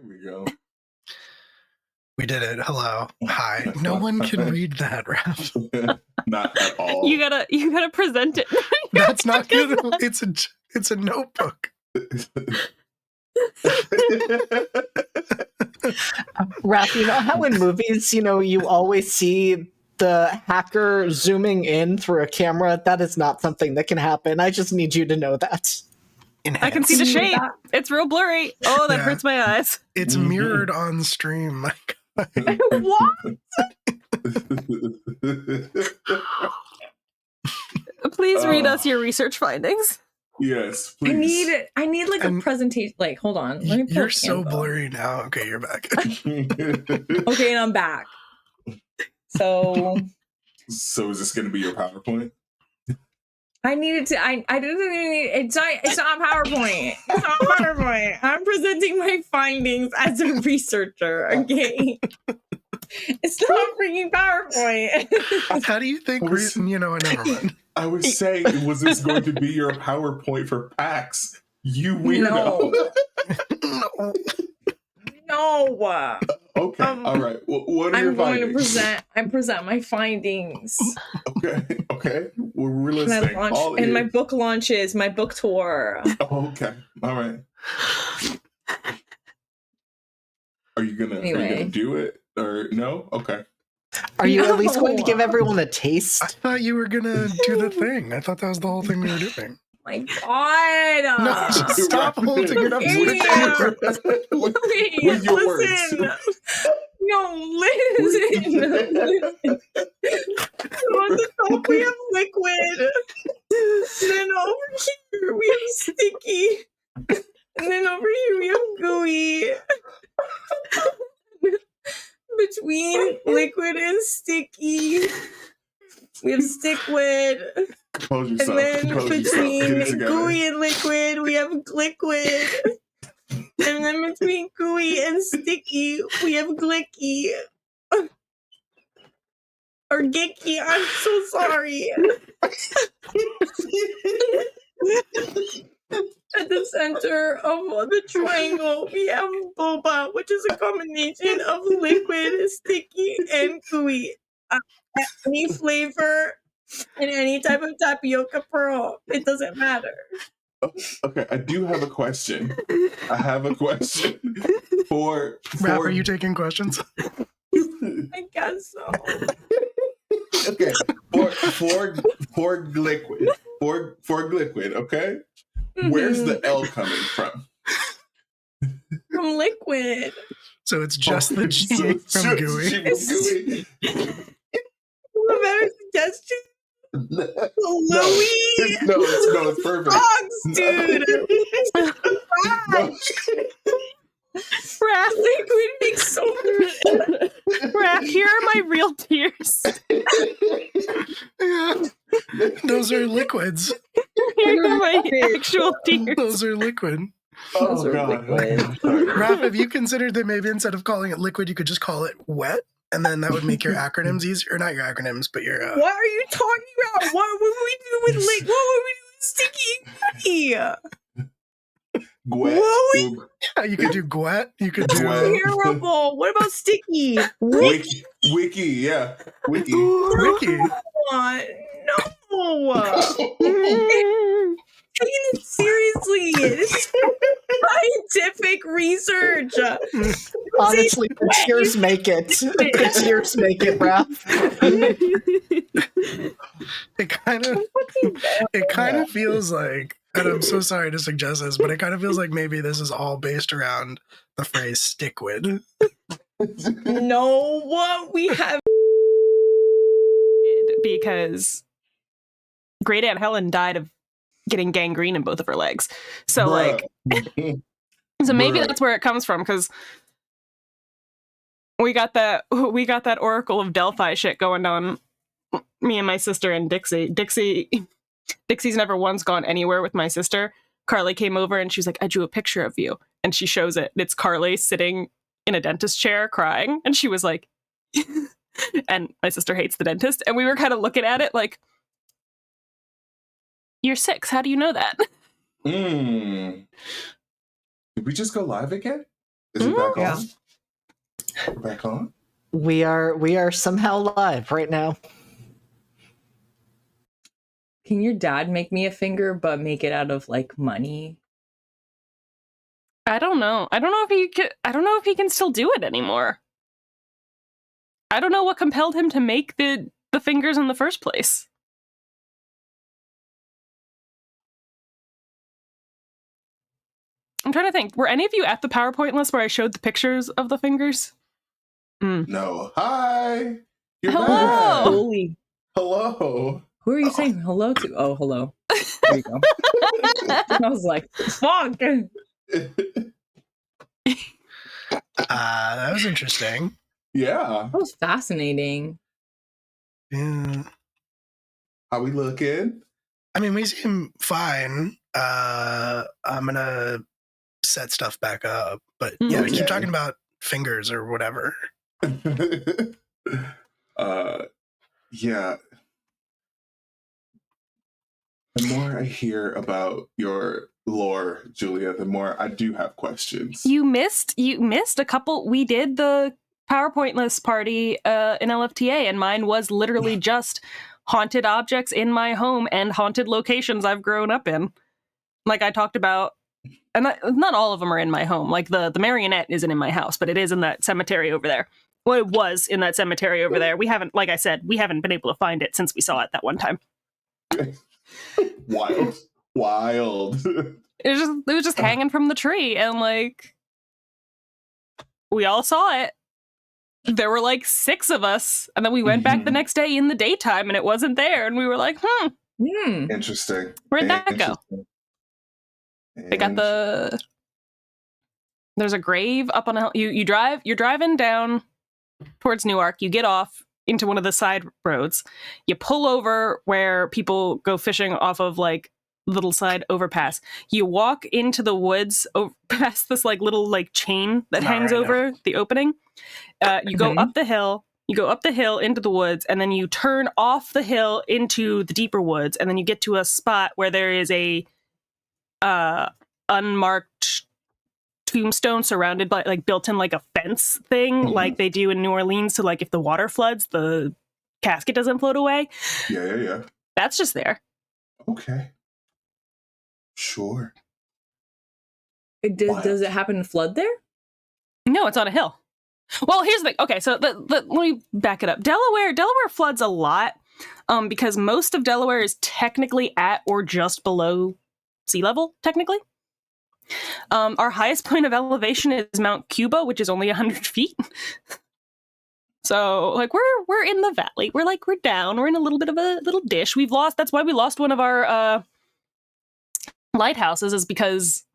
we go. We did it. Hello. Hi. No one can read that, Raph. Not at all. You gotta present it. That's not good. It's a notebook. Raph, you know how in movies, you always see the hacker zooming in through a camera? That is not something that can happen. I just need you to know that. I can see the shape. It's real blurry. Oh, that hurts my eyes. It's mirrored on stream. My God. What? Please read us your research findings. Yes, please. I need like a presentation. Like, hold on. Let me pull You're so blurry now. Okay, you're back. Okay, and I'm back. So is this going to be your PowerPoint? I needed to. I didn't need. It's not PowerPoint. It's not PowerPoint. I'm presenting my findings as a researcher. Okay. It's not freaking PowerPoint. How do you think? Never mind. I was saying, was this going to be your PowerPoint for PAX? You weirdo. No. Okay. All right. Well, what are your findings? I present my findings. Okay. We're listening. And my book launches, my book tour. Oh, okay. All right. Are you gonna do it or no? Okay. Are you at least going to give everyone a taste? I thought you were gonna do the thing. I thought that was the whole thing we were doing. My God! No, stop holding it up with your words. No, listen. On the top we have liquid. And then over here we have sticky. And then over here we have gooey. Between liquid and sticky, we have stickwood. Compose yourself. And then between gooey and liquid, we have liquid. And then between gooey and sticky, we have glicky. Or gicky, I'm so sorry. At the center of the triangle, we have boba, which is a combination of liquid, sticky, and gooey. Any flavor and any type of tapioca pearl. It doesn't matter. Okay, I do have a question. For Raph, are you taking questions? I guess so. Okay, for liquid. For liquid, okay? Where's the L coming from? From liquid. So it's just the G from gooey. A better suggestion? Louis! No, it's perfect. Dogs, dude! Raph, liquid makes so good. Raph, here are my real tears. Yeah. Those are liquids. Here are my actual tears. Those are liquid. Oh, God. Raph, have you considered that maybe instead of calling it liquid, you could just call it wet? And then that would make your acronyms easier. Or not your acronyms, but your... What are you talking about? What would we do with liquid? What would we do with sticky and Gwet. Yeah, you could do gwet. You could do... Terrible. What about sticky? Wiki, yeah. Wiki. Wiki. No. Taking it seriously. This is scientific research. Honestly, the tears make it. The tears make it, Raph. It kind of feels like, and I'm so sorry to suggest this, but it kind of feels like maybe this is all based around the phrase stickwid. No, what we have. Because Great Aunt Helen died of getting gangrene in both of her legs. So so maybe that's where it comes from, because we got that Oracle of Delphi shit going on. Me and my sister and Dixie's never once gone anywhere with my sister. Carly came over and she was like, I drew a picture of you, and she shows it. It's Carly sitting in a dentist chair crying, and she was like and my sister hates the dentist, and we were kind of looking at it like, you're 6. How do you know that? Did we just go live again? Is it back Yeah. on? We're back on? We are somehow live right now. Can your dad make me a finger, but make it out of like money? I don't know. I don't know if he can still do it anymore. I don't know what compelled him to make the fingers in the first place. I'm trying to think. Were any of you at the PowerPoint list where I showed the pictures of the fingers? No. Hi. You're Hello. back. Holy, Hello. who are you saying hello to? Oh, hello. There you go. I was like, fuck. That was interesting. Yeah. That was fascinating. Yeah. How we looking? I mean, we seem fine. I'm gonna set stuff back up, but yeah, we keep Okay. talking about fingers or whatever. Yeah. The more I hear about your lore, Julia, the more I do have questions. You missed a couple. We did the PowerPoint list party in LFTA, and mine was literally just haunted objects in my home and haunted locations I've grown up in. Like I talked about, and not all of them are in my home. Like the marionette isn't in my house, but it is in that cemetery over there. Well, it was in that cemetery over there. We haven't, like I said, we haven't been able to find it since we saw it that one time. Wild. It was just hanging from the tree, and like we all saw it. There were like 6 of us, and then we went back the next day in the daytime, and it wasn't there, and we were like, Interesting. where'd that go? They got there's a grave up on a hill. You're driving down towards Newark. You get off into one of the side roads. You pull over where people go fishing off of like little side overpass. You walk into the woods past this like little like chain that hangs over the opening. You go up the hill. You go up the hill into the woods, and then you turn off the hill into the deeper woods, and then you get to a spot where there is a unmarked tombstone surrounded by like built in like a fence thing, like they do in New Orleans. So like if the water floods, the casket doesn't float away. Yeah. That's just there. Okay. Sure. Does it happen to flood there? No, it's on a hill. Well, here's the thing. Okay, so let me back it up. Delaware floods a lot because most of Delaware is technically at or just below sea level, technically. Our highest point of elevation is Mount Cuba, which is only 100 feet. So, like, we're in the valley. We're down. We're in a little bit of a little dish. That's why we lost one of our lighthouses, is because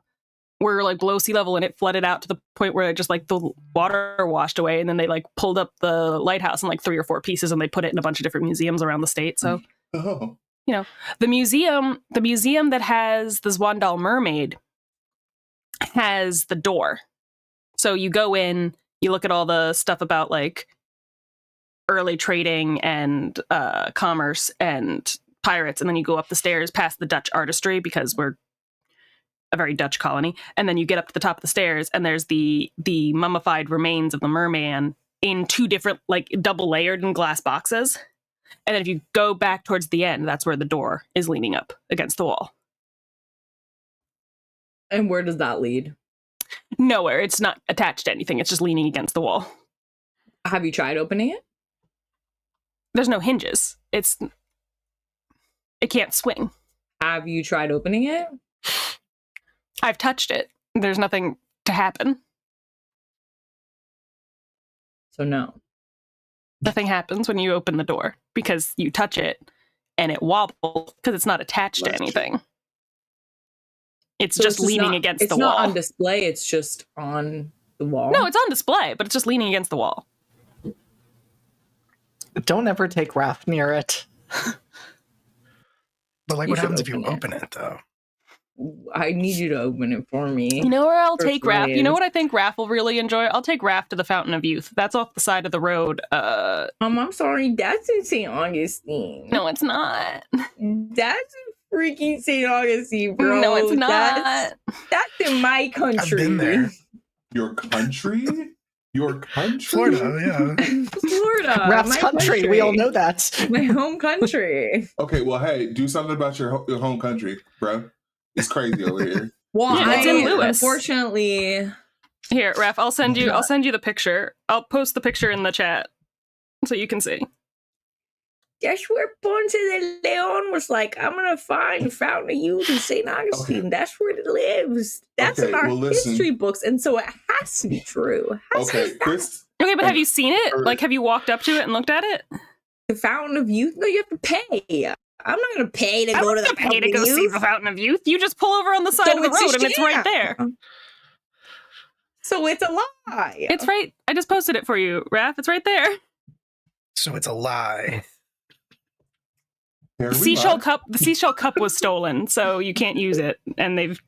we're like below sea level and it flooded out to the point where it just like the water washed away, and then they like pulled up the lighthouse in like 3 or 4 pieces, and they put it in a bunch of different museums around the state. So, you know, the museum that has the Zwandal mermaid has the door. So you go in, you look at all the stuff about like early trading and commerce and pirates, and then you go up the stairs past the Dutch artistry, because we're a very Dutch colony, and then you get up to the top of the stairs, and there's the mummified remains of the merman in 2 different like double layered in glass boxes. And then if you go back towards the end, that's where the door is leaning up against the wall. And where does that lead? Nowhere. It's not attached to anything. It's just leaning against the wall. Have you tried opening it? There's no hinges. It can't swing. Have you tried opening it? I've touched it. There's nothing to happen. So no. Nothing happens when you open the door, because you touch it and it wobbles because it's not attached to anything. It's So just leaning against the wall. It's not on display, it's just on the wall? No, it's on display, but it's just leaning against the wall. Don't ever take Raph near it. But like, You what should happens if you open it. open it though? I need you to open it for me. You know where I'll take Raph? Personally You know is- what I think Raph will really enjoy? I'll take Raph to the Fountain of Youth. That's off the side of the road. I'm sorry, that's in St. Augustine. No, it's not. That's in freaking St. Augustine, bro. No, it's not. That's in my country. I've been there. Your country? Your country? Florida, yeah. Florida, Raph's my country. We all know that. my home country. Okay, well, hey, do something about your home country, bro. It's crazy over here. Well, Yeah, it's in Lewis. Unfortunately, Here, Raph, I'll send you the picture. I'll post the picture in the chat so you can see. that's where Ponce de Leon was like, I'm gonna find the Fountain of Youth in St. Augustine. Okay. That's where it lives. That's Okay, in our well, listen. history books, and so it has to be true. It has to Okay, be fact. Chris. Okay, but have you seen it? Or- Like, have you walked up to it and looked at it? The Fountain of Youth? No, you have to pay. I'm not gonna pay to go to the pay Fountain to go of see Youth. the Fountain of Youth. You just pull over on the side So of the it's a road and it's right sham. there. So it's a lie. It's right. I just posted it for you, Raph. It's right there. So it's a lie. Here The we seashell are. cup. The seashell cup was stolen, so you can't use it, and they've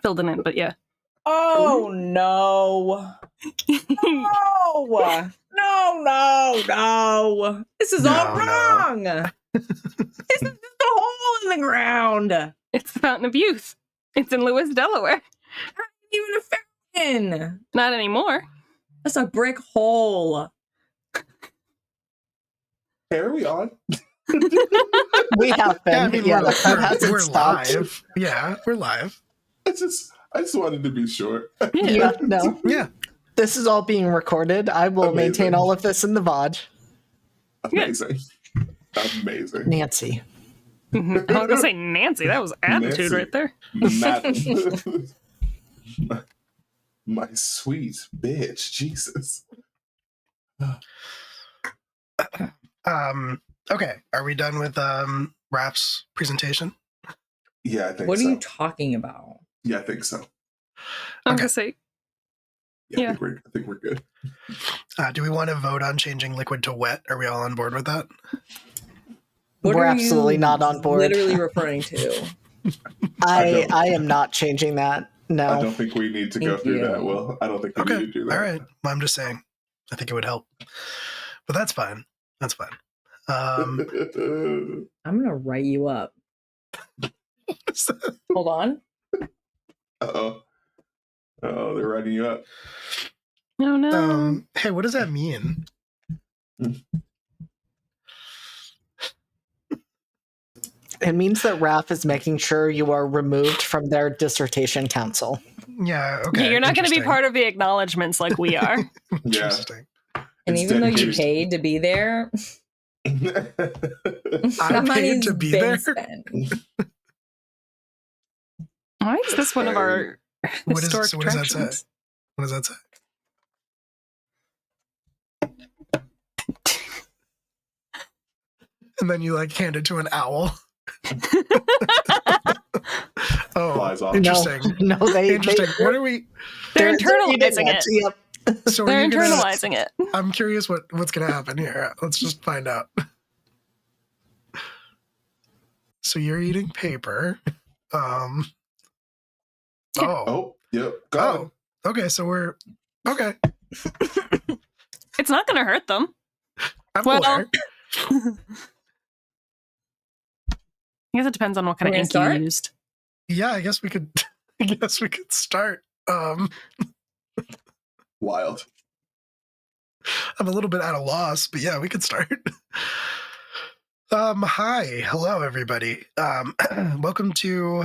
filled in it. But yeah. Oh no. No. This is all No. wrong. This is just a hole in the ground. It's the Fountain of Youth. It's in Lewis, Delaware. Not even a fountain. Not anymore. That's a brick hole. Carry on. We have been. Yeah, I mean, yeah, that hasn't we're stopped. live. Yeah, we're live. I just wanted to be sure. Yeah, no. Yeah. This is all being recorded. I will Amazing. maintain all of this in the VOD. Amazing. Amazing. Nancy. I was gonna say Nancy. That was attitude Nancy. right there. my sweet bitch. Jesus. Okay. Are we done with Raph's presentation? Yeah, I think What so. are you talking about? Yeah, I think so. I'm Okay. gonna say Yeah, Yeah. I think we're good. Do we want to vote on changing liquid to wet? Are we all on board with that? What We're are absolutely you not on board. Literally referring to. I am not changing that. I No. don't think we need to go Thank through you. that, Will. I don't think we Okay. need to do that. All right. Well, I'm just saying. I think it would help. But that's fine. That's fine. I'm gonna write you up. Hold on. Uh-oh. Oh, they're writing you up. no, no. Hey, what does that mean? It means that Raph is making sure you are removed from their dissertation council. Yeah, okay. You're not going to be interesting. part of the acknowledgments like we are. Yeah. Interesting. And It's even though you dedicated. paid to be there, I that paid money's to be been there? spent. Why is this one of our What is- historic so what does that say? attractions? What does that say? And then you like hand it to an owl. Oh, Flies off. interesting. No, they Interesting. What are we? They're eating internalizing it. Yep. So They're are you gonna, internalizing it. I'm curious what's going to happen here. Let's just find out. So you're eating paper. Oh. Oh, yep. Go ahead. Oh. Okay. So we're okay. It's not going to hurt them. I'm Well, aware. I guess it depends on what kind We're of gonna ink start? you used. Yeah, I guess we could. I guess we could start. Wild. I'm a little bit at a loss, but yeah, we could start. Hi, hello everybody. Welcome to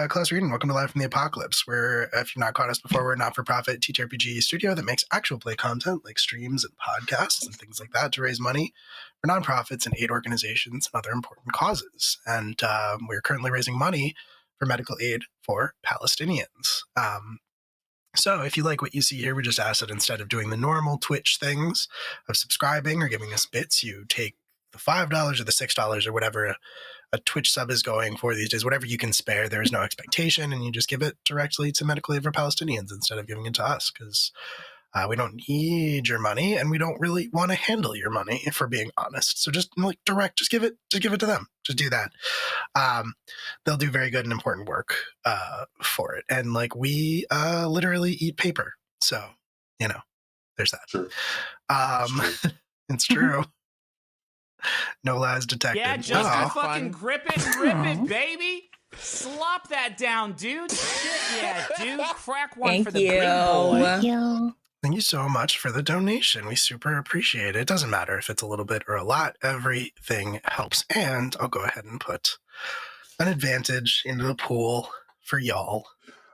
Class Reading. Welcome to Live from the Apocalypse. Where, if you've not caught us before, we're a not-for-profit TTRPG studio that makes actual play content like streams and podcasts and things like that to raise money for nonprofits and aid organizations and other important causes. And we're currently raising money for medical aid for Palestinians. So if you like what you see here, we just ask that instead of doing the normal Twitch things of subscribing or giving us bits, you take the $5 or the $6 or whatever a Twitch sub is going for these days, whatever you can spare. There is no expectation, and you just give it directly to medical aid for Palestinians instead of giving it to us, because we don't need your money and we don't really want to handle your money, if we're being honest. So just like direct, just give it to them. Just do that. They'll do very good and important work for it. And like we literally eat paper. So, you know, there's that. Sure. Sure. It's true. No lies detected. Yeah, just Aw. fucking grip it and rip it, baby. Slop that down, dude. Shit, yeah, dude. Crack one Thank for the you. big boy. Thank you so much for the donation. We super appreciate it. It doesn't matter if it's a little bit or a lot. Everything helps. And I'll go ahead and put an advantage into the pool for y'all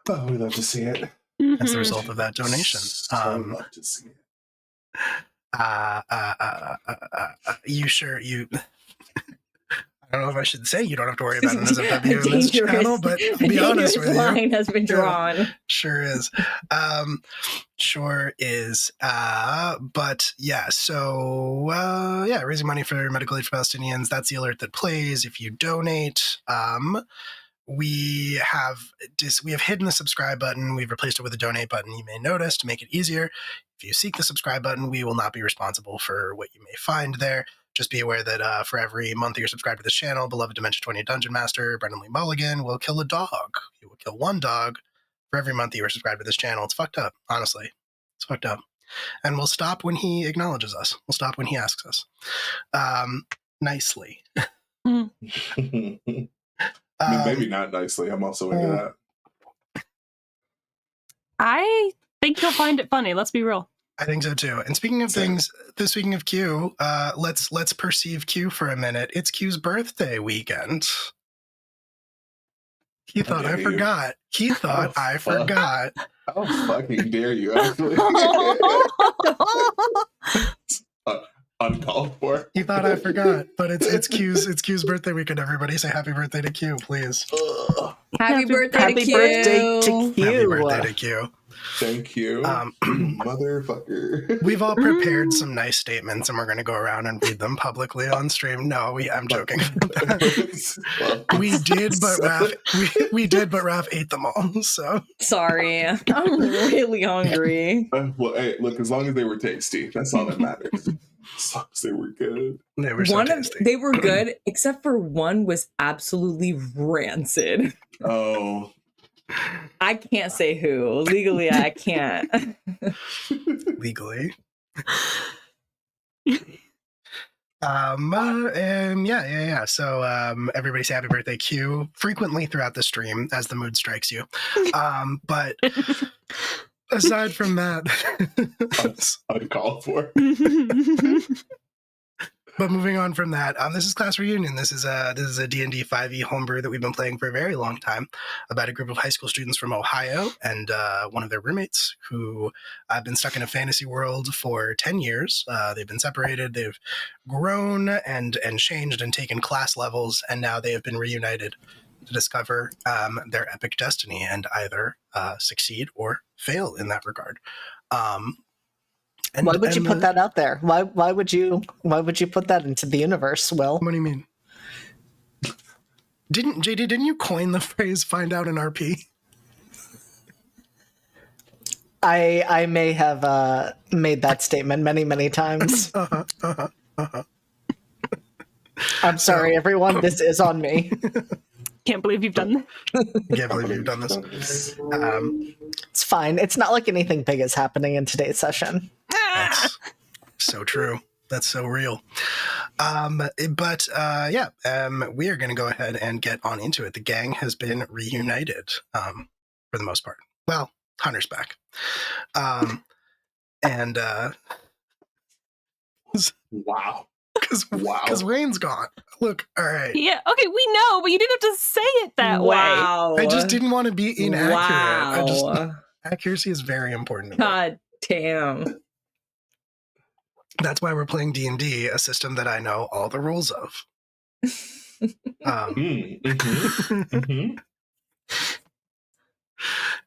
Oh, we love to see it. as the result of that donation. So love to see it. You I don't know if I should say you don't have to worry about an SFW in this channel, but I'll be honest with you. line has been drawn. Yeah, sure is. Sure is. But yeah, so yeah, raising money for medical aid for Palestinians. That's the alert that plays if you donate. We have hidden the subscribe button. We've replaced it with a donate button. You may notice to make it easier. If you seek the subscribe button, we will not be responsible for what you may find there. Just be aware that for every month that you're subscribed to this channel, beloved Dimension 20 Dungeon Master, Brendan Lee Mulligan, will kill a dog. He will kill one dog for every month that you are subscribed to this channel. It's fucked up, honestly. It's fucked up. And we'll stop when he acknowledges us. We'll stop when he asks us. Nicely. I mean, maybe not nicely. I'm also into that. I think you'll find it funny. Let's be real. I think so too. And speaking of things, speaking of Q, let's perceive Q for a minute. It's Q's birthday weekend. He thought I forgot. He thought I forgot. How fucking dare you, actually? Uncalled for. He thought I forgot, but it's Q's birthday weekend. Everybody say happy birthday to Q, please. Happy birthday to Q. Birthday to Q. Happy birthday to Q. Thank you, motherfucker. We've all prepared some nice statements, and we're going to go around and read them publicly on stream. No, I'm joking. we did, but Raph ate them all. So sorry, I'm really hungry. Well, hey, look, as long as they were tasty, that's all that matters. As long as they were good. They were so tasty. They were good, except for one was absolutely rancid. Oh. I can't say who. Legally, I can't. Legally. Yeah. So everybody say happy birthday Q frequently throughout the stream as the mood strikes you. But aside from that, uncalled for. But moving on from that, this is Class Reunion. This is a D&D 5e homebrew that we've been playing for a very long time about a group of high school students from Ohio and one of their roommates who have been stuck in a fantasy world for 10 years. They've been separated, they've grown and changed and taken class levels, and now they have been reunited to discover their epic destiny and either succeed or fail in that regard. Why would you put that out there? Why would you put that into the universe, Will? What do you mean? Didn't you coin the phrase "find out an RP"? I may have made that statement many times. I'm sorry, everyone. This is on me. Can't believe you've done that. Can't believe you've done this. It's fine. It's not like anything big is happening in today's session. That's so true. That's so real. We are going to go ahead and get on into it. The gang has been reunited for the most part. Well, Hunter's back. Wow. Because Wayne's gone. Look, all right. Yeah, okay, we know, but you didn't have to say it that way. I just didn't want to be inaccurate. Wow. Accuracy is very important to me. God damn. That's why we're playing D&D, a system that I know all the rules of.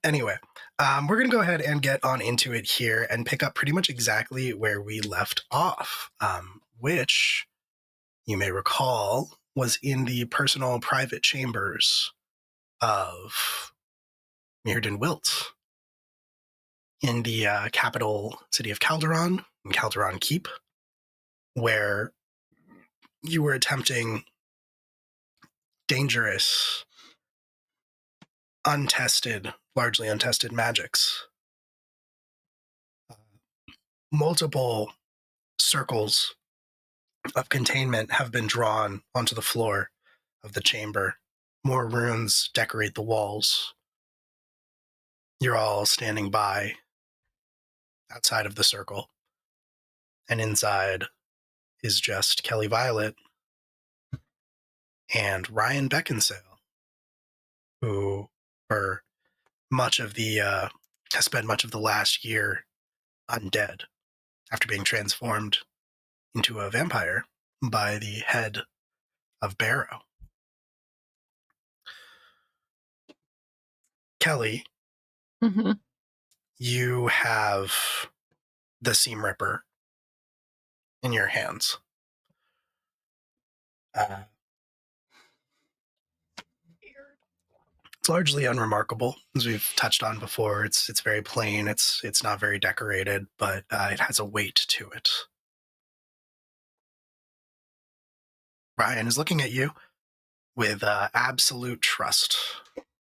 Anyway, we're going to go ahead and get on into it here and pick up pretty much exactly where we left off, which you may recall was in the personal private chambers of Mirrodin Wilt in the capital city of Calderon, in Calderon Keep, where you were attempting dangerous, largely untested magics. Multiple circles of containment have been drawn onto the floor of the chamber More runes decorate the walls. You're all standing by outside of the circle. And inside is just Kelly Violet and Ryan Beckinsale, who for much of the has spent much of the last year undead after being transformed into a vampire by the head of Barrow. Kelly, Mm-hmm. you have the Seam Ripper in your hands. It's largely unremarkable, as we've touched on before. It's very plain. It's not very decorated, but it has a weight to it. Ryan is looking at you with absolute trust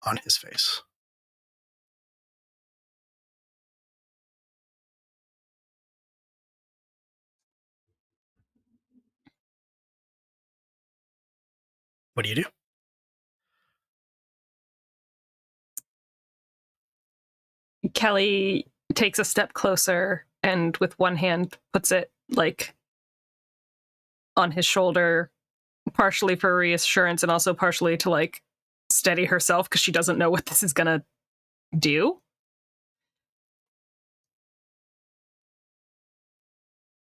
on his face. What do you do? Kelly takes a step closer and with one hand puts it like on his shoulder, partially for reassurance and also partially to like steady herself because she doesn't know what this is gonna do.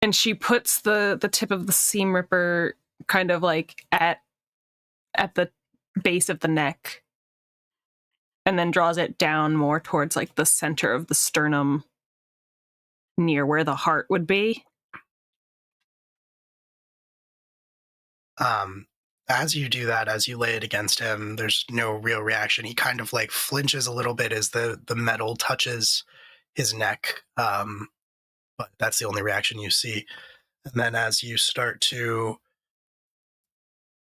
And she puts the tip of the Seam Ripper kind of like at the base of the neck and then draws it down more towards like the center of the sternum near where the heart would be. As you do that, as you lay it against him, there's no real reaction. He kind of like flinches a little bit as the metal touches his neck. But that's the only reaction you see. And then as you start to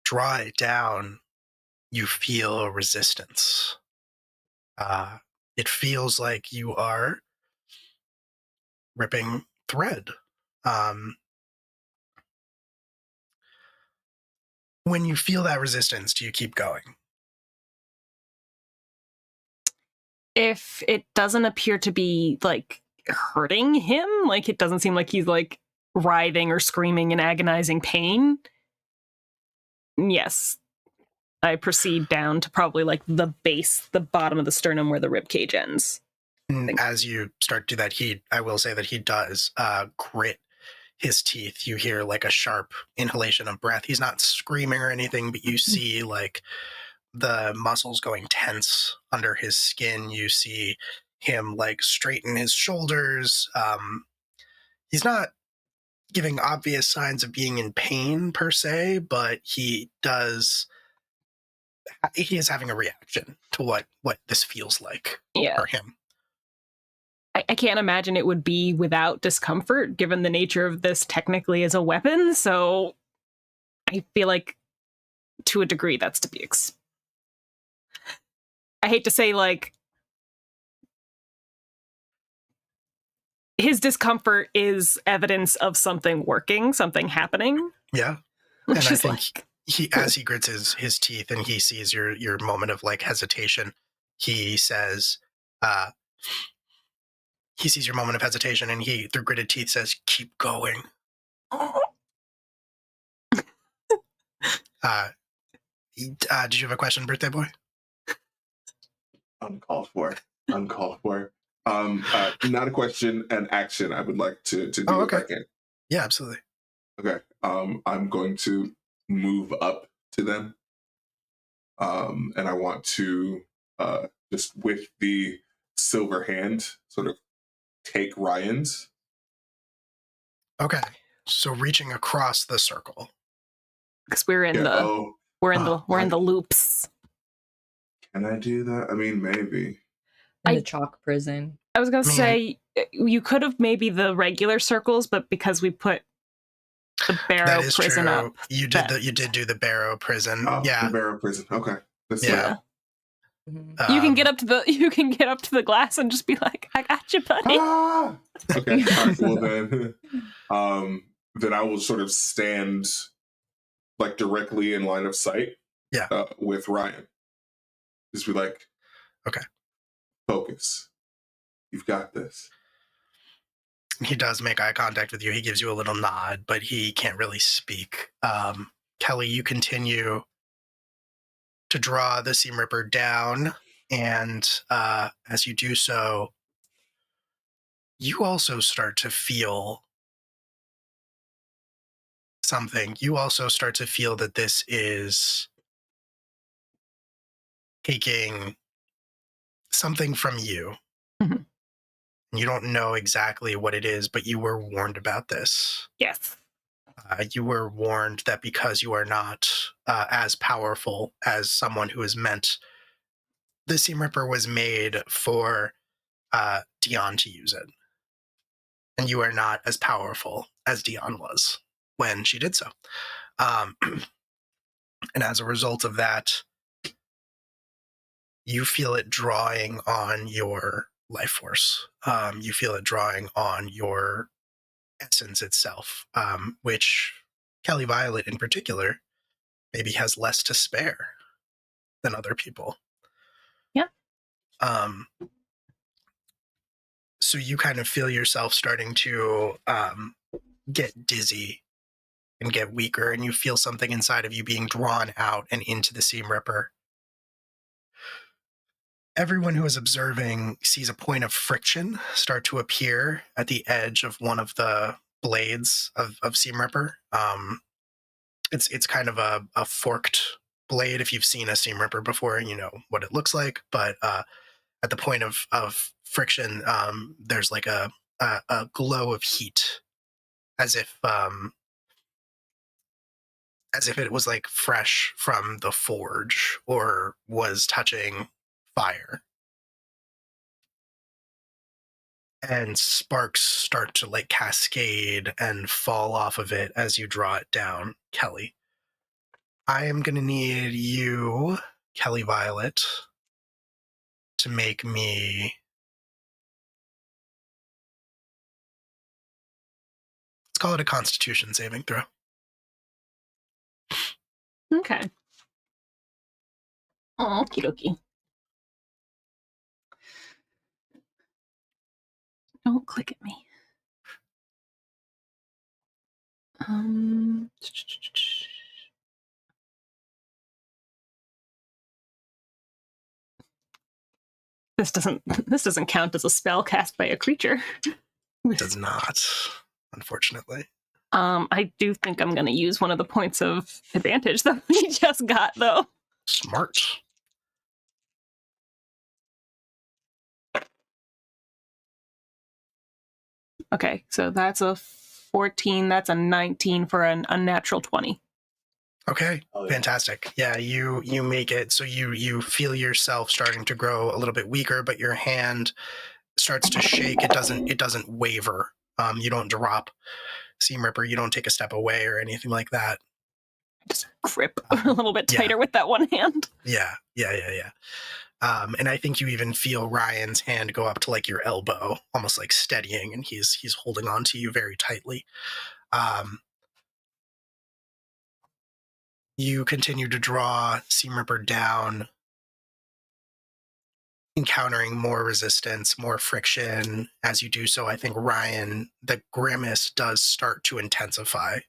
draw it down, you feel a resistance. It feels like you are ripping thread. When you feel that resistance, do you keep going? If it doesn't appear to be like hurting him, like it doesn't seem like he's like writhing or screaming in agonizing pain, yes, I proceed down to probably like the base, the bottom of the sternum where the rib cage ends. And as you start to do that, I will say that he does grit his teeth. You hear like a sharp inhalation of breath. He's not screaming or anything, but you see like the muscles going tense under his skin. You see him like straighten his shoulders. He's not giving obvious signs of being in pain per se, but he is having a reaction to what this feels like for him. I can't imagine it would be without discomfort, given the nature of this technically as a weapon, so I feel like, to a degree, that's to be I hate to say, like, his discomfort is evidence of something working, something happening. Yeah. And I think as he grits his teeth and he sees your moment of, like, hesitation, he says, he sees your moment of hesitation and he, through gritted teeth, says, "Keep going." Did you have a question, birthday boy? Uncalled for. Not a question, an action I would like to do if I can. Yeah, absolutely. Okay. I'm going to move up to them. And I want to just with the silver hand sort of take Ryan's. Okay. So reaching across the circle. Because we're in the loops. Can I do that? I mean, maybe. In the chalk prison. I was gonna say you could have maybe the regular circles, but because we put the Barrow prison true. up, you did do the Barrow prison. Oh, yeah, the Barrow prison. Okay. Yeah. You can get up to the glass and just be like, "I got you, buddy." Ah! Okay. All right, well then I will sort of stand like directly in line of sight. Yeah. With Ryan. Just be like, Okay. Focus. You've got this. He does make eye contact with you. He gives you a little nod, but he can't really speak. Kelly, you continue to draw the Seam Ripper down, and as you do so, you also start to feel something. You also start to feel that this is taking something from you. Mhm. You don't know exactly what it is, but you were warned about this. Yes. You were warned that because you are not as powerful as someone who is meant, the Seam Ripper was made for Dion to use it. And you are not as powerful as Dion was when she did so. And as a result of that, you feel it drawing on your life force. You feel it drawing on your essence itself, which Kelly Violet in particular maybe has less to spare than other people. Yeah. So you kind of feel yourself starting to get dizzy and get weaker, and you feel something inside of you being drawn out and into the Seam Ripper. Everyone who is observing sees a point of friction start to appear at the edge of one of the blades of Seam Ripper. It's kind of a forked blade. If you've seen a Seam Ripper before, you know what it looks like. But at the point of friction, there's like a glow of heat, as if it was like fresh from the forge or was touching fire. And sparks start to like cascade and fall off of it as you draw it down. Kelly, I am going to need you, Kelly Violet, to make me, let's call it a Constitution saving throw. Okay. Okie dokie. Don't click at me. This doesn't count as a spell cast by a creature. Does not, unfortunately. I do think I'm going to use one of the points of advantage that we just got, though. Smart. Okay, so that's a 14. That's a 19 for an unnatural 20. Okay, fantastic. Yeah, you make it. So you feel yourself starting to grow a little bit weaker, but your hand starts to shake. It doesn't waver. You don't drop Seam Ripper. You don't take a step away or anything like that. Just grip a little bit tighter with that one hand. Yeah. And I think you even feel Ryan's hand go up to like your elbow, almost like steadying, and he's holding on to you very tightly. You continue to draw Seam Ripper down, encountering more resistance, more friction. As you do so, I think Ryan, the grimace does start to intensify.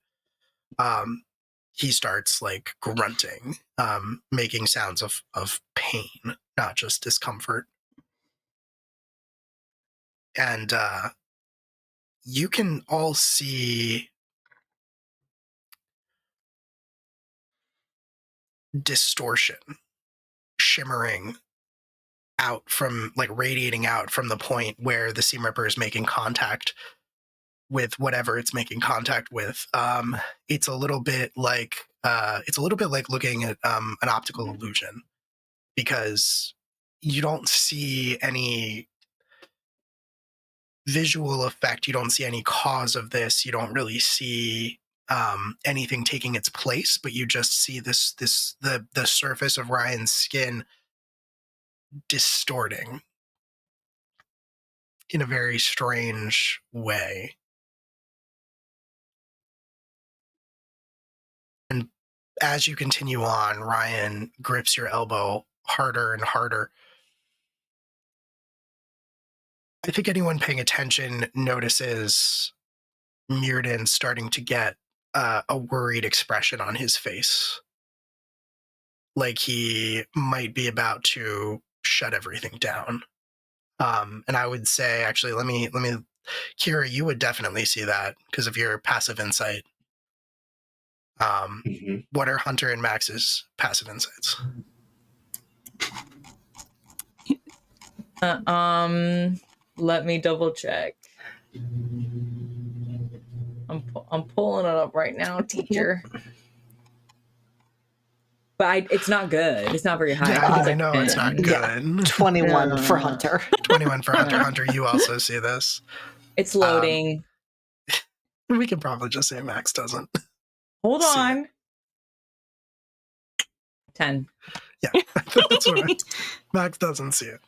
He starts like grunting, making sounds of pain, not just discomfort. And you can all see distortion shimmering out from, like, radiating out from the point where the Seam Ripper is making contact with whatever it's making contact with. It's a little bit like looking at an optical illusion, because you don't see any visual effect, you don't see any cause of this, you don't really see anything taking its place, but you just see the surface of Ryan's skin distorting in a very strange way. And as you continue on, Ryan grips your elbow harder and harder. I think anyone paying attention notices Mirrodin starting to get a worried expression on his face. Like he might be about to shut everything down. And I would say, actually, let me, Kira, you would definitely see that because of your passive insight. What are Hunter and Max's passive insights? Let me double check. I'm pulling it up right now, teacher. But it's not good. It's not very high. Yeah, I think it's I like know 10. it's not good. Yeah. 21 for Hunter. 21 for Hunter. Hunter, you also see this. It's loading. We can probably just say Max doesn't. Hold see on. 10. Yeah, that's right. Max doesn't see it.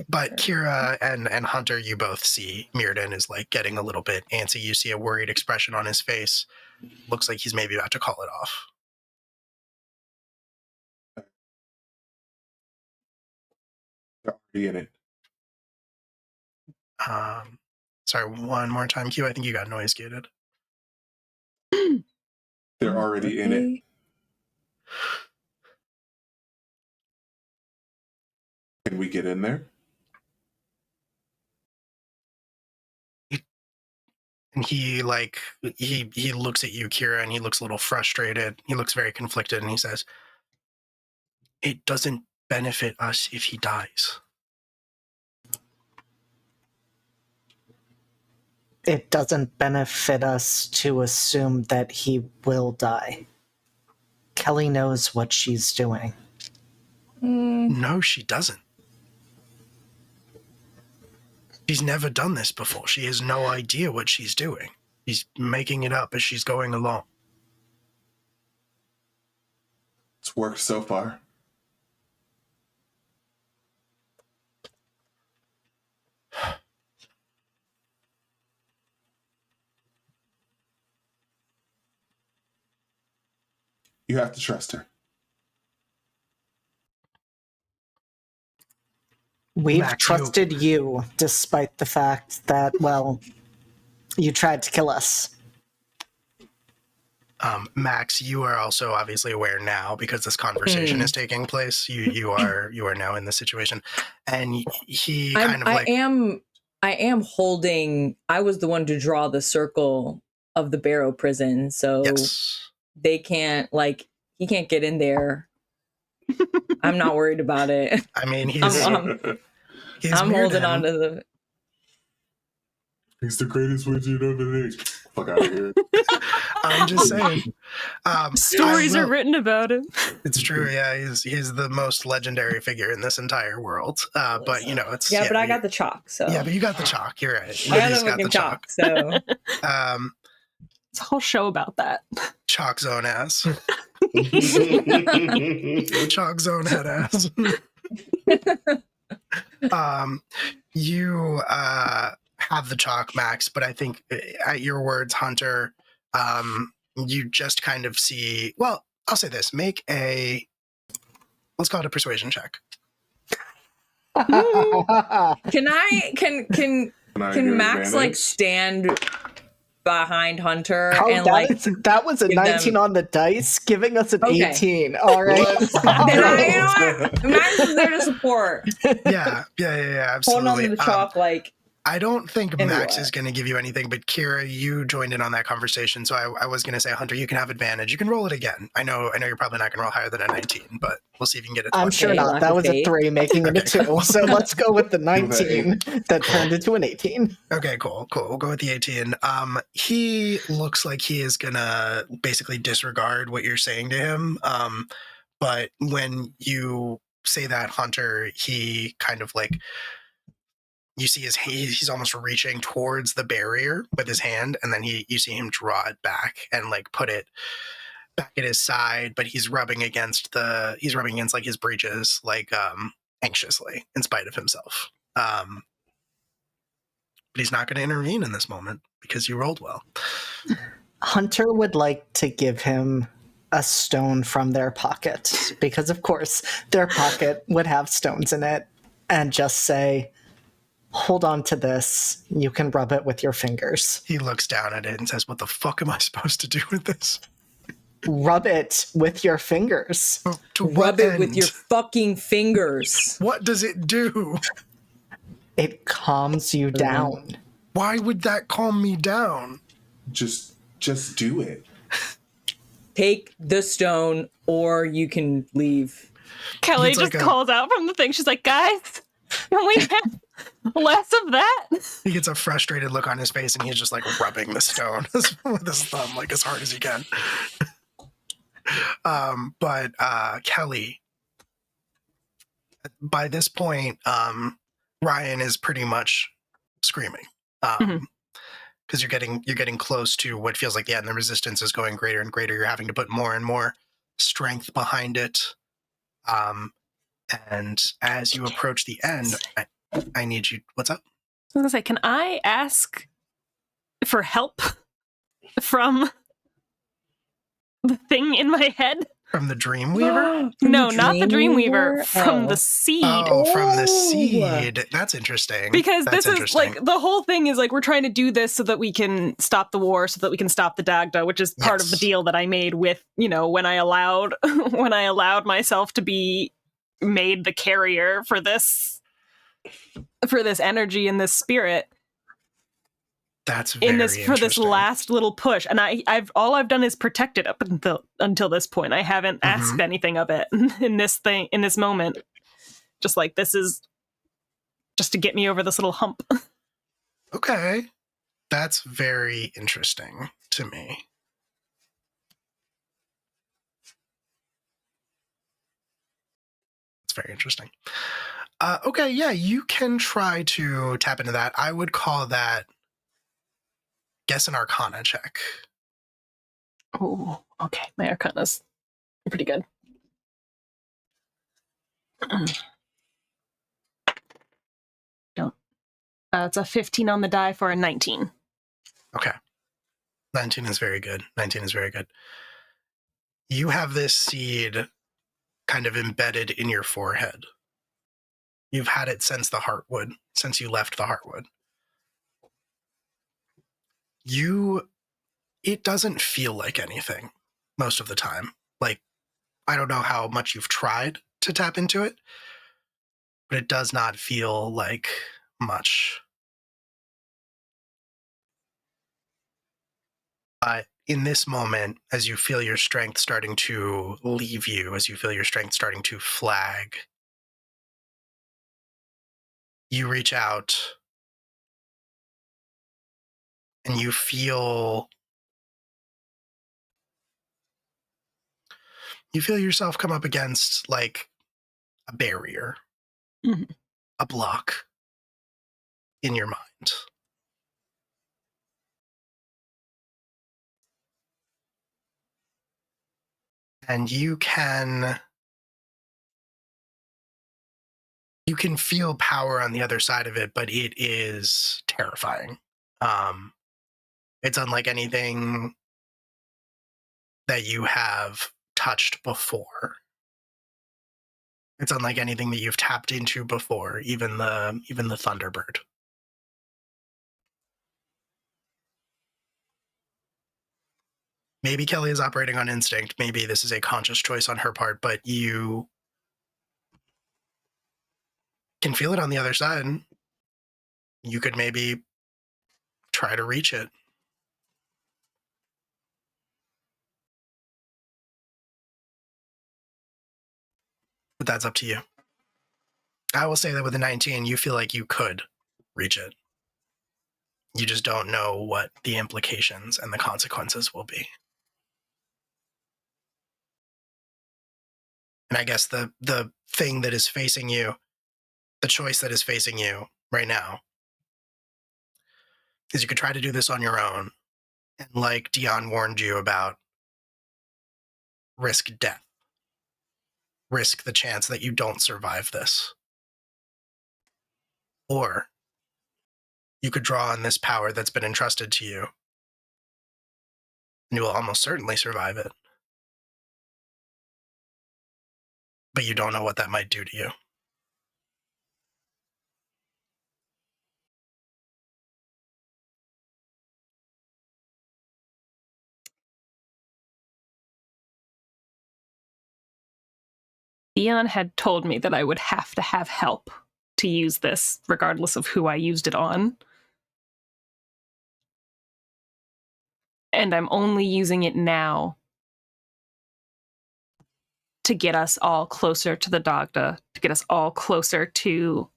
But Kira and Hunter, you both see Mirrodin is like getting a little bit antsy. You see a worried expression on his face. Looks like he's maybe about to call it off. They're already in it. Sorry, one more time, Q. I think you got noise gated. They're already in it. Can we get in there? And he looks at you, Kira, and he looks a little frustrated. He looks very conflicted, and he says, "It doesn't benefit us if he dies." It doesn't benefit us to assume that he will die. Kelly knows what she's doing. No, she doesn't. She's never done this before. She has no idea what she's doing. She's making it up as she's going along. It's worked so far. You have to trust her. We've Max, trusted you despite the fact that, well, you tried to kill us. Max, you are also obviously aware now because this conversation is taking place. You are now in this situation, and he kind of like I am holding. I was the one to draw the circle of the Barrow prison, so yes. they can't he can't get in there. I'm not worried about it. I mean, I'm holding on to the. He's the greatest wizard of the age. Fuck out of here. I'm just saying. Stories are written about him. It's true. Yeah, he's the most legendary figure in this entire world. But it's but I got the chalk. So yeah, but you got the chalk. You're right. I got the fucking chalk. So it's a whole show about that. Chalk zone ass. Chalk zone head ass. You have the chalk, Max, but I think at your words, Hunter, you just kind of see. Well, I'll say this: let's call it a persuasion check. can Max advantage? stand behind Hunter and that was a 19 on the dice, giving us an 18. All right. Max is there to support. Yeah, absolutely. Holding on to the chalk I don't think Max is going to give you anything, but Kira, you joined in on that conversation, so I was going to say, Hunter, you can have advantage. You can roll it again. I know you're probably not going to roll higher than a 19, but we'll see if you can get it. I'm sure not. That was a 3, making it a 2. So let's go with the 19 that turned into an 18. Okay, cool. We'll go with the 18. He looks like he is going to basically disregard what you're saying to him. But when you say that, Hunter, he kind of you see he's almost reaching towards the barrier with his hand, and then you see him draw it back and put it back at his side, but he's rubbing against his breeches anxiously in spite of himself. But he's not going to intervene in this moment because you rolled well. Hunter would like to give him a stone from their pocket, because of course their pocket would have stones in it, and just say, hold on to this. You can rub it with your fingers. He looks down at it and says, what the fuck am I supposed to do with this? Rub it with your fingers. To Rub what it with end? your fucking fingers. What does it do? It calms you down. Why would that calm me down? Just do it. Take the stone or you can leave. Kelly It's just like calls out from the thing. She's like, guys, can we have less of that? He gets a frustrated look on his face and he's just like rubbing the stone with his thumb like as hard as he can. But Kelly, by this point, Ryan is pretty much screaming. Because you're getting close to what feels like the end. The resistance is going greater and greater. You're having to put more and more strength behind it. And as you approach the end, I need you. What's up? I was gonna say, can I ask for help from the thing in my head? From the Dreamweaver? No, not the Dreamweaver. From Oh. the seed. Oh, from the Oh. seed. That's interesting. Because That's this is like the whole thing is like we're trying to do this so that we can stop the war, so that we can stop the Dagda, which is part of the Yes. deal that I made with, when I allowed myself to be made the carrier for this energy and this spirit. That's very In this for this interesting. last little push, and I've done is protect it up until this point. I haven't asked anything of it in this moment. Just like this is just to get me over this little hump. Okay. That's very interesting to me. It's very interesting. Okay, yeah, you can try to tap into that. I would call that guess an Arcana check. Oh, okay. My Arcana's pretty good. Don't. It's a 15 on the die for a 19. Okay. 19 is very good. 19 is very good. You have this seed kind of embedded in your forehead. You've had it since the Heartwood, since you left the Heartwood. It doesn't feel like anything most of the time. Like, I don't know how much you've tried to tap into it, but it does not feel like much. In this moment, as you feel your strength starting to leave you, as you feel your strength starting to flag, you reach out and you feel yourself come up against like a barrier, a block in your mind. And you can feel power on the other side of it, but it is terrifying. It's unlike anything that you have touched before. It's unlike anything that you've tapped into before, even the Thunderbird. Maybe Kelly is operating on instinct. Maybe this is a conscious choice on her part, but you can feel it on the other side. You could maybe try to reach it. But that's up to you. I will say that with a 19, you feel like you could reach it. You just don't know what the implications and the consequences will be. And I guess the thing that is facing you, the choice that is facing you right now, is you could try to do this on your own. And like Dion warned you about, risk death. Risk the chance that you don't survive this. Or you could draw on this power that's been entrusted to you, and you will almost certainly survive it. but you don't know what that might do to you. Theon had told me that I would have to have help to use this, regardless of who I used it on. And I'm only using it now to get us all closer to the Dagda, to get us all closer to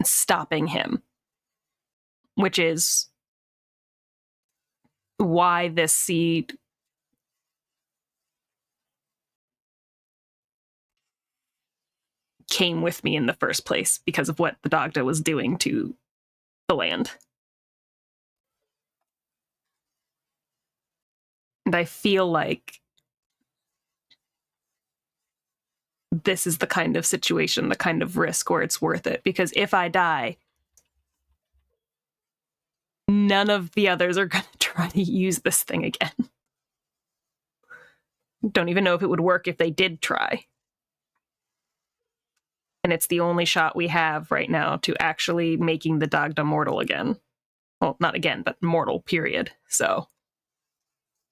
stopping him, which is why this seed came with me in the first place, because of what the Dagda was doing to the land. And I feel like this is the kind of situation, the kind of risk where it's worth it, because if I die, none of the others are going to try to use this thing again. Don't even know if it would work if they did try. And it's the only shot we have right now to actually making the Dagda mortal again. Well, not again, but mortal, period. So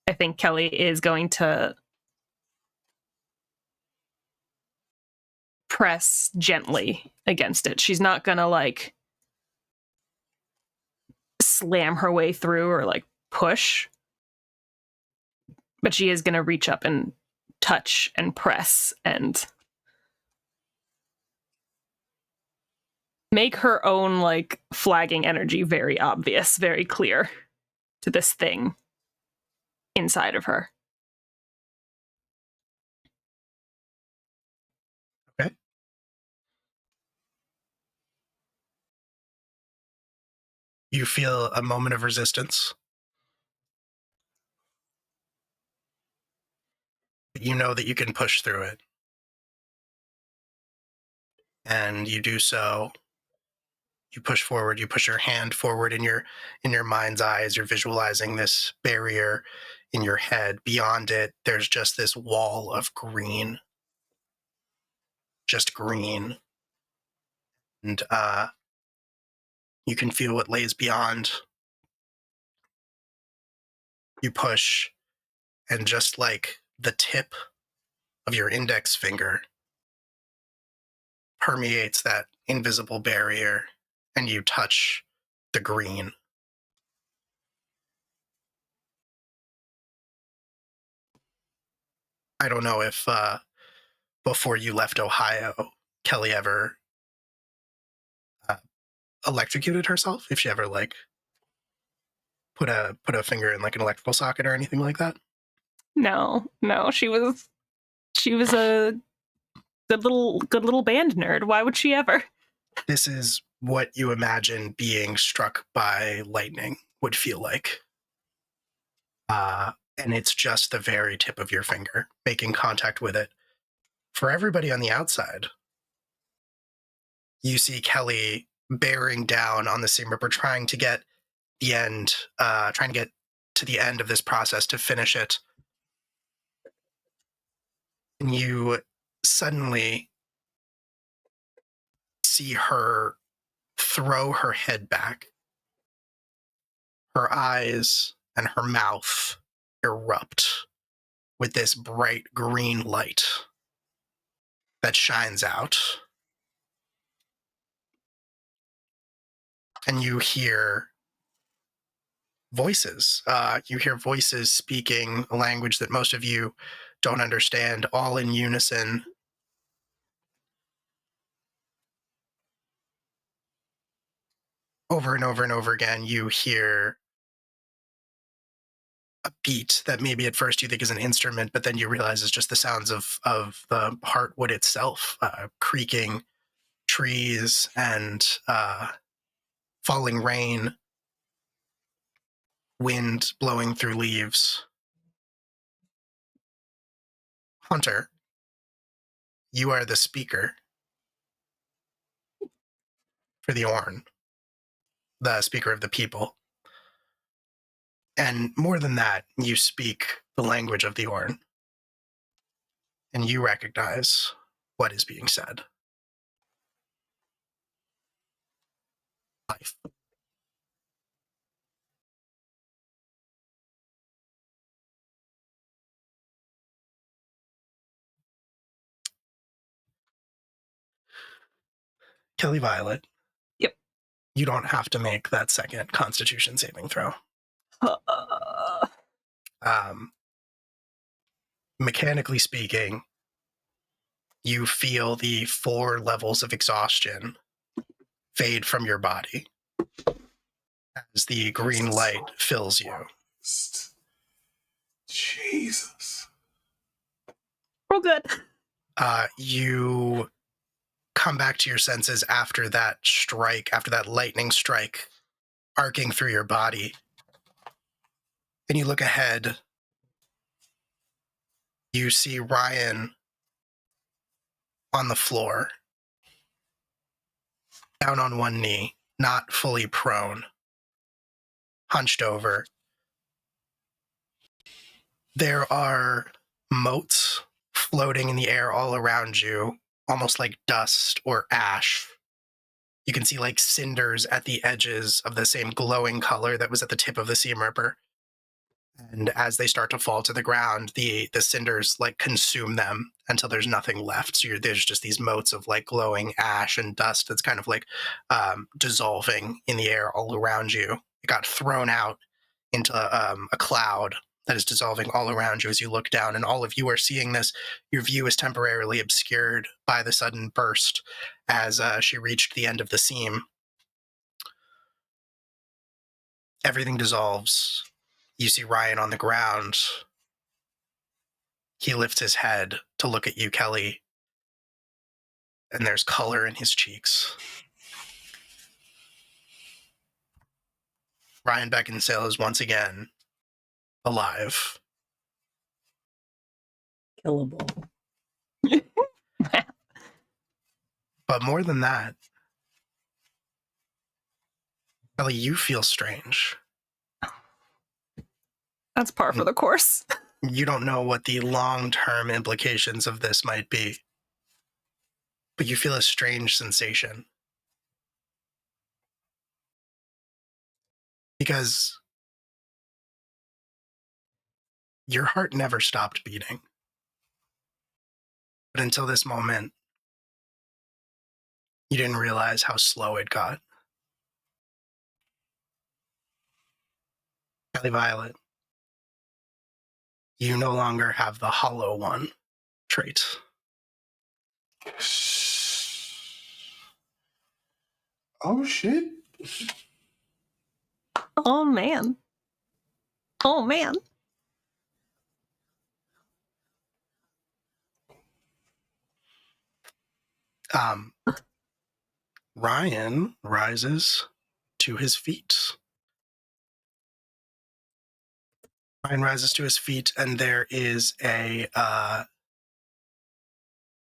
I think Kelly is going to press gently against it. She's not going to, like, slam her way through or, like, push. But she is going to reach up and touch and press and make her own, like, flagging energy very obvious, very clear to this thing inside of her. Okay. You feel a moment of resistance. But you know that you can push through it. And you do so. You push forward, you push your hand forward in your mind's eye as you're visualizing this barrier in your head. Beyond it, there's just this wall of green. Just green. And you can feel what lays beyond. You push, and just like the tip of your index finger permeates that invisible barrier, and you touch the green. I don't know if before you left Ohio, Kelly ever electrocuted herself, if she ever, like, put a finger in, like, an electrical socket or anything like that. No, she was a good little band nerd. Why would she ever? This is what you imagine being struck by lightning would feel like. And it's just the very tip of your finger making contact with it. For everybody on the outside, you see Kelly bearing down on the Seam Ripper, trying to get to the end of this process to finish it. And you suddenly see her throw her head back. Her eyes and her mouth erupt with this bright green light that shines out. And you hear voices. You hear voices speaking a language that most of you don't understand, all in unison. Over and over and over again, you hear a beat that maybe at first you think is an instrument, but then you realize is just the sounds of the heartwood itself, creaking trees and falling rain, wind blowing through leaves. Hunter, you are the speaker for the Orn, the speaker of the people. And more than that, you speak the language of the Orn. and you recognize what is being said. Life. Kelly Violet. Yep. You don't have to make that second Constitution saving throw. Mechanically speaking, you feel the 4 levels of exhaustion fade from your body as the green light fills you. Jesus. Real good. You come back to your senses after that strike, after that lightning strike arcing through your body. And you look ahead. You see Ryan on the floor, down on one knee, not fully prone, hunched over. There are motes floating in the air all around you, almost like dust or ash. You can see like cinders at the edges of the same glowing color that was at the tip of the Seam Ripper. And as they start to fall to the ground, the cinders like consume them until there's nothing left. So there's just these motes of like glowing ash and dust that's kind of like dissolving in the air all around you. It got thrown out into a cloud that is dissolving all around you as you look down, and all of you are seeing this. Your view is temporarily obscured by the sudden burst as she reached the end of the seam. Everything dissolves. You see Ryan on the ground. He lifts his head to look at you, Kelly, and there's color in his cheeks. Ryan Beckinsale is once again alive. Killable. But more than that, Kelly, you feel strange. That's par for the course. You don't know what the long-term implications of this might be, but you feel a strange sensation. Because your heart never stopped beating. But until this moment, you didn't realize how slow it got. Kelly Violet, you no longer have the Hollow One trait. Oh, shit. Oh, man. Oh, man. Ryan rises to his feet. Ryan rises to his feet, and there is a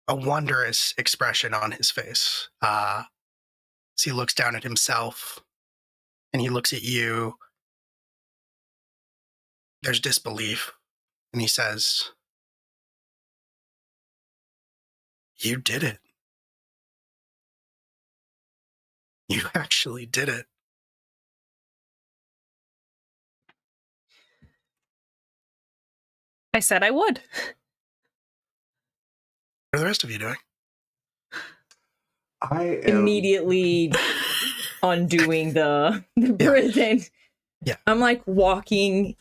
wondrous expression on his face. As he looks down at himself, and he looks at you. There's disbelief, and he says, "You did it. You actually did it." I said I would. What are the rest of you doing? I am Immediately undoing the prison. Yeah. I'm like walking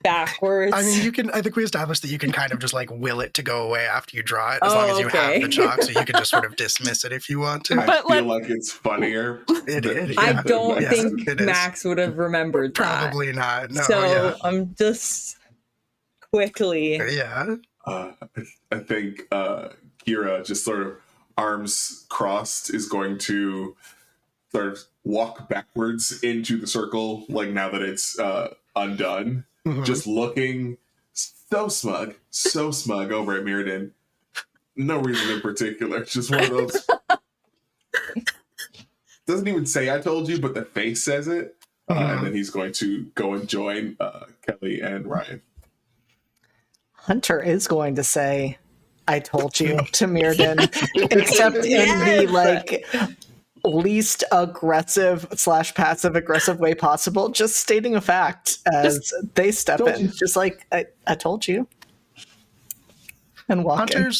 backwards. I mean, I think we established that you can kind of just like will it to go away after you draw it, as long as you have the chalk, so you can just sort of dismiss it if you want to. I feel like it's funnier. I don't Yes, think it is. Max would have remembered that. Probably not. No, So yeah. I'm just quickly. Yeah. I think Kira, just sort of arms crossed, is going to sort of walk backwards into the circle, like now that it's undone, just looking so smug over at Mirrodin. No reason in particular, just one of those. Doesn't even say I told you, but the face says it. And then he's going to go and join Kelly and Ryan. Hunter is going to say, I told you to Mirrodin, except in the like least aggressive / passive aggressive way possible, just stating a fact as they step in, just like I told you, and walk in.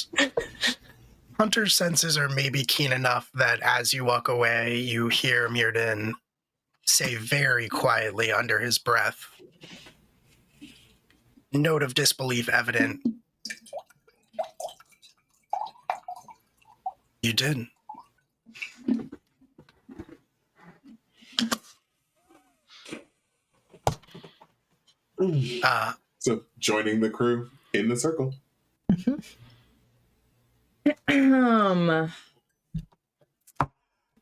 Hunter's senses are maybe keen enough that as you walk away, you hear Mirrodin say very quietly under his breath, note of disbelief evident, "You did." So joining the crew in the circle.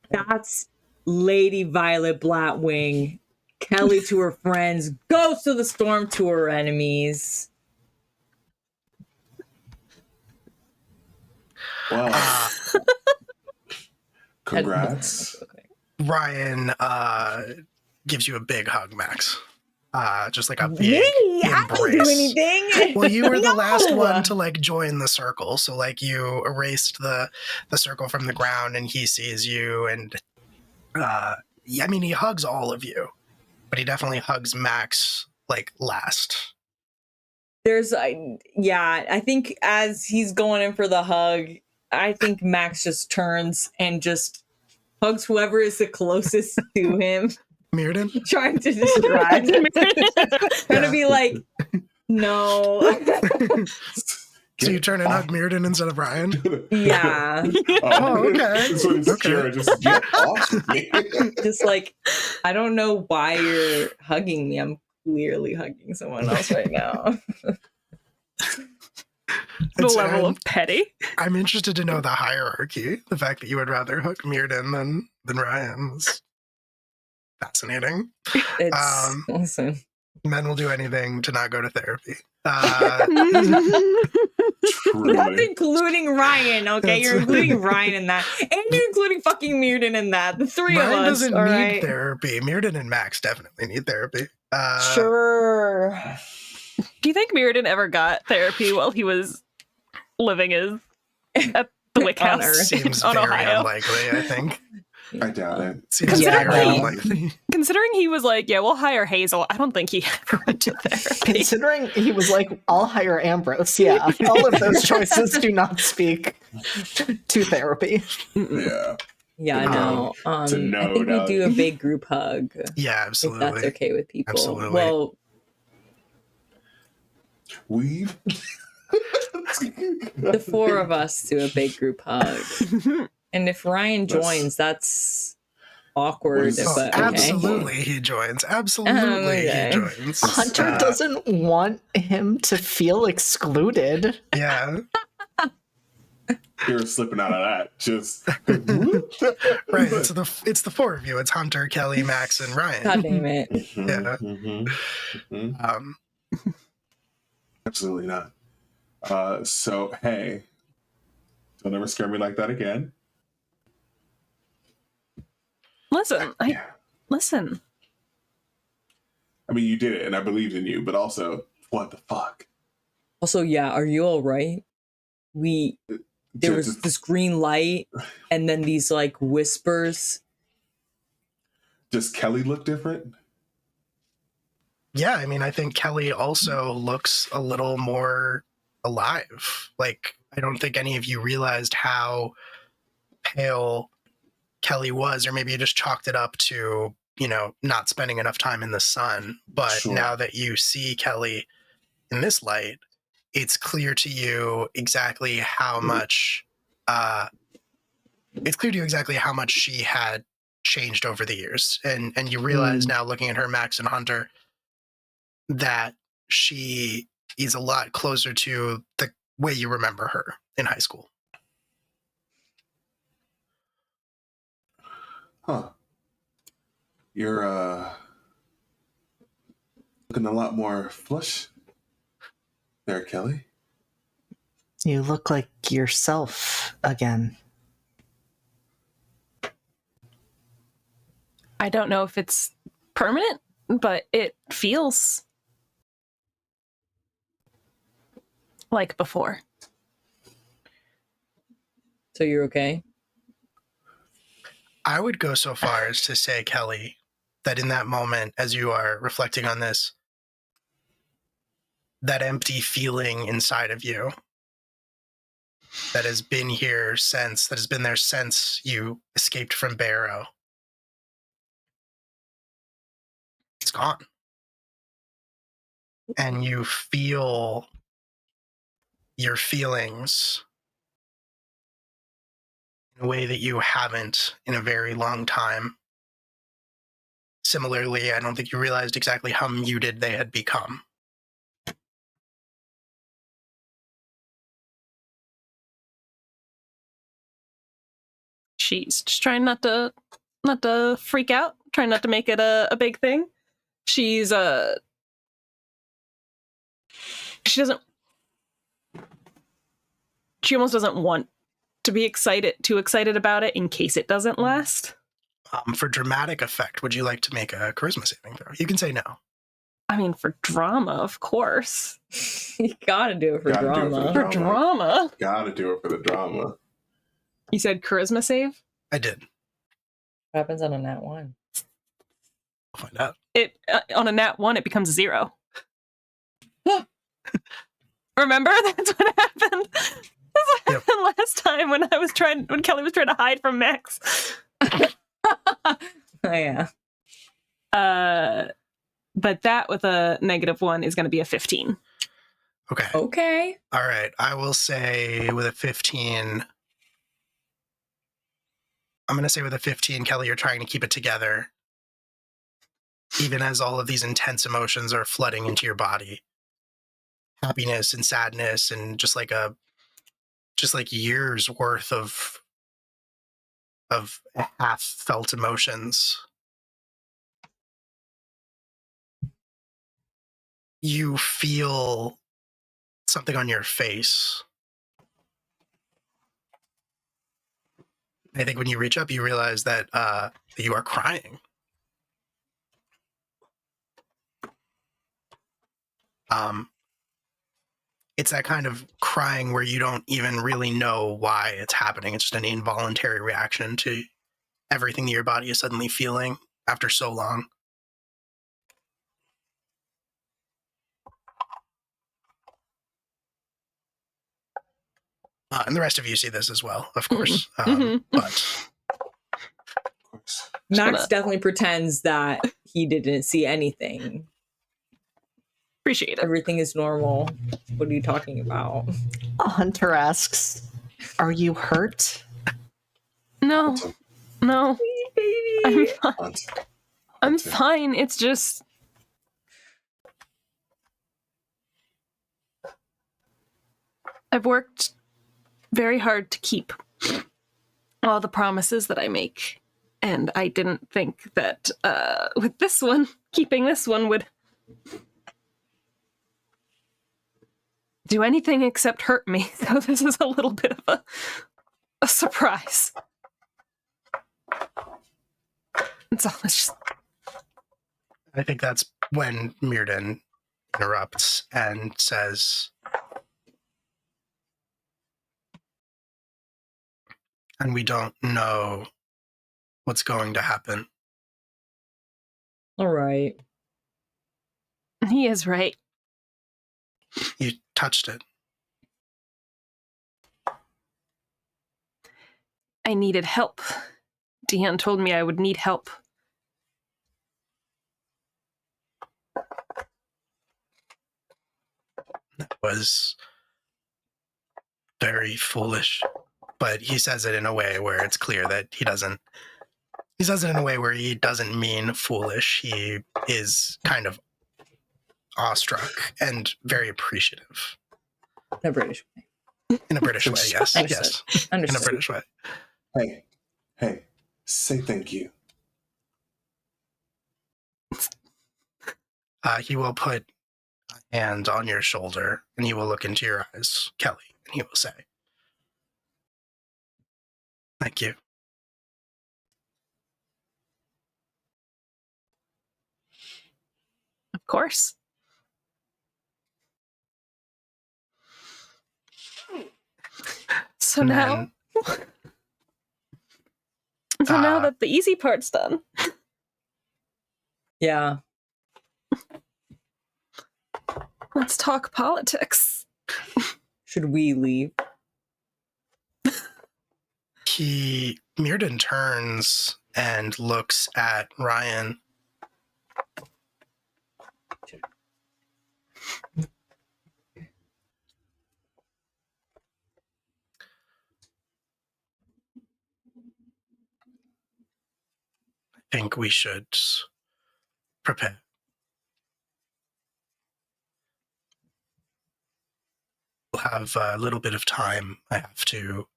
That's Lady Violet Blatwing. Kelly to her friends. Ghost of the Storm to her enemies. Wow. Congrats. Ryan gives you a big hug, Max. Just like a big Me? I didn't do embrace. anything. Well, you were the last No. one to like join the circle, so like you erased the circle from the ground, and he sees you, and yeah, I mean he hugs all of you, but he definitely hugs Max like last. I think as he's going in for the hug, I think Max just turns and just hugs whoever is the closest to him. Mirrodin? Trying to distract him. Trying to be like, no. So you turn and hug Mirrodin instead of Ryan? Yeah. Oh, okay. That's what it's Okay. just get off of me. Just like, I don't know why you're hugging me. I'm clearly hugging someone else right now. The level of petty. I'm interested to know the hierarchy. The fact that you would rather hug Mirrodin than Ryan is fascinating. Listen. Men will do anything to not go to therapy. Truly. That's including Ryan, okay? You're including Ryan in that. And you're including fucking Mirrodin in that. The three Ryan of us. doesn't all need right? therapy. Mirrodin and Max definitely need therapy. Sure. Do you think Mirrodin ever got therapy while he was living at the Wick On House Earth. Seems on very Ohio? unlikely, I think. I doubt it. Seems Yeah, very no. unlikely. Considering he was like, yeah, we'll hire Hazel. I don't think he ever went to therapy. Considering he was like, I'll hire Ambrose. Yeah, all of those choices do not speak to therapy. Yeah. Yeah, no. It's a no, I think no. we do a big group hug. Yeah, If absolutely. that's okay with people. Absolutely. Well, We the four of us do a big group hug. And if Ryan joins, that's awkward. Oh, But okay. Absolutely, he joins. Absolutely, Okay. he joins. Hunter doesn't want him to feel excluded. Yeah, you're slipping out of that. Just right. It's the four of you. It's Hunter, Kelly, Max, and Ryan. God damn it. Yeah. Absolutely not. So hey, don't ever scare me like that again. Listen, listen. I mean, you did it, and I believed in you. But also, what the fuck? Also, yeah, are you all right? There was this green light and then these like whispers. Does Kelly look different? Yeah, I mean, I think Kelly also looks a little more alive. Like, I don't think any of you realized how pale Kelly was, or maybe you just chalked it up to, not spending enough time in the sun. But Sure. now that you see Kelly in this light, it's clear to you exactly how much she had changed over the years. And you realize now, looking at her, Max and Hunter, that she is a lot closer to the way you remember her in high school. Huh. You're looking a lot more flush there, Kelly. You look like yourself again. I don't know if it's permanent, but it feels like before. So you're okay? I would go so far as to say, Kelly, that in that moment, as you are reflecting on this, that empty feeling inside of you that has been there since you escaped from Barrow, it's gone. And you feel your feelings in a way that you haven't in a very long time. Similarly, I don't think you realized exactly how muted they had become. She's just trying not to freak out, trying not to make it a big thing. She's she almost doesn't want to be too excited about it in case it doesn't last. For dramatic effect, would you like to make a charisma saving throw? You can say no. I mean, for drama, of course. You gotta do it for Gotta do it drama. For drama. Gotta do it for the drama. You said charisma save? I did. What happens on a nat 1? I'll find out. It on a nat 1, it becomes 0. Remember? That's what happened. That's what happened last time when Kelly was trying to hide from Max. Oh, yeah. But that with a -1 is going to be a 15. Okay. Okay. All right. I will say with a 15. I'm going to say with a 15, Kelly, you're trying to keep it together. Even as all of these intense emotions are flooding into your body. Happiness and sadness and just like years worth of half felt emotions. You feel something on your face. I think when you reach up, you realize that you are crying. It's that kind of crying where you don't even really know why it's happening. It's just an involuntary reaction to everything that your body is suddenly feeling after so long. And the rest of you see this as well, of course. But Of course. Max definitely pretends that he didn't see anything. Appreciate it. Everything is normal. What are you talking about? Hunter asks, "Are you hurt?" No. I'm fine. Hunter. I'm fine. It's just I've worked very hard to keep all the promises that I make. And I didn't think that with this one, keeping this one would do anything except hurt me. So this is a little bit of a surprise. It's just... I think that's when Mirden interrupts and says, and we don't know what's going to happen. All right. He is right. You touched it. I needed help. Deanne told me I would need help. That was very foolish. But he says it in a way where it's clear that he says it in a way where he doesn't mean foolish. He is kind of awestruck and very appreciative. In a British way. In a British way, yes. Understood. Yes. Understood. In a British way. Hey, say thank you. He will put a hand on your shoulder and he will look into your eyes, Kelly, and he will say, "Thank you." Of course. So And now... then So now that the easy part's done. Yeah. Let's talk politics. Should we leave? Mirden turns and looks at Ryan. I think we should prepare. We'll have a little bit of time. I have to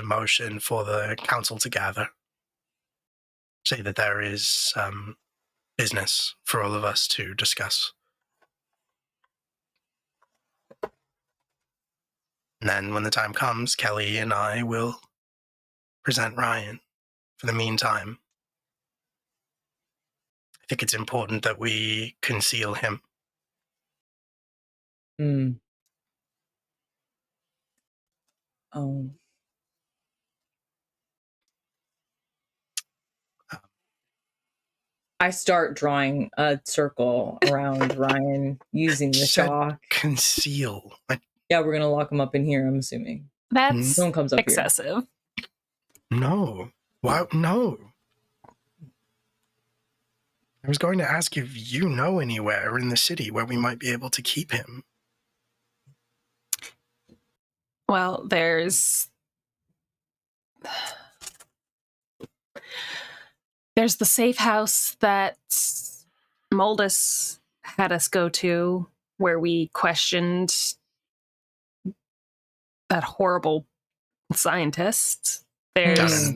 motion for the council to gather. Say that there is business for all of us to discuss. And then when the time comes, Kelly and I will present Ryan. For the meantime, I think it's important that we conceal him. Oh. I start drawing a circle around Ryan using the chalk. Conceal. Yeah, we're gonna lock him up in here, I'm assuming. That's No one comes up excessive. No. Why? No. I was going to ask if you know anywhere in the city where we might be able to keep him. Well, there's the safe house that Moldus had us go to, where we questioned that horrible scientist. There's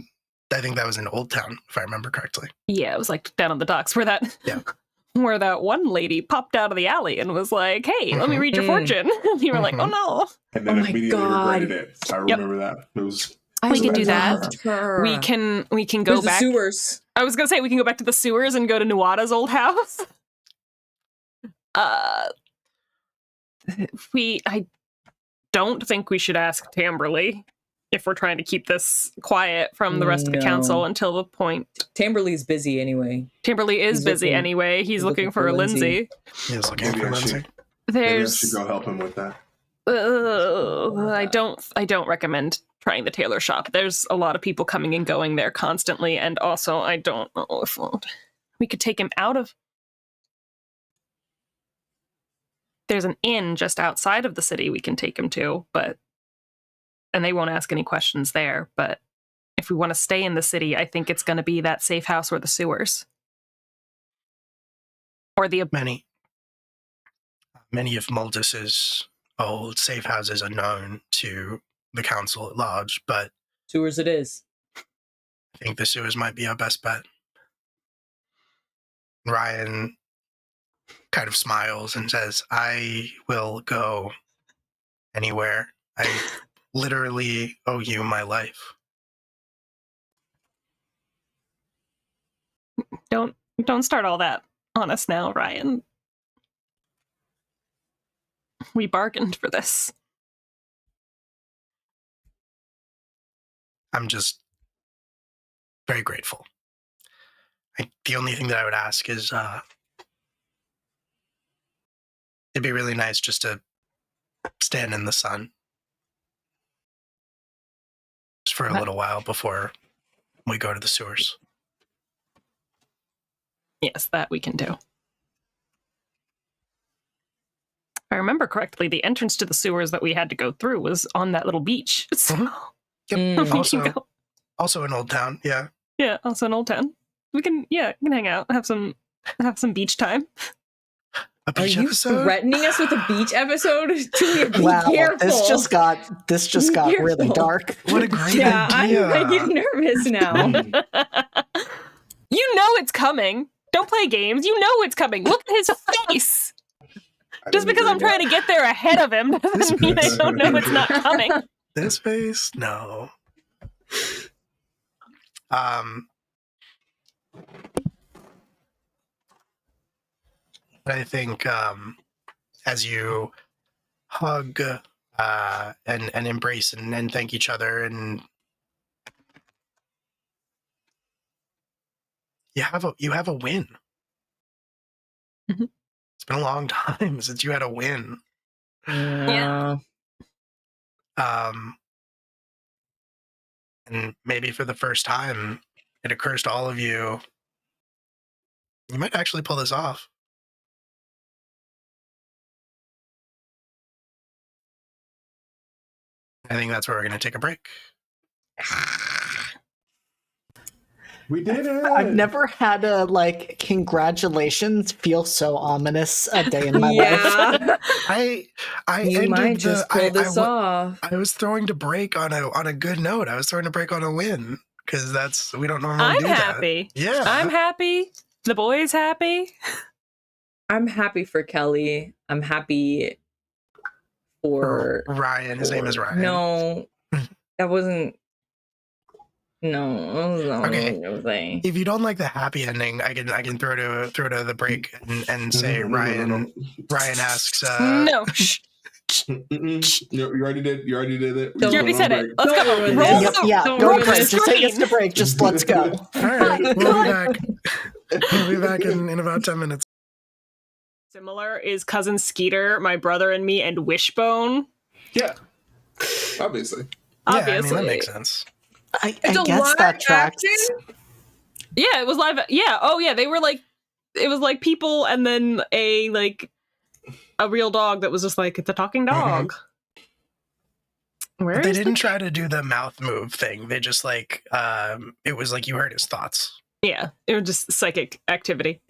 I think that was in Old Town, if I remember correctly. Yeah, it was like down on the docks where that where that one lady popped out of the alley and was like, "Hey, let me read your fortune." And you were like, "Oh no!" And then immediately regretted it. I remember that. It was. We can do that. We can go back. The sewers. I was gonna say we can go back to the sewers and go to Nuada's old house. I don't think we should ask Tamberley if we're trying to keep this quiet from the rest of the council until the point. Tamberley's busy anyway. Tamberley is busy anyway. He's looking for Lindsay. He's looking for Lindsay. Maybe I should go help him with that. I don't recommend trying the tailor shop. There's a lot of people coming and going there constantly, and also I don't know if we could take him out of. There's an inn just outside of the city we can take him to, and they won't ask any questions there. But if we want to stay in the city, I think it's going to be that safe house or the sewers, or the many of Moldus's old safe houses are known to the council at large, but sewers it is. I think the sewers might be our best bet. Ryan kind of smiles and says, "I will go anywhere. I literally owe you my life." Don't start all that on us now, Ryan. We bargained for this. I'm just very grateful. The only thing that I would ask is it'd be really nice just to stand in the sun just for a little while before we go to the sewers. Yes, that we can do. If I remember correctly, the entrance to the sewers that we had to go through was on that little beach. So Yep. Also in Old Town, yeah. Yeah, also in Old Town. We can hang out, have some beach time. A beach Are you episode? threatening us with a beach episode? Julia, be Wow, careful. this just got really careful. dark. What a great Yeah, idea. I get nervous now. You know it's coming. Don't play games. You know it's coming. Look at his face. Just because I'm trying to get there ahead of him doesn't mean I don't know it's not coming. This face? No. I think as you hug and embrace and thank each other, and you have a win. Mhm. It's been a long time since you had a win. Yeah. And maybe for the first time, it occurs to all of you, you might actually pull this off. I think that's where we're going to take a break. We did it. I've never had a congratulations feel so ominous a day in my life. Yeah. I You ended might just pull this off. I was throwing to break on a good note. I was throwing to break on a win because we don't normally do I'm happy. that. Yeah, I'm happy. The boy's happy. I'm happy for Kelly. I'm happy for Ryan. His name is Ryan. No, that wasn't. No, that was not Okay. what I was saying. If you don't like the happy ending, I can throw to the break and say No. Ryan asks. No. Shh. You already did. You already did it. You already said it. Let's Don't go. ruin Roll this. the- Yeah, Don't go ruin to break. this. Just take us to break. Just let's go. All right, we'll be back. We'll be back in about 10 minutes. Similar is Cousin Skeeter, My Brother and Me, and Wishbone. Yeah. Obviously. Yeah, Obviously. I mean that makes sense. I It's a guess live that tracks. action? Yeah, it was live. Yeah. Oh, yeah. They were like, it was like people, and then a real dog that was just like, it's a talking dog. Where But they is didn't try to do the mouth move thing. They just it was like you heard his thoughts. Yeah, it was just psychic activity.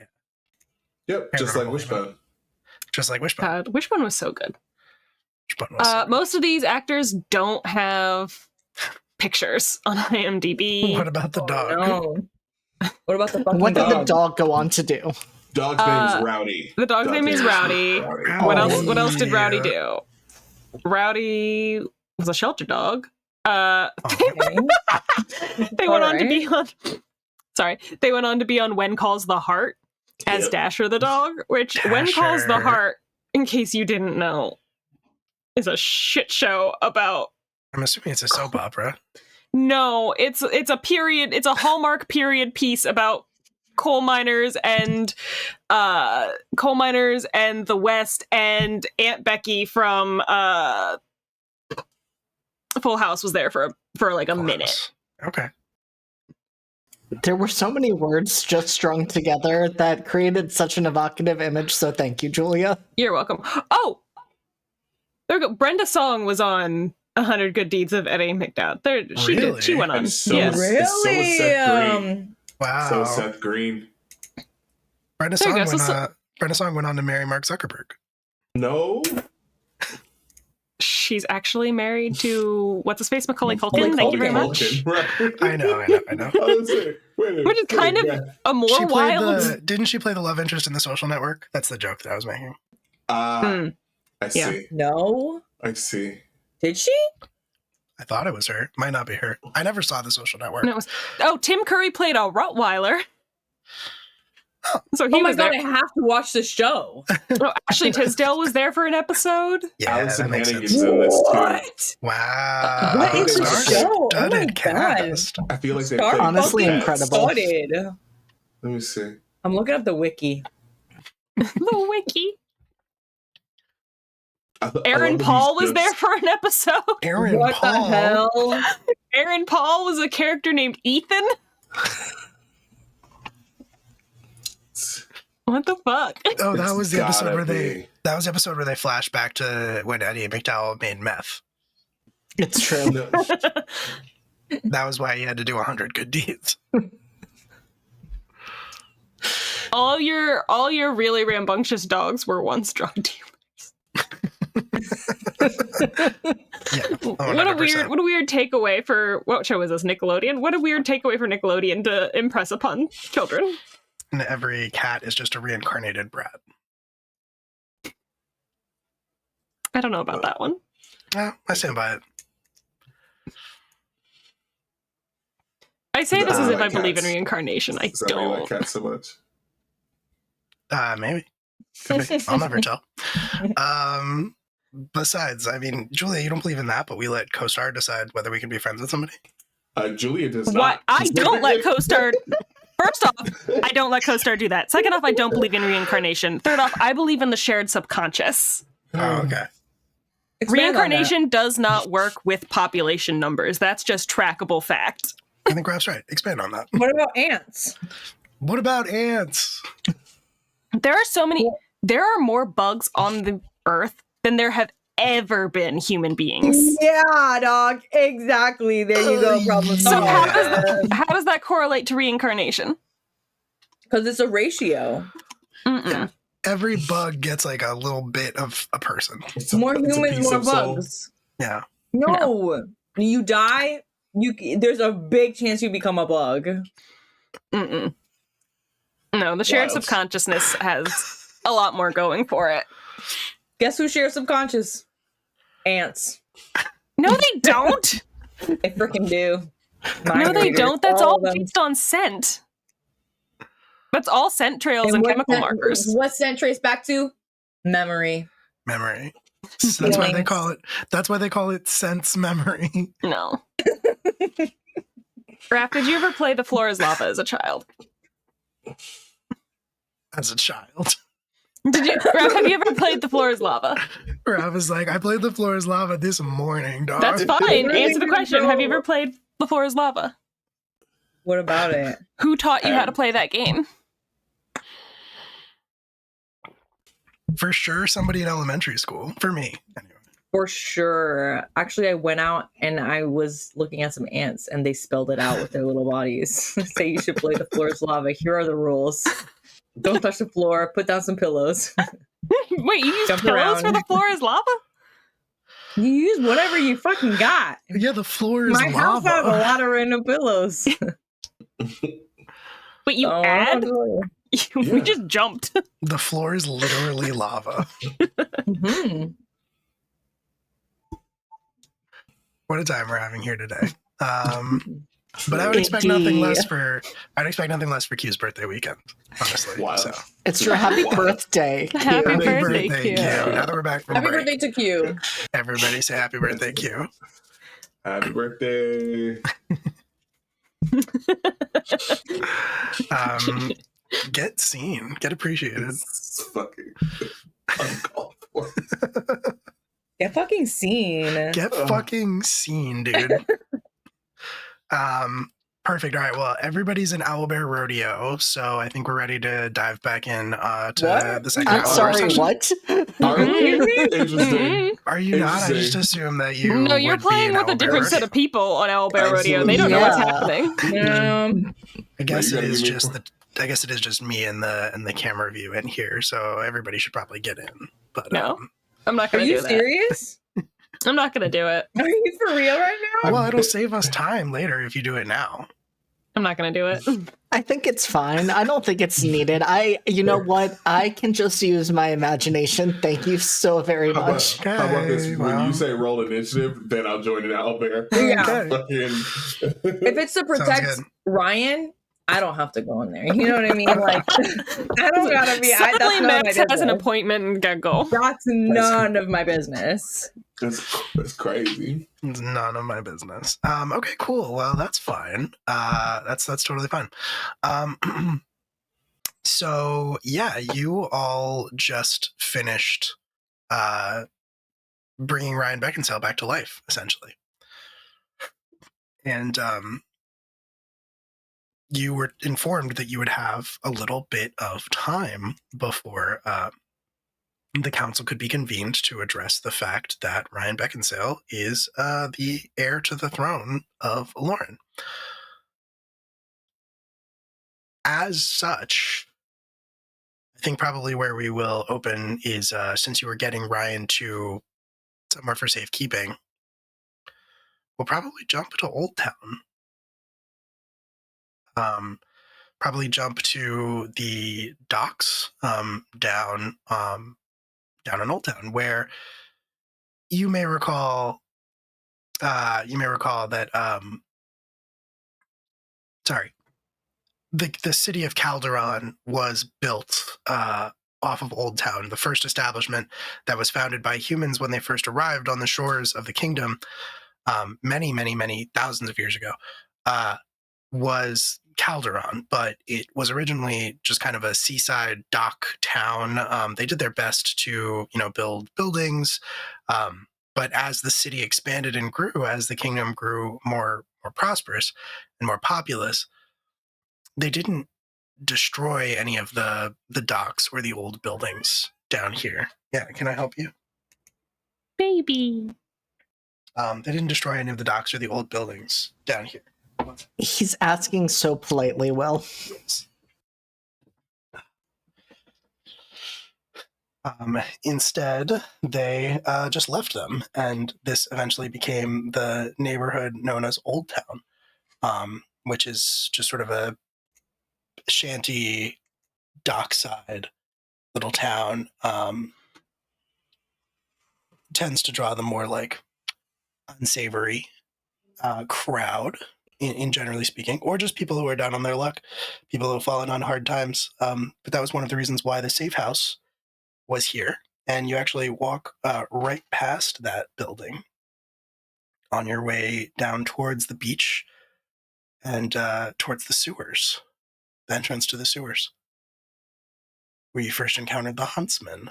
Yep. Just like Wishbone. Just like Wishbone. God, Wishbone was so good. Wishbone was so good. Most of these actors don't have pictures on IMDb. What about the dog? No. What about the fucking What did dog? the dog go on to do? Dog's name is Rowdy. The dog's name is Rowdy. What else? What else did Rowdy yeah. do? Rowdy was a shelter dog. Okay. They went on to Alright. be on. Sorry, they went on to be on When Calls the Heart as Yep. Dasher the dog. Which When Calls the Dasher. Heart, in case you didn't know, is a shit show about. I'm assuming it's a soap opera. No, it's a period. It's a Hallmark period piece about coal miners and the West, and Aunt Becky from Full House was there for like a minute. Okay. There were so many words just strung together that created such an evocative image, so thank you, Julia. You're welcome. Oh, there we go. Brenda Song was on 100 Good Deeds of Eddie McDowd. There, she Really? did. She went on. And so Yeah. was- Really? Seth Green. Wow. So Seth Green. Brenda There you Song go. Brenda Song went on to marry Mark Zuckerberg. No. She's actually married to what's his face, Macaulay Culkin. Macaulay Thank you very Culkin. much. Right. I know. I was saying, wait a minute, Which is kind of yeah. a more She played wild. didn't she play the love interest in The Social Network? That's the joke that I was making. Hmm. I see. Yeah. No. I see. Did she? I thought it was her. Might not be her. I never saw The Social Network. No, it was, Tim Curry played a Rottweiler. So he Oh my was god, there. I have to watch the show. Oh, Ashley Tisdale was there for an episode. Yeah, Allison that makes Hannigan's sense. in this too. What? Wow. What is the Star-studded show? Oh my cast. I feel like they Star played Honestly cats. incredible. Started. Let me see. I'm looking up the wiki. The wiki. I Aaron love that Paul he's was there just- for an episode. Aaron What Paul. the hell? Aaron Paul was a character named Ethan. What the fuck? Oh, that It's was the episode gotta where they be. that was the episode where they flash back to when Eddie McDowell made meth. It's true. No. That was why he had to do 100 good deeds. all your really rambunctious dogs were once drug dealers. Yeah. What a 100%. weird takeaway for what show is this? Nickelodeon? What a weird takeaway for Nickelodeon to impress upon children. And every cat is just a reincarnated brat. I don't know about that one. Yeah, I stand by it. I say this as if I like believe in cats. reincarnation. I Is that why you like don't. cats so much? Maybe. Could be. I'll never tell. Besides, I mean, Julia, you don't believe in that, but we let co-star decide whether we can be friends with somebody. Julia does What? not. I don't let co-star. First off, I don't let co-star do that. Second off, I don't believe in reincarnation. Third off, I believe in the shared subconscious. Oh, okay. Expand on that. Reincarnation does not work with population numbers. That's just trackable fact. I think Rob's right. Expand on that. What about ants? What about ants? There are so many. There are more bugs on the earth than there have ever been human beings. Yeah, dog. Exactly. There you go. Problem So solved. how does that correlate to reincarnation? Because it's a ratio. Mm-mm. Every bug gets like a little bit of a person. More It's a humans, piece more of soul. bugs. Yeah. No. You die, there's a big chance you become a bug. Mm-mm. No, the shared Wild. subconsciousness has a lot more going for it. Guess who shares subconscious? Ants. No, they don't. They freaking do. No, they Migrators, don't. That's all all of them. based on scent. That's all scent trails And and what chemical scent- markers. What's scent traced back to? Memory. Memory. So that's why they Feelings. call it. That's why they call it sense memory. No. Raph, did you ever play The Floor is Lava as a child? As a child, Raph, have you ever played The Floor is Lava? Rav is like, I played The Floor is Lava this morning, dog. That's fine. Really Answer the good question. goal. Have you ever played The Floor is Lava? What about it? Who taught you how to play that game? For sure, somebody in elementary school. For me, anyway. For sure. Actually, I went out and I was looking at some ants and they spelled it out with their little bodies. Say you should play The Floor is Lava. Here are the rules. Don't touch the floor. Put down some pillows. Wait, you use Jump pillows for around. The Floor is Lava? You use whatever you fucking got. Yeah, the floor is My house lava. has a lot of random pillows. Wait, you Oh, I add? don't know. We Yeah. just jumped. The floor is literally lava. Mhm. What a time we're having here today. But I would expect nothing less for. I'd expect nothing less for Q's birthday weekend. Honestly, Wild. so It's your happy Wow. birthday. Happy happy birthday, birthday, Q. Q. Now that we're back from Happy break, birthday to Q. everybody say happy birthday, Q. Happy birthday. Get seen, get appreciated. It's fucking uncalled for. Get fucking seen. Get fucking seen, dude. Perfect. All right. Well, everybody's in Owlbear Rodeo, so I think we're ready to dive back in to What? the second I'm half of our sorry, session. what? Are we? Mm-mm. Interesting. Mm-mm. Are you not? I just Interesting. assumed that you. No, you're would be playing in with a Owlbear different set Rodeo. of people on Owlbear Rodeo. They don't know what's happening. I guess you it gotta is give me just more. I guess it is just me and the camera view in here, so everybody should probably get in. But No. I'm not Are going to you do that. serious? I'm not going to do it. Are you for real right now? well, it'll save us time later if you do it now. I'm not going to do it. I think it's fine. I don't think it's needed. You know what? I can just use my imagination. Thank you so very How about, much. how about this? Okay, When well. you say roll initiative, then I'll join it out there. Yeah. Okay. Fucking. If it's to protect good. Ryan, I don't have to go in there. You know what I mean? Like, I don't gotta be. Suddenly, That's none of my Max has an business. appointment and got to go. That's none of my business. That's crazy. It's none of my business. Okay, cool. Well, that's fine. That's totally fine. So yeah, you all just finished bringing Ryan Beckinsale back to life, essentially, and you were informed that you would have a little bit of time before the council could be convened to address the fact that Ryan Beckinsale is the heir to the throne of Lauren. As such, I think probably where we will open is since you were getting Ryan to somewhere for safekeeping, we'll probably jump to Old Town. Probably jump to the docks down in Old Town, where you may recall that the city of Calderon was built off of Old Town, the first establishment that was founded by humans when they first arrived on the shores of the kingdom many, many, many thousands of years ago, was Calderon, but it was originally just kind of a seaside dock town. They did their best to, build buildings, but as the city expanded and grew, as the kingdom grew more prosperous and more populous, they didn't destroy any of the docks or the old buildings down here. Yeah, can I help you? Baby. They didn't destroy any of the docks or the old buildings down here. He's asking so politely, Will. Yes. Instead, they just left them, and this eventually became the neighborhood known as Old Town, which is just sort of a shanty dockside little town. Tends to draw the more like unsavory crowd, in generally speaking, or just people who are down on their luck, people who have fallen on hard times. But that was one of the reasons why the safe house was here. And you actually walk right past that building on your way down towards the beach and towards the sewers, the entrance to the sewers, where you first encountered the huntsman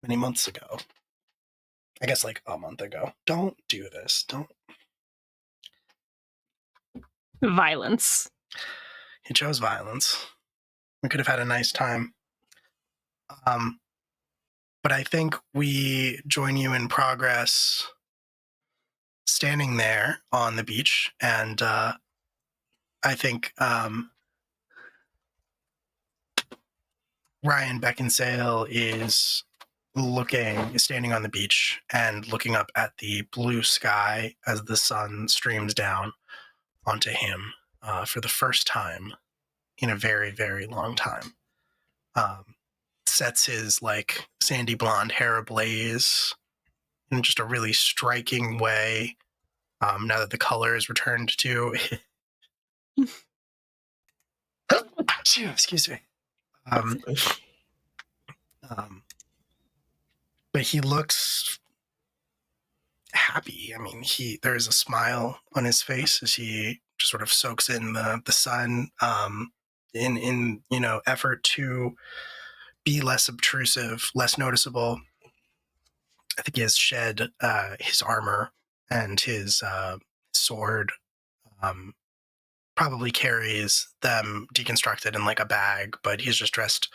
many months ago. I guess like a month ago. Don't do this. Don't. Violence. He chose violence. We could have had a nice time. But I think we join you in progress standing there on the beach, and I think Ryan Beckinsale is standing on the beach and looking up at the blue sky as the sun streams down onto him for the first time in a very, very long time. Sets his like sandy blonde hair ablaze in just a really striking way. Now that the color is returned to, excuse me. But he looks happy. I mean, there's a smile on his face as he just sort of soaks in the sun. In effort to be less obtrusive, less noticeable. I think he has shed his armor and his sword. Probably carries them deconstructed in like a bag, but he's just dressed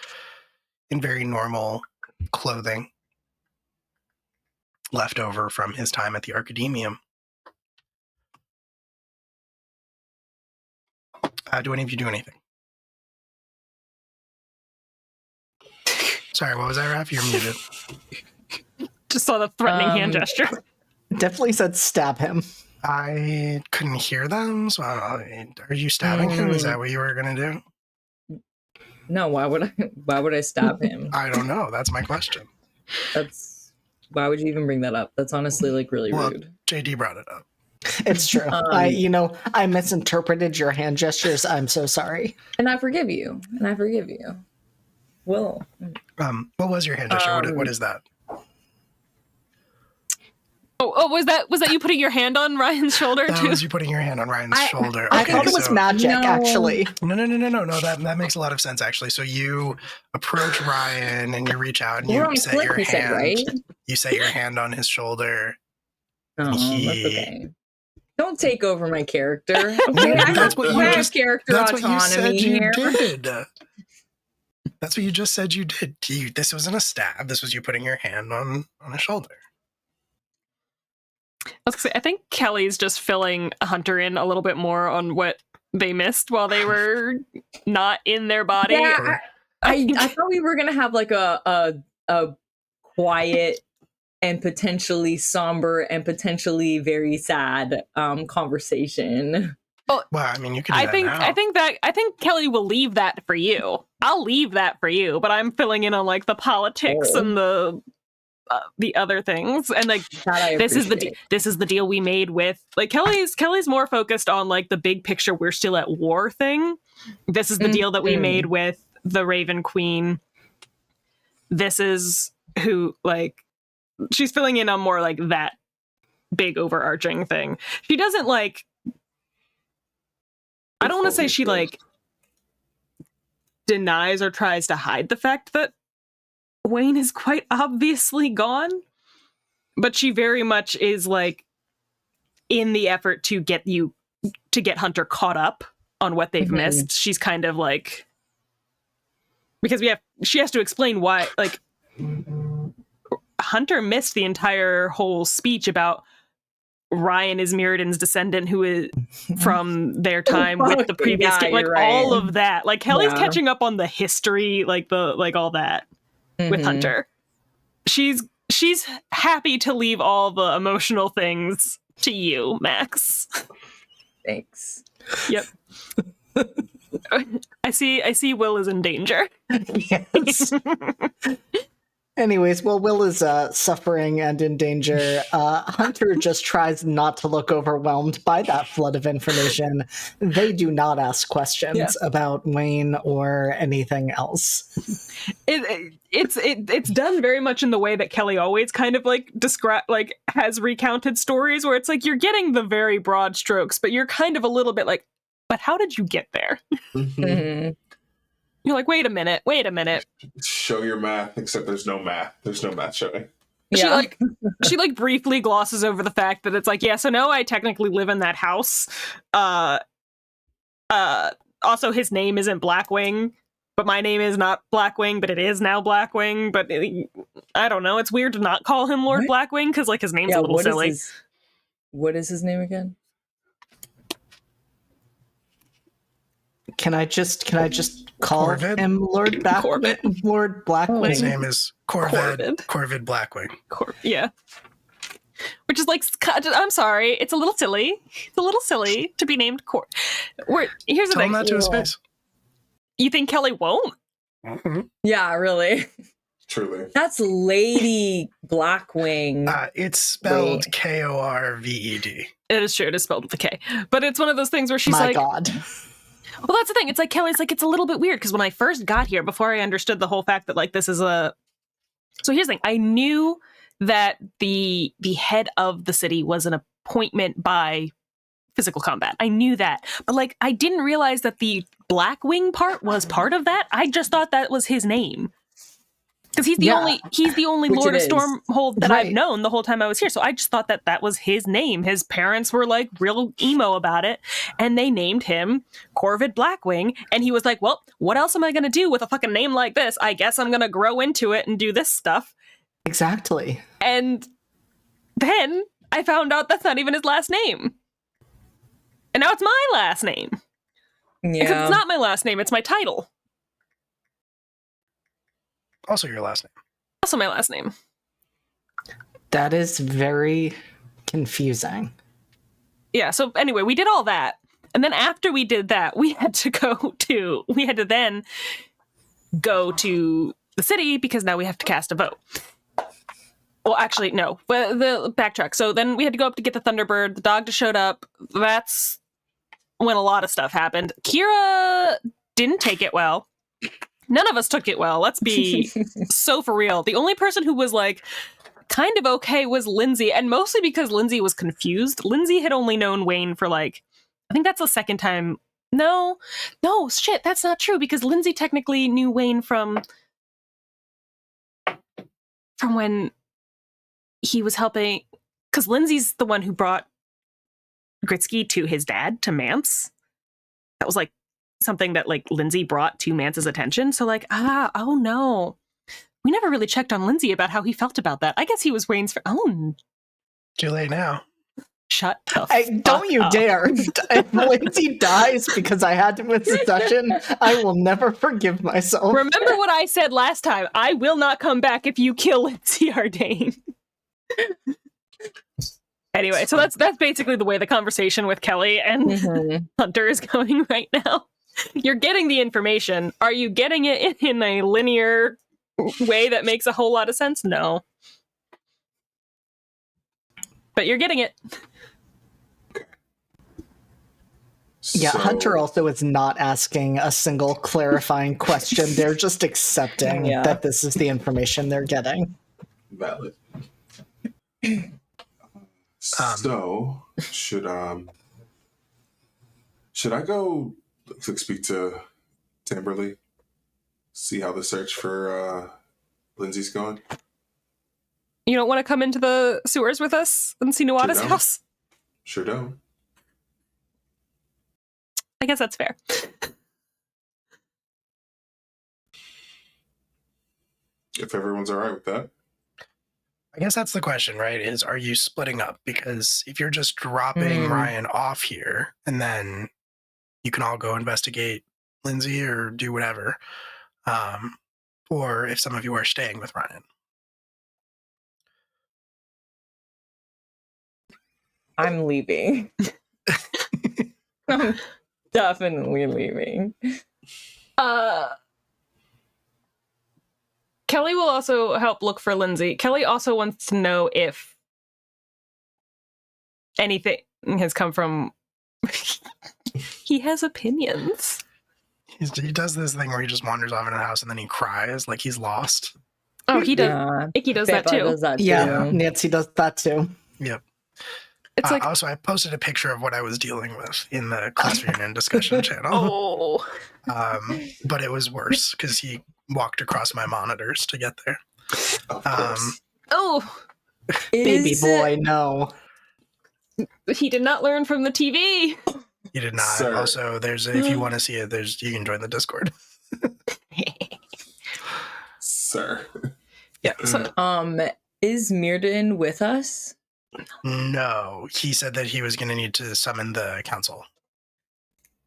in very normal clothing left over from his time at the Arcademium. Do any of you do anything? Sorry, what was that, Raph? You're muted. Just saw the threatening hand gesture. Definitely said stab him. I couldn't hear them, so are you stabbing him? Is that what you were going to do? No, why would I stab him? I don't know. That's my question. Why would you even bring that up? That's honestly like really rude. JD brought it up. It's true. I misinterpreted your hand gestures. I'm so sorry. And I forgive you. Well, what was your hand gesture? What is that? Oh, was that you putting your hand on Ryan's shoulder That too? was you putting your hand on Ryan's shoulder. I thought it was magic, actually. No. That makes a lot of sense, actually. So you approach Ryan and you reach out and you set your hand. Said, right? You set your hand on his shoulder. Oh, that's okay. Don't take over my character. Okay, That's what you just character That's what you said you here. did. That's what you just said you did. This wasn't a stab. This was you putting your hand on his shoulder. I was gonna say, I think Kelly's just filling Hunter in a little bit more on what they missed while they were not in their body. Yeah, I thought we were gonna have like a quiet and potentially somber and potentially very sad conversation. Well, I mean, you can. Do I think Kelly will leave that for you. I'll leave that for you, but I'm filling in on like the politics and the other things, and like this is the deal we made with like Kelly's more focused on like the big picture. We're still at war thing. This is the deal that we made with the Raven Queen. this is who, like, she's filling in on more like that big overarching thing. She doesn't like, I don't want to say she like denies or tries to hide the fact that Wayne is quite obviously gone, but she very much is like in the effort to get Hunter caught up on what they've missed. She's kind of like, because she has to explain why, like, Hunter missed the entire whole speech about Ryan is Mirrodin's descendant, who is from their time with the previous kid. Like, right. all of that. Like, Kelly's catching up on the history, like all that with Hunter. She's happy to leave all the emotional things to you, Max. Thanks. Yep. I see Will is in danger. Yes. Anyways, while Will is suffering and in danger, Hunter just tries not to look overwhelmed by that flood of information. They do not ask questions about Wayne or anything else. It's done very much in the way that Kelly always kind of like has recounted stories, where it's like you're getting the very broad strokes, but you're kind of a little bit like, but how did you get there? You're like, wait a minute. Show your math, except there's no math. There's no math showing. Yeah. She briefly glosses over the fact that it's like, yeah, so no, I technically live in that house. Also, his name isn't Blackwing, but my name is not Blackwing, but it is now Blackwing. But I don't know. It's weird to not call him Lord Blackwing because like his name's a little silly. What is his name again? Can I just call Corvid? him Lord Blackwing? Lord Blackwing. His name is Corvid Blackwing. Yeah. Which is like, I'm sorry, it's a little silly. It's a little silly to be named Here's the Tell thing. him that to his face. You think Kelly won't? Mm-hmm. Yeah, really. Truly. That's Lady Blackwing. It's spelled Korved. It is true. It is spelled with a K. But it's one of those things where she's My like, God. well, that's the thing. It's like Kelly's like, it's a little bit weird because when I first got here, before I understood the whole fact that like this is a. So here's the thing. I knew that the head of the city was an appointment by physical combat. I knew that, but like I didn't realize that the Blackwing part was part of that. I just thought that was his name. Because he's the only Lord of Stormhold that I've known the whole time I was here. So I just thought that was his name. His parents were like real emo about it, and they named him Corvid Blackwing. And he was like, "Well, what else am I going to do with a fucking name like this? I guess I'm going to grow into it and do this stuff." Exactly. And then I found out that's not even his last name, and now it's my last name. Yeah, Except it's not my last name; it's my title. Also your last name. Also my last name. That is very confusing. Yeah, so anyway, we did all that. And then after we did that, we had to then go to the city because now we have to cast a vote. Well, actually, no. But the backtrack. So then we had to go up to get the Thunderbird. The dog just showed up. That's when a lot of stuff happened. Kira didn't take it well. None of us took it well. Let's be so for real. The only person who was like kind of okay was Lindsay, and mostly because Lindsay was confused. Lindsay had only known Wayne for like, I think that's the second time. No, shit, that's not true because Lindsay technically knew Wayne from when he was helping, because Lindsay's the one who brought Gritsky to his dad, to Mance. That was like something that like Lindsay brought to Mance's attention. So like, oh no. We never really checked on Lindsay about how he felt about that. I guess he was Wayne's Too late now. Shut the Don't you up. dare. If Lindsay dies because I had to miss a session, I will never forgive myself. Remember what I said last time. I will not come back if you kill Lindsay Ardane. Anyway, so that's basically the way the conversation with Kelly and Hunter is going right now. You're getting the information. Are you getting it in a linear way that makes a whole lot of sense? No. But you're getting it. Yeah, So- Hunter also is not asking a single clarifying question. They're just accepting Yeah. that this is the information they're getting. Valid. So should I go speak to Timberly, see how the search for Lindsay's going? You don't want to come into the sewers with us and see Nuada's Sure don't. house? Sure don't. I guess that's fair. If everyone's all right with that. I guess that's the question, right? Is are you splitting up? Because if you're just dropping Ryan off here and then you can all go investigate Lindsay or do whatever, or if some of you are staying with Ryan. I'm leaving. I'm definitely leaving. Kelly will also help look for Lindsay. Kelly also wants to know if anything has come from... He has opinions. He does this thing where he just wanders off in a house and then he cries like he's lost. Oh, he does. Yeah. Icky does that Peppa too. does that Yeah, too. Nancy does that too. Yep. It's like, Also, I posted a picture of what I was dealing with in the class reunion discussion channel. oh. But it was worse because he walked across my monitors to get there. Of course. Oh, Baby boy, no. he did not learn from the TV. You did not. Sir. Also, if you want to see it, you can join the Discord. Sir. Yeah. So, Is Mirden with us? No, he said that he was going to need to summon the council.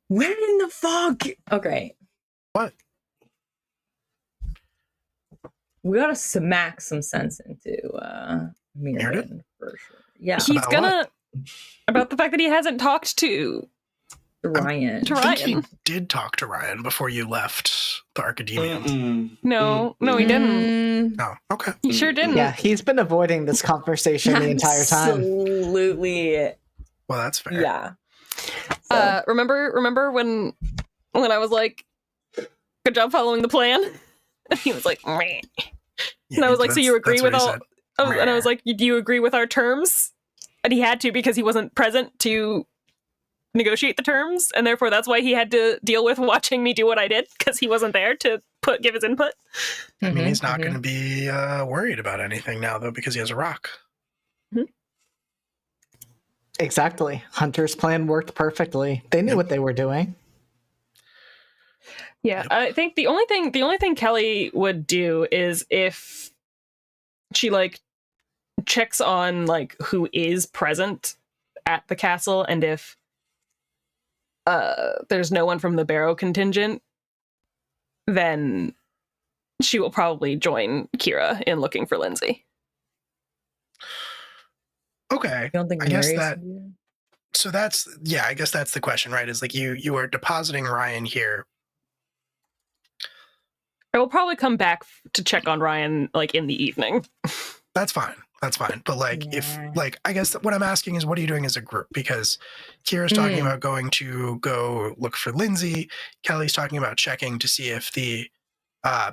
Where in the fuck? Okay. What? We gotta smack some sense into Mirden for sure. Yeah. he's About gonna... About the fact that he hasn't talked to Ryan. to I think Ryan. he did talk to Ryan before you left the Arcademians. Mm-mm. No, he didn't. Oh, okay. He sure didn't. Yeah, he's been avoiding this conversation the entire time. Absolutely. Well, that's fair. Yeah. So, Remember when I was like, "Good job following the plan," and he was like, "Meh." And I was like, "So you agree with all?" And I was like, "Do you agree with our terms?" And he had to because he wasn't present to negotiate the terms, and therefore that's why he had to deal with watching me do what I did because he wasn't there to give his input. I mean, he's not mhm. going to be worried about anything now, though, because he has a rock. Exactly. Hunter's plan worked perfectly. They knew what they were doing. Yeah, I think the only thing Kelly would do is if she like checks on like who is present at the castle, and if there's no one from the Barrow contingent, then she will probably join Kira in looking for Lindsay. Okay. You don't think I guess Mary's that- here? So I guess that's the question, right? Is like you are depositing Ryan here. I will probably come back to check on Ryan like in the evening. That's fine. But like, if Yeah. like, I guess what I'm asking is, what are you doing as a group? Because Kira's talking about going to go look for Lindsay. Kelly's talking about checking to see if the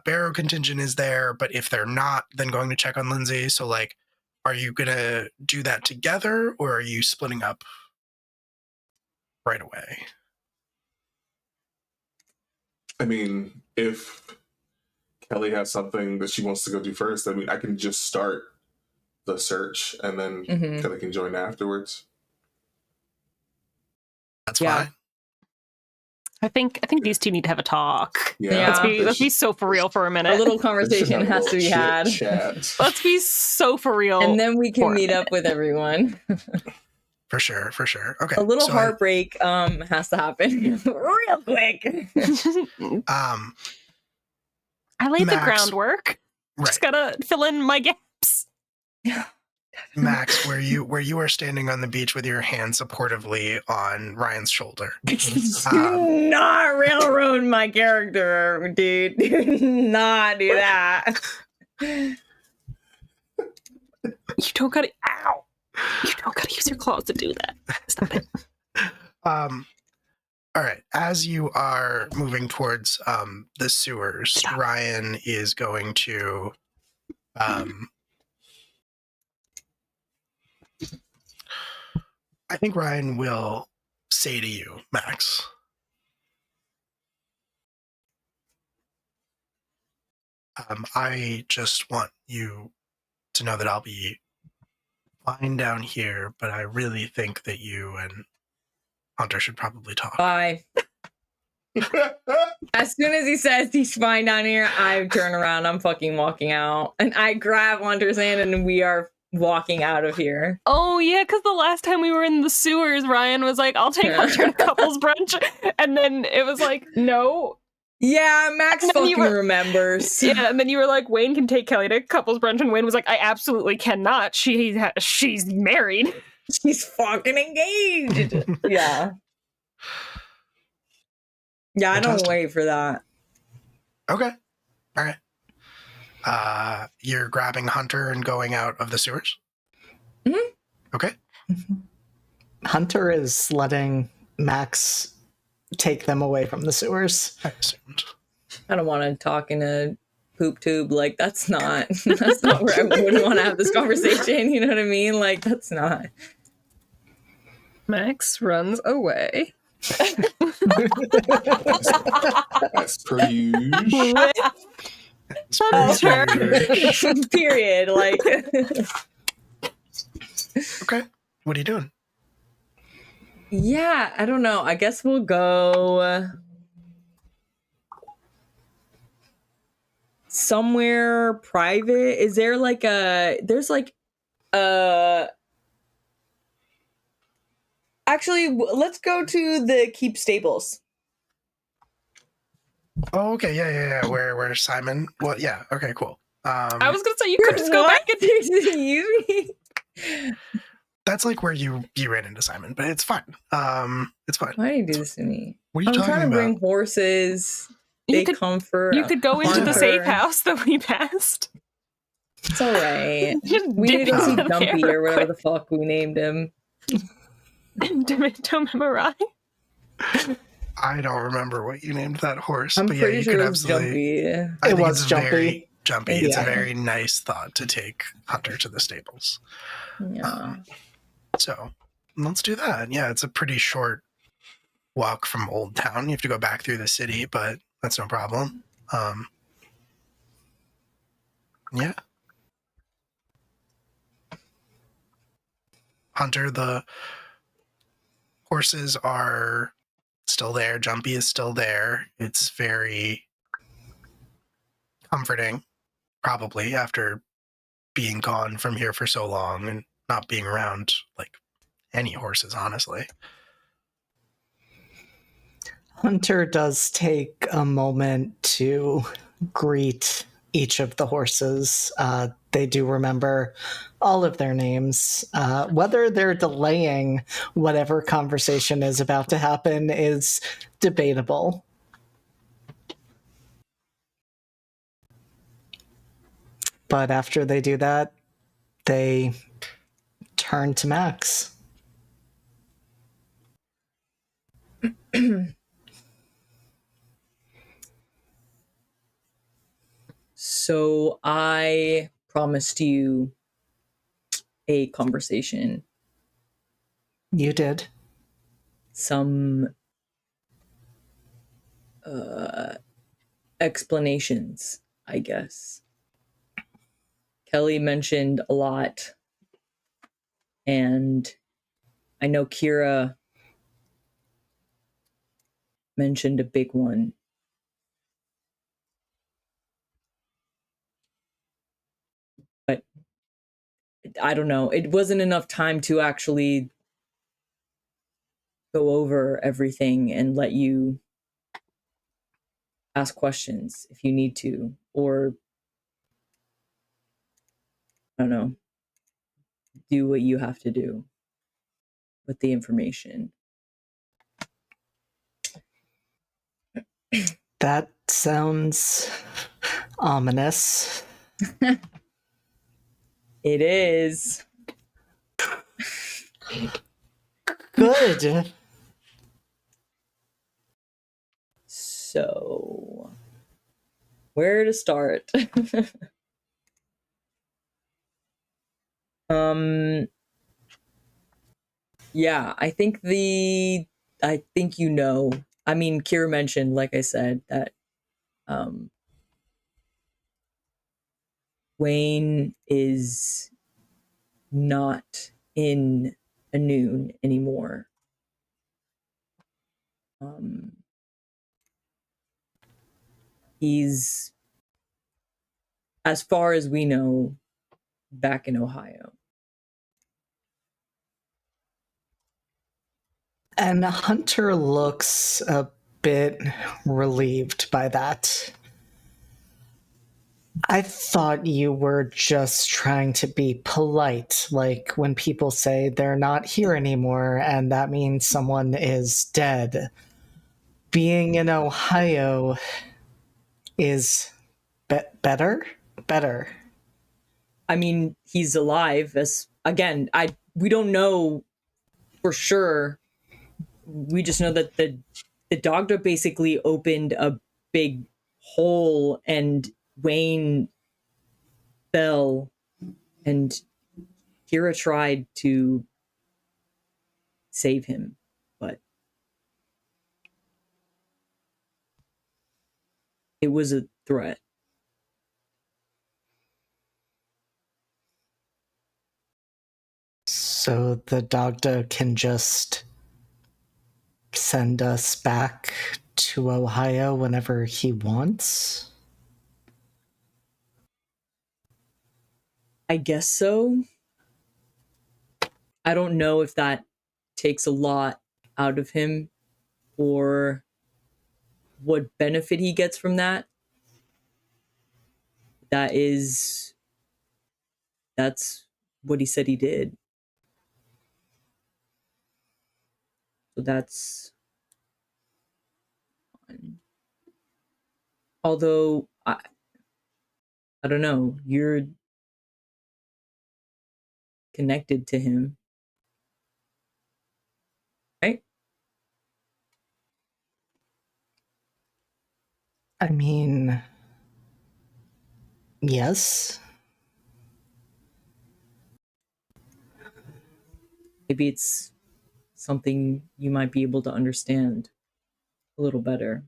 Barrow contingent is there. But if they're not, then going to check on Lindsay. So like, are you gonna do that together, or are you splitting up right away? I mean, if Kelly has something that she wants to go do first, I mean, I can just start the search and then Mhm. Kelly can join afterwards. That's Yeah. fine. I think these two need to have a talk. Yeah. Let's be so for real for a minute. A little conversation has to be had. Chat. Let's be so for real. And then we For can a meet up with everyone. For sure. Okay. A little so heartbreak has to happen real quick. I laid the Max. groundwork. right. Just gotta fill in my gaps. Max, where you are standing on the beach with your hand supportively on Ryan's shoulder. Do not railroad my character, dude. Do not do that. You don't gotta. Ow! You don't gotta use your claws to do that. Stop it. All right. As you are moving towards the sewers, Ryan is going to I think Ryan will say to you, Max, I just want you to know that I'll be fine down here, but I really think that you and Hunter should probably talk. Bye. As soon as he says he's fine down here, I turn around. I'm fucking walking out. And I grab Hunter's hand and we are walking out of here. Oh, yeah, because the last time we were in the sewers, Ryan was like, I'll take Hunter to couples brunch. And then it was like, no. Yeah, Max fucking remembers. Yeah, and then you were like, Wayne can take Kelly to couples brunch. And Wayne was like, I absolutely cannot. She's married. She's fucking engaged. Yeah. Yeah, I don't wait for that. Okay. All right. You're grabbing Hunter and going out of the sewers? Mm-hmm. Okay. Hunter is letting Max take them away from the sewers. I assumed. I don't want to talk in a poop tube. Like, that's not where I wouldn't want to have this conversation. You know what I mean? Like, that's not. Max runs away. As per usual. Period. Like. Okay. What are you doing? Yeah, I don't know. I guess we'll go somewhere private. Is there like there's like actually, let's go to the Keep Stables. Oh, okay. Yeah. Where Simon? Well, yeah. Okay, cool. I was gonna say you could just go back and use me. That's like where you ran into Simon, but it's fine. It's fine. Why do you do this to me? What are you I'm talking trying to about? bring horses. They comfort. You could go into the Hunter. safe house that we passed. It's all right. Just We need to dip see into Dumpy there or whatever quick. the fuck we named him. Demento Memorai. I don't remember what you named that horse, I'm but yeah, pretty you sure could it was absolutely. Jumpy. I It think was it's Jumpy. Very jumpy. It's a Yeah. very nice thought to take Hunter to the stables. Yeah. So let's do that. Yeah, it's a pretty short walk from Old Town. You have to go back through the city, but that's no problem. Yeah. Hunter, the horses are still there. Jumpy is still there. It's very comforting, probably, after being gone from here for so long and not being around like any horses, honestly. Hunter does take a moment to greet each of the horses. They do remember all of their names. Whether they're delaying whatever conversation is about to happen is debatable. But after they do that, they turn to Max. So I promised you a conversation. You did. Some explanations, I guess. Kelly mentioned a lot, and I know Kira mentioned a big one. But I don't know. It wasn't enough time to actually go over everything and let you ask questions if you need to, or I don't know, do what you have to do with the information. That sounds ominous. It is. Good. So, where to start? Yeah, I think you know. I mean, Kira mentioned, like I said, that Wayne is not in a noon anymore. He's, as far as we know, back in Ohio. And Hunter looks a bit relieved by that. I thought you were just trying to be polite, like when people say they're not here anymore and that means someone is dead. Being in Ohio is better? Better. I mean, he's alive. We don't know for sure. We just know that the doctor basically opened a big hole and Wayne fell, and Kira tried to save him, but it was a threat. So the doctor can just send us back to Ohio whenever he wants? I guess so. I don't know if that takes a lot out of him or what benefit he gets from that. That's what he said he did. So that's fine. Although I don't know, you're connected to him, right? I mean, yes. Maybe it's something you might be able to understand a little better.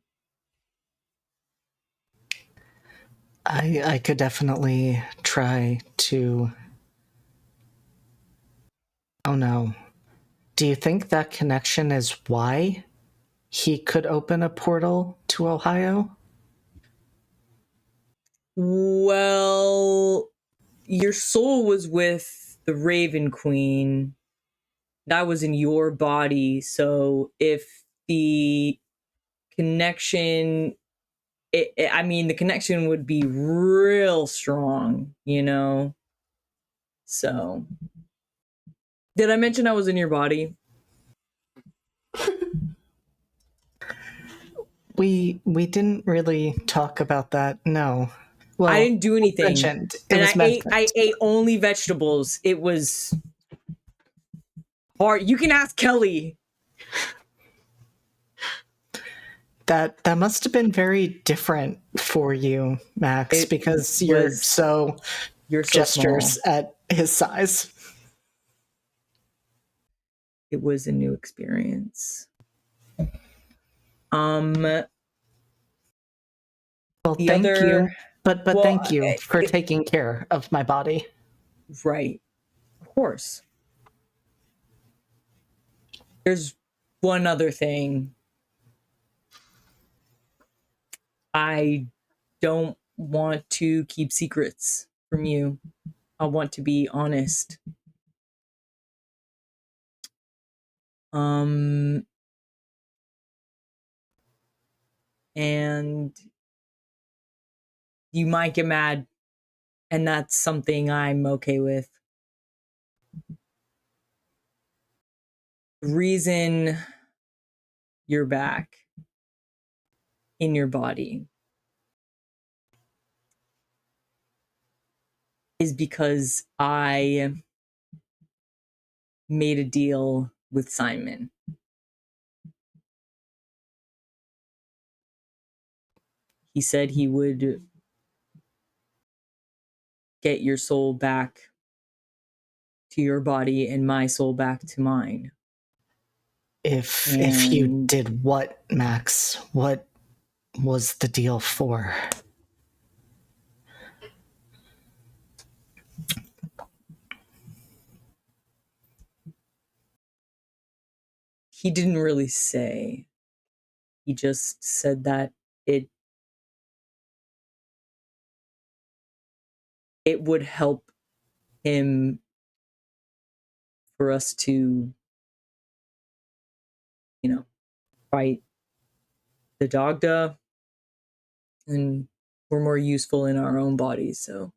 I could definitely try to. Oh no. Do you think that connection is why he could open a portal to Ohio? Well, your soul was with the Raven Queen. That was in your body. So if the connection, the connection would be real strong, you know? So, did I mention I was in your body? We didn't really talk about that. No. Well, I didn't do anything. Mentioned. And I ate only vegetables. It was hard. You can ask Kelly. That must have been very different for you, Max, because you're so gestures small. at his size. It was a new experience. Well, thank you. But thank you for taking care of my body. Right. Of course. There's one other thing. I don't want to keep secrets from you. I want to be honest. And you might get mad, and that's something I'm okay with. The reason you're back in your body is because I made a deal with Simon. he said he would get your soul back to your body and my soul back to mine. If you And- did what, Max? What was the deal for? He didn't really say. He just said that it would help him for us to, fight the Dagda, and we're more useful in our own bodies, so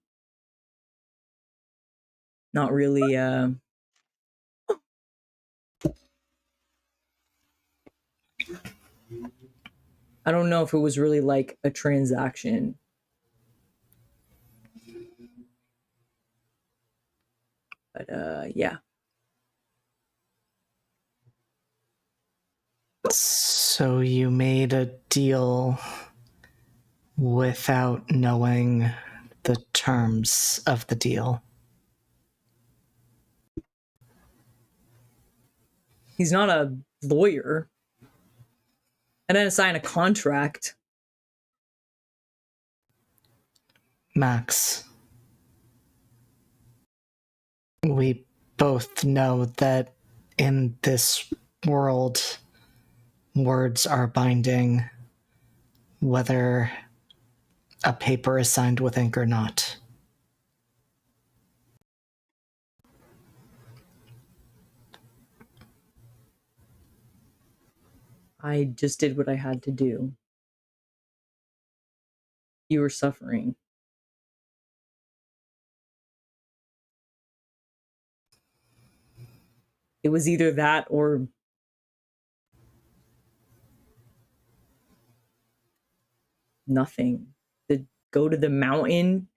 not really I don't know if it was really like a transaction. But yeah. So you made a deal without knowing the terms of the deal. He's not a lawyer. I didn't sign a contract. Max, we both know that in this world, words are binding, whether a paper is signed with ink or not. I just did what I had to do. You were suffering. It was either that or nothing. To go to the mountain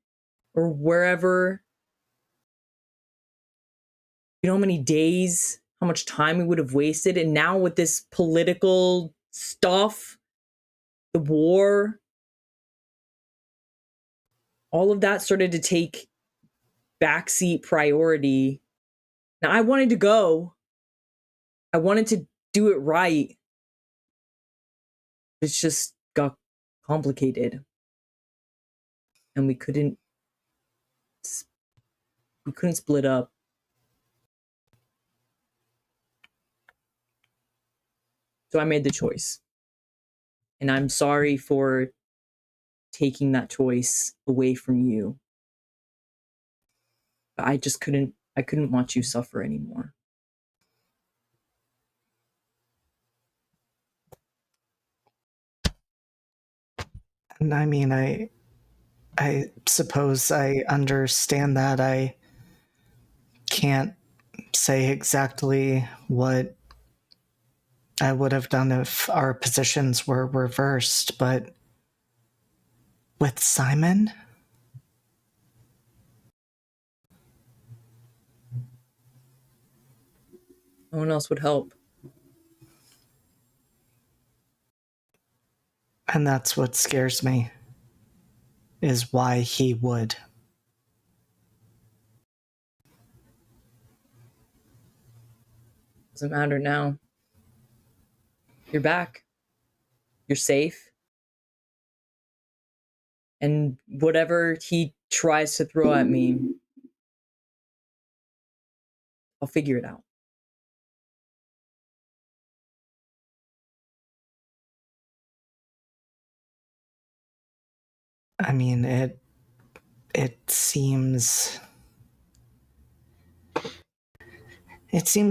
or wherever. You know how many days, how much time we would have wasted? And now with this political stuff, the war, all of that started to take backseat priority. Now, I wanted to go. I wanted to do it right. It's just got complicated. And we couldn't split up. So I made the choice. And I'm sorry for taking that choice away from you. I just couldn't watch you suffer anymore. And I mean, I suppose I understand that. I can't say exactly what I would have done if our positions were reversed, but with Simon? No one else would help. And that's what scares me, is why he would. Doesn't matter now. You're back. You're safe. And whatever he tries to throw at me, I'll figure it out. I mean, it seems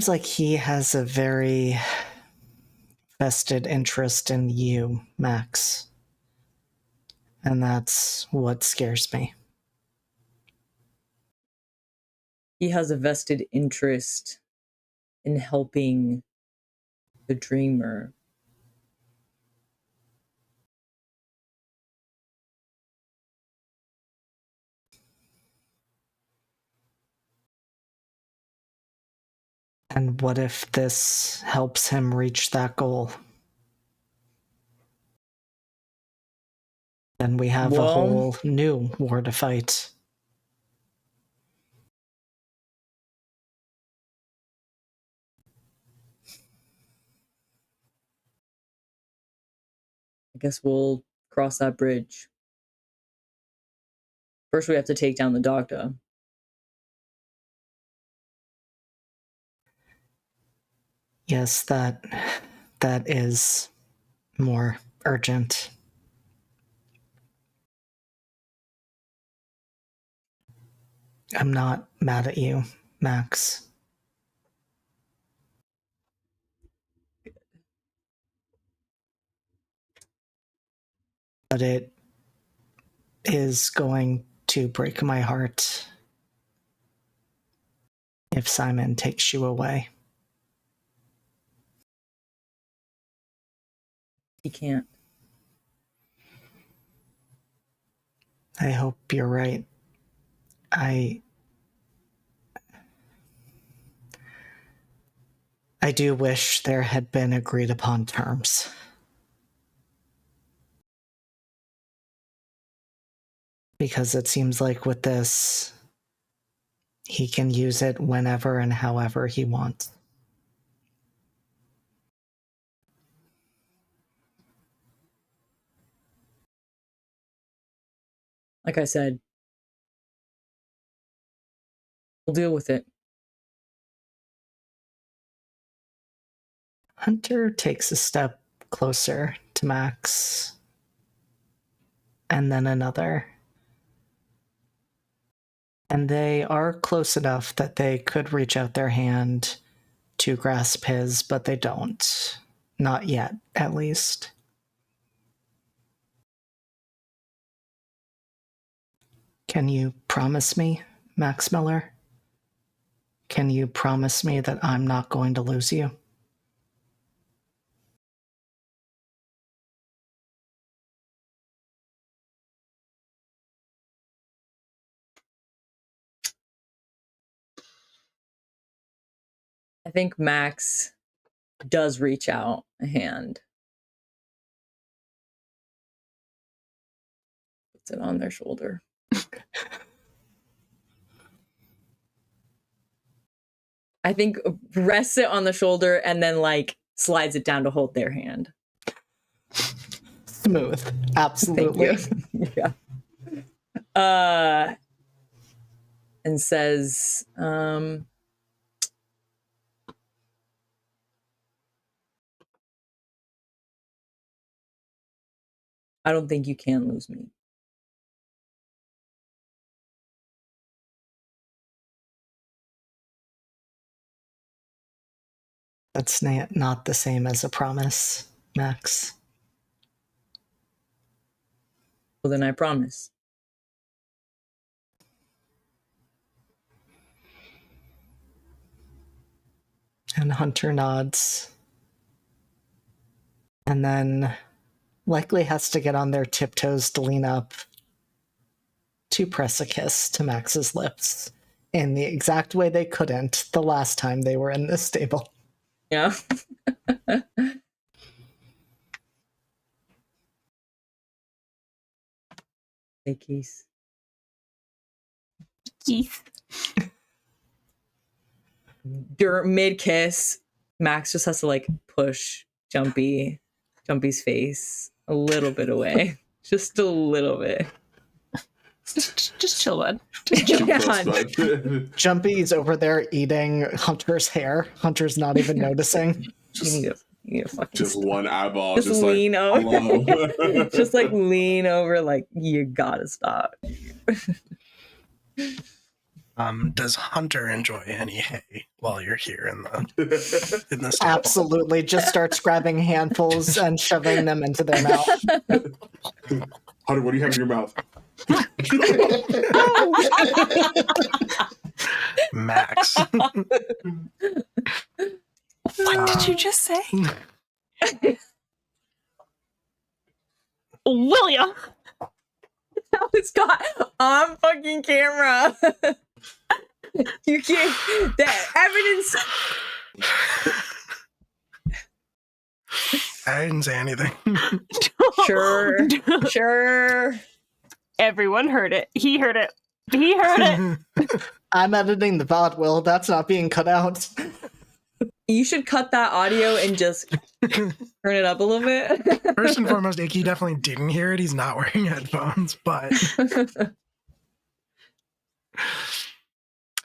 like he has a very vested interest in you, Max. And that's what scares me. He has a vested interest in helping the dreamer. And what if this helps him reach that goal? Then we have a whole new war to fight. I guess we'll cross that bridge. First, we have to take down the doctor. Yes, that is more urgent. I'm not mad at you, Max. But it is going to break my heart if Simon takes you away. He can't. I hope you're right. I do wish there had been agreed upon terms. Because it seems like with this, he can use it whenever and however he wants. Like I said, we'll deal with it. Hunter takes a step closer to Max, and then another. And they are close enough that they could reach out their hand to grasp his, but they don't. Not yet, at least. Can you promise me, Max Miller? Can you promise me that I'm not going to lose you? I think Max does reach out a hand. Puts it on their shoulder. I think rests it on the shoulder and then like slides it down to hold their hand. Smooth. Absolutely. Yeah. And says, I don't think you can lose me. That's not the same as a promise, Max. Well, then I promise. And Hunter nods. And then likely has to get on their tiptoes to lean up to press a kiss to Max's lips in the exact way they couldn't the last time they were in this stable. Yeah. Hey, Keith. Mid kiss, Max just has to like push Jumpy's face a little bit away. Just a little bit. Just chill, bud. Jumpy's over there eating Hunter's hair. Hunter's not even noticing. You need to fucking just stop. one eyeball. Just lean like, over. Just like lean over, like you gotta stop. Does Hunter enjoy any hay while you're here in the stable? Absolutely. Just starts grabbing handfuls and shoving them into their mouth. Hunter, what do you have in your mouth? Max. What did you just say? Will ya? Now it's got on fucking camera. You can't. That evidence. I didn't say anything. Sure. Everyone heard it. He heard it. He heard it. I'm editing the VOD, Will. That's not being cut out. You should cut that audio and just turn it up a little bit. First and foremost, Icky definitely didn't hear it. He's not wearing headphones, but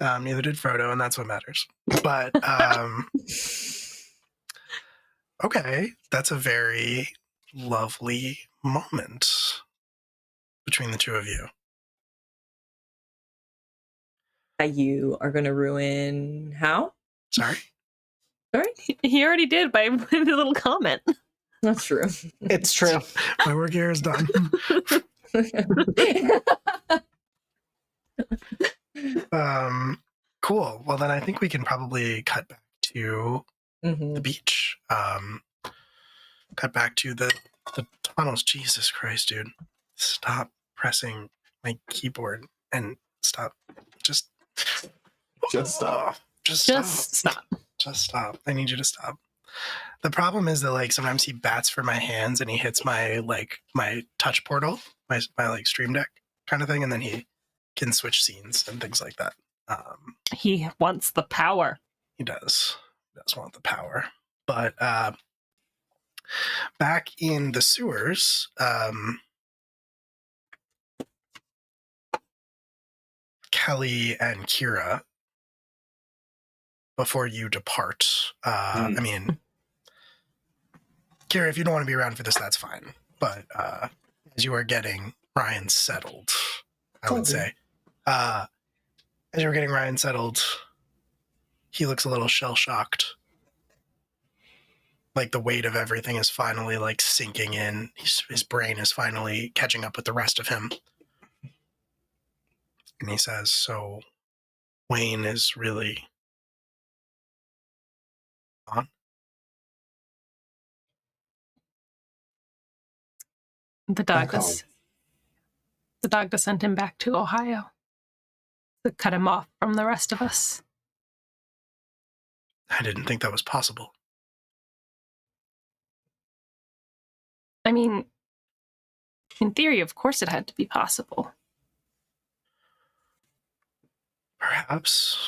neither did Frodo, and that's what matters. But okay, that's a very lovely moment between the two of you. That you are going to ruin how? Sorry? He already did by putting a little comment. That's true. It's true. My work here is done. Cool. Well, then I think we can probably cut back to the beach. Cut back to the tunnels. Jesus Christ, dude. Stop pressing my keyboard and stop. Just stop. Just stop. Just stop. I need you to stop. The problem is that like sometimes he bats for my hands and he hits my touch portal, my like stream deck kind of thing, and then he can switch scenes and things like that. He wants the power. He does. He does want the power. But back in the sewers, Kelly and Kira, before you depart, I mean, Kira, if you don't want to be around for this, that's fine. But as you are getting Ryan settled, I would say, as you were getting Ryan settled, he looks a little shell-shocked. Like the weight of everything is finally like sinking in. His brain is finally catching up with the rest of him. And he says, so Wayne is really on? The doctor sent him back to Ohio to cut him off from the rest of us. I didn't think that was possible. I mean, in theory, of course it had to be possible. Perhaps,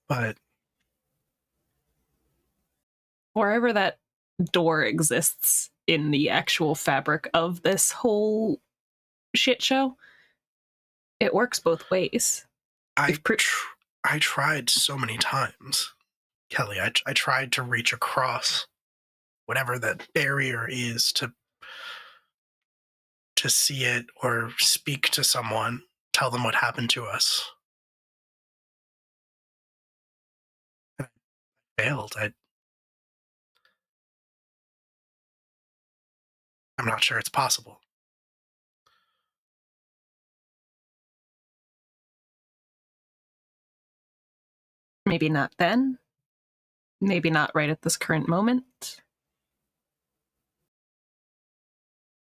but wherever that door exists in the actual fabric of this whole shit show, it works both ways. I tried so many times, Kelly. I tried to reach across whatever that barrier is to see it or speak to someone, tell them what happened to us. I failed. I'm not sure it's possible. Maybe not then. Maybe not right at this current moment.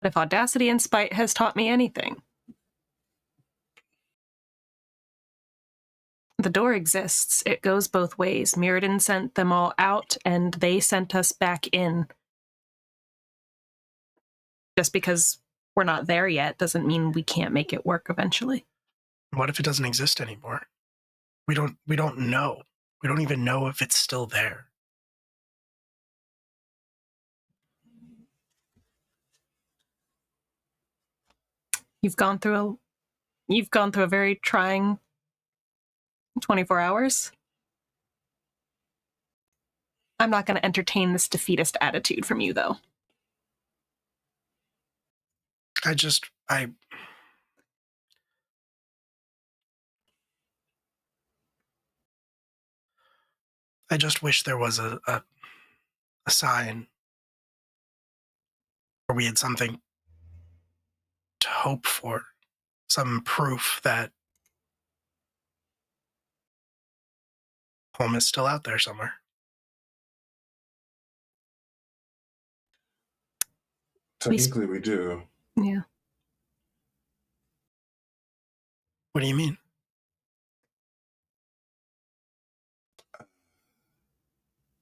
But if audacity and spite has taught me anything, the door exists. It goes both ways. Mirrodin sent them all out, and they sent us back in. Just because we're not there yet doesn't mean we can't make it work eventually. What if it doesn't exist anymore? We don't know. We don't even know if it's still there. You've gone through a very trying 24 hours. I'm not going to entertain this defeatist attitude from you, though. I just wish there was a sign where we had something to hope for, some proof that home is still out there somewhere. Technically, we do. Yeah. What do you mean?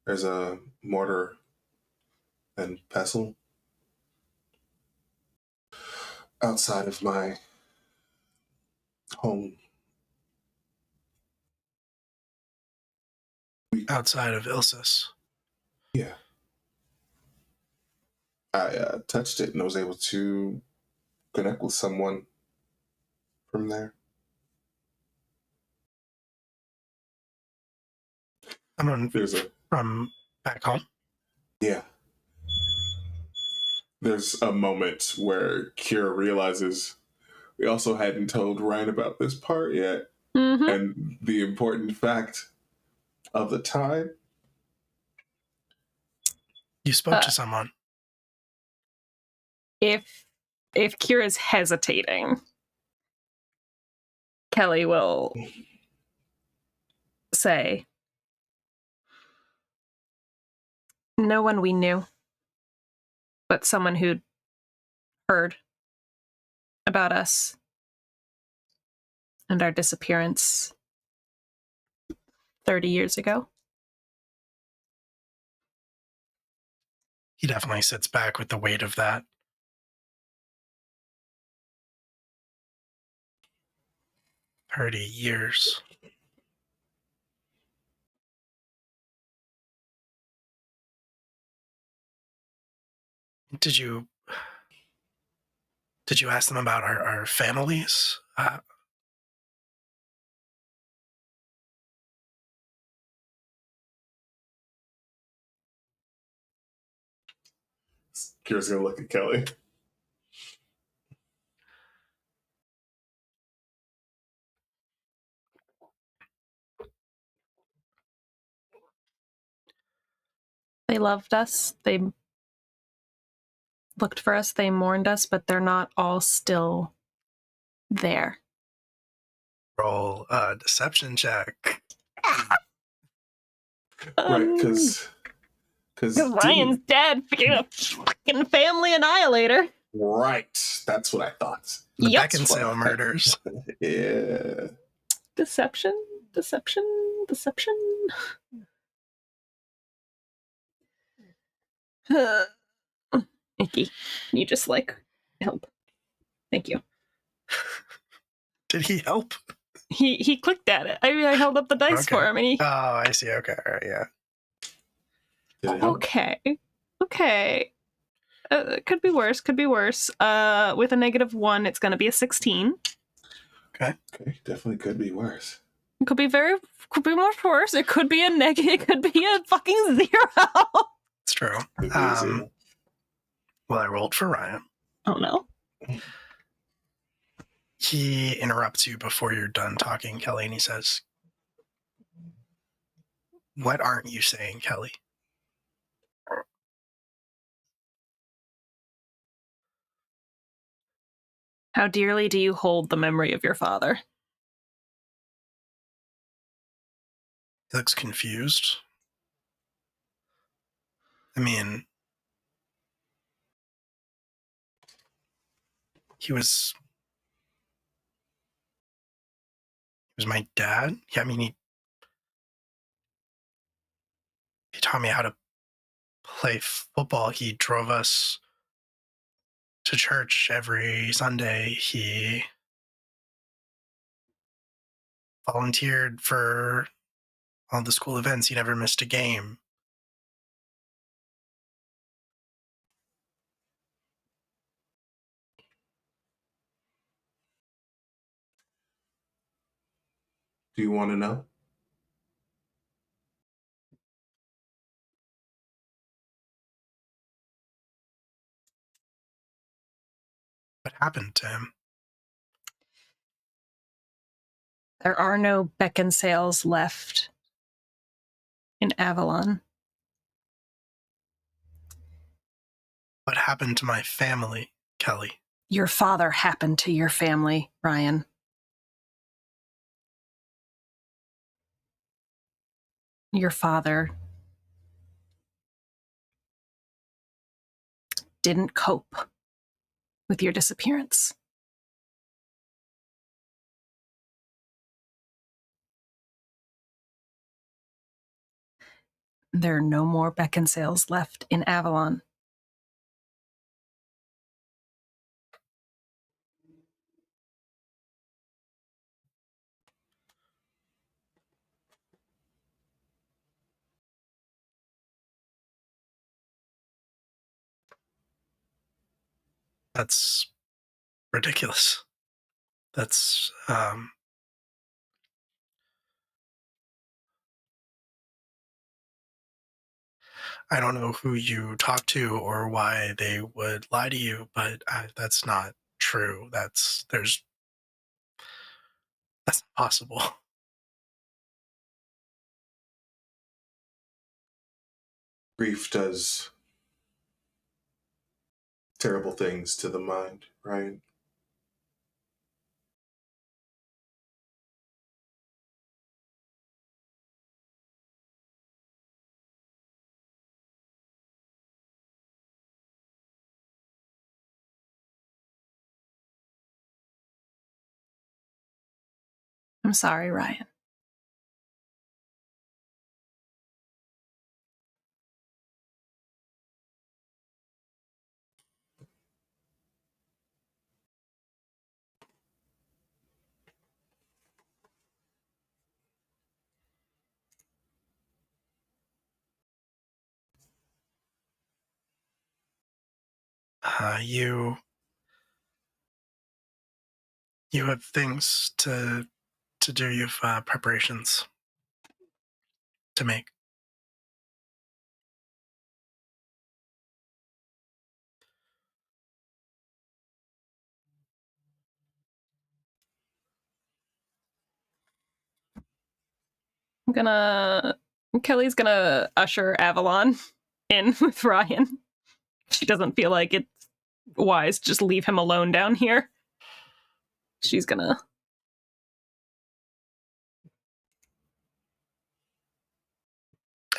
There's a mortar and pestle outside of my home. Outside of Ilsis. Yeah. I touched it and was able to connect with someone from there. Someone There's a from back home. yeah. There's a moment where Kira realizes we also hadn't told Ryan about this part yet, Mm-hmm. and the important fact of the time. You spoke to someone. If Kira's hesitating, Kelly will say, "No one we knew, but someone who'd heard about us and our disappearance 30 years ago." He definitely sits back with the weight of that. "30 years. Did you ask them about our families? Kira's gonna look at Kelly. They loved us. They looked for us. They mourned us, but they're not all still there. Roll a deception check." Right, because Ryan's dead. Fucking family annihilator. right, that's what I thought. The Yep. Beckinsale murders. Yeah. Deception. Icky. You just help. Thank you. Did he help? He clicked at it. I held up the dice Okay. for him, and he. Oh, I see. Okay, all right, yeah. Did it help? Okay. Could be worse. With a -1, it's going to be a 16. Okay. Okay, definitely could be worse. It could be much worse. It could be a negative. It could be a fucking 0. It's true. Could be a zero. Well, I rolled for Ryan. Oh no. He interrupts you before you're done talking, Kelly, and he says, "What aren't you saying, Kelly?" How dearly do you hold the memory of your father? He looks confused. I mean, he was my dad. Yeah, I mean, he taught me how to play football. He drove us to church every Sunday. He volunteered for all the school events. He never missed a game. Do you want to know? What happened to him? There are no Beckinsales left in Avalon. What happened to my family, Kelly? Your father happened to your family, Ryan. Your father didn't cope with your disappearance. There are no more Beckinsales left in Avalon. That's ridiculous. That's I don't know who you talk to or why they would lie to you, but that's not true. That's not possible. Grief does terrible things to the mind, right? I'm sorry, Ryan. You have things to do. You have preparations to make. Kelly's gonna usher Avalon in with Ryan. She doesn't feel like it's wise to just leave him alone down here. She's gonna.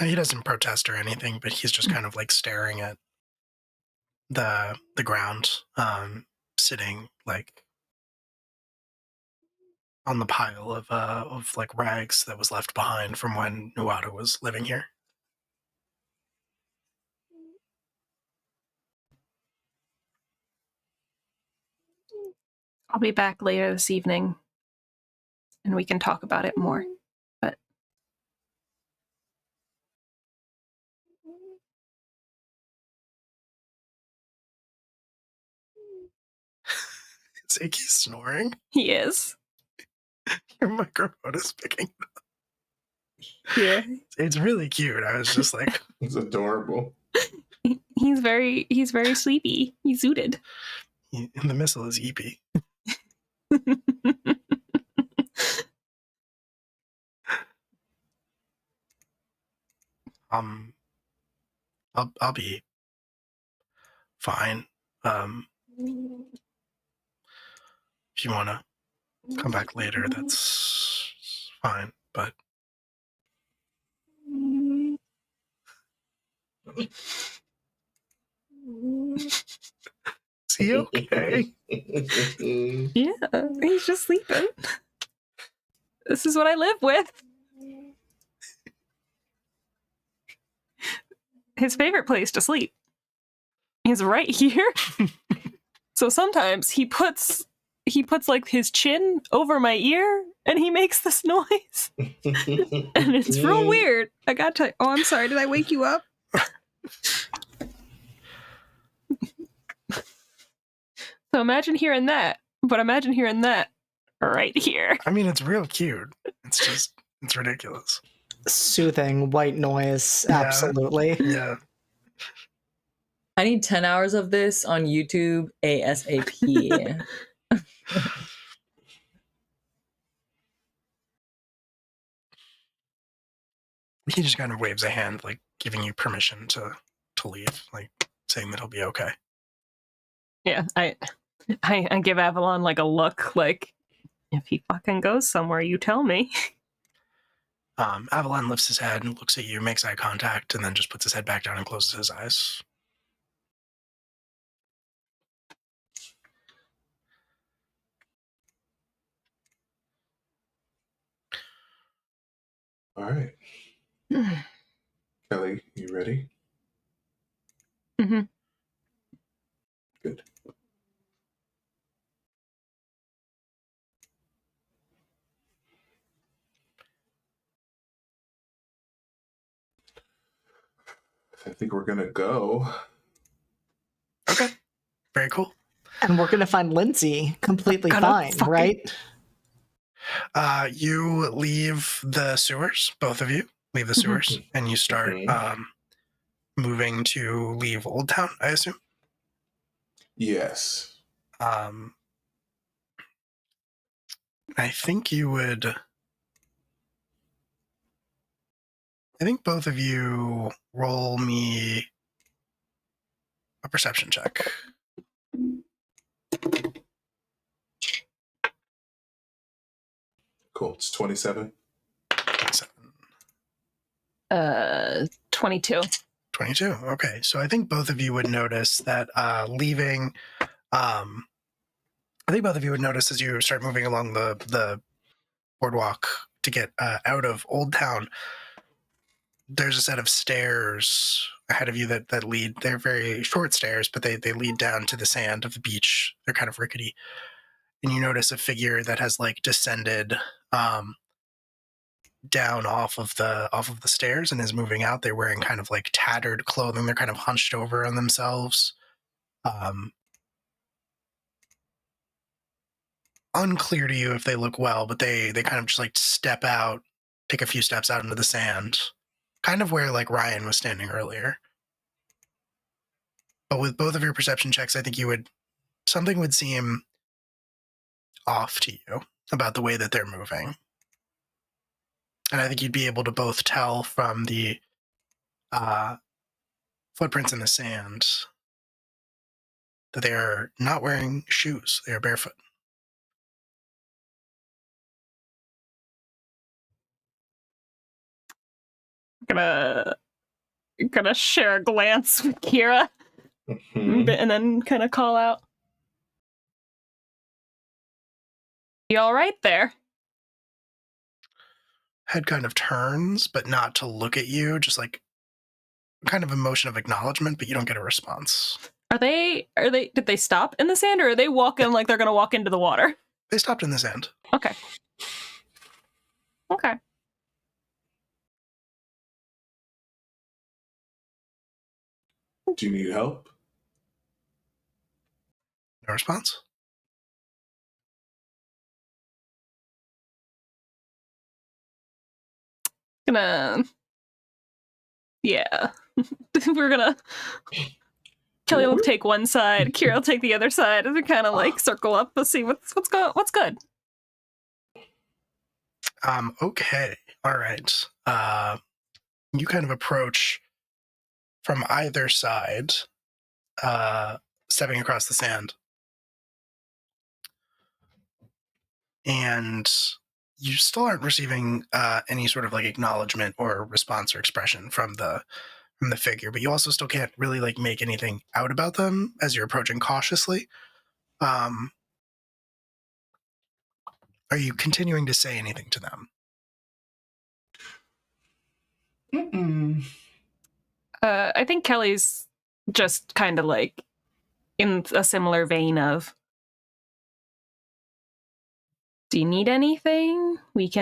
He doesn't protest or anything, but he's just kind of like staring at the ground, sitting like on the pile of like rags that was left behind from when Nuada was living here. I'll be back later this evening and we can talk about it more. But Is Iggy snoring? he is. Your microphone is picking. Yeah. It's really cute. I was just like, It's adorable. He's very sleepy. He's zooted. And the missile is EP. I'll be fine. If you want to come back later, that's fine. But is he okay? Yeah, he's just sleeping. This is what I live with. His favorite place to sleep is right here. So sometimes he puts like his chin over my ear and he makes this noise. And it's real weird. I gotta tell you. Oh, I'm sorry. Did I wake you up? So imagine hearing that. But imagine hearing that right here. I mean, it's real cute. It's ridiculous. Soothing white noise. Yeah. Absolutely. Yeah. I need 10 hours of this on YouTube ASAP. He just kind of waves a hand, like giving you permission to leave, like saying that he'll be okay. Yeah, I give Avalon like a look, like, if he fucking goes somewhere, you tell me. Avalon lifts his head and looks at you, makes eye contact, and then just puts his head back down and closes his eyes. All right. Kelly, you ready? Mm-hmm. Good. I think we're gonna go. Okay. Very cool. And we're gonna find Lindsay completely fine, right? You leave the sewers, both of you leave the sewers, and you start moving to leave Old Town, I assume? Yes. I think you would... I think both of you roll me a perception check. Cool. It's 27. 22. 22. Okay. So I think both of you would notice that leaving... I think both of you would notice as you start moving along the boardwalk to get out of Old Town, there's a set of stairs ahead of you that lead. They're very short stairs, but they lead down to the sand of the beach. They're kind of rickety. And you notice a figure that has like descended down off of the stairs and is moving out. They're wearing kind of like tattered clothing. They're kind of hunched over on themselves. Unclear to you if they look well, but they kind of just like step out, take a few steps out into the sand, kind of where like Ryan was standing earlier. But with both of your perception checks, I think something would seem off to you about the way that they're moving. And I think you'd be able to both tell from the footprints in the sand that they are not wearing shoes. They are barefoot. Gonna share a glance with Kira and then kind of call out, "You all right there?" Head kind of turns, but not to look at you, just like kind of a motion of acknowledgement, but you don't get a response. Did they stop in the sand, or are they walking like they're gonna walk into the water? They stopped in the sand. Okay. Do you need help? No response. Yeah. We're gonna... Kelly will take one side, Kira will take the other side, and we kind of like circle up to see what's good. Okay. All right. You kind of approach from either side, stepping across the sand. And you still aren't receiving any sort of like acknowledgement or response or expression from the figure, but you also still can't really like make anything out about them as you're approaching cautiously. Are you continuing to say anything to them? I think Kelly's just kind of like in a similar vein of, "Do you need anything? We've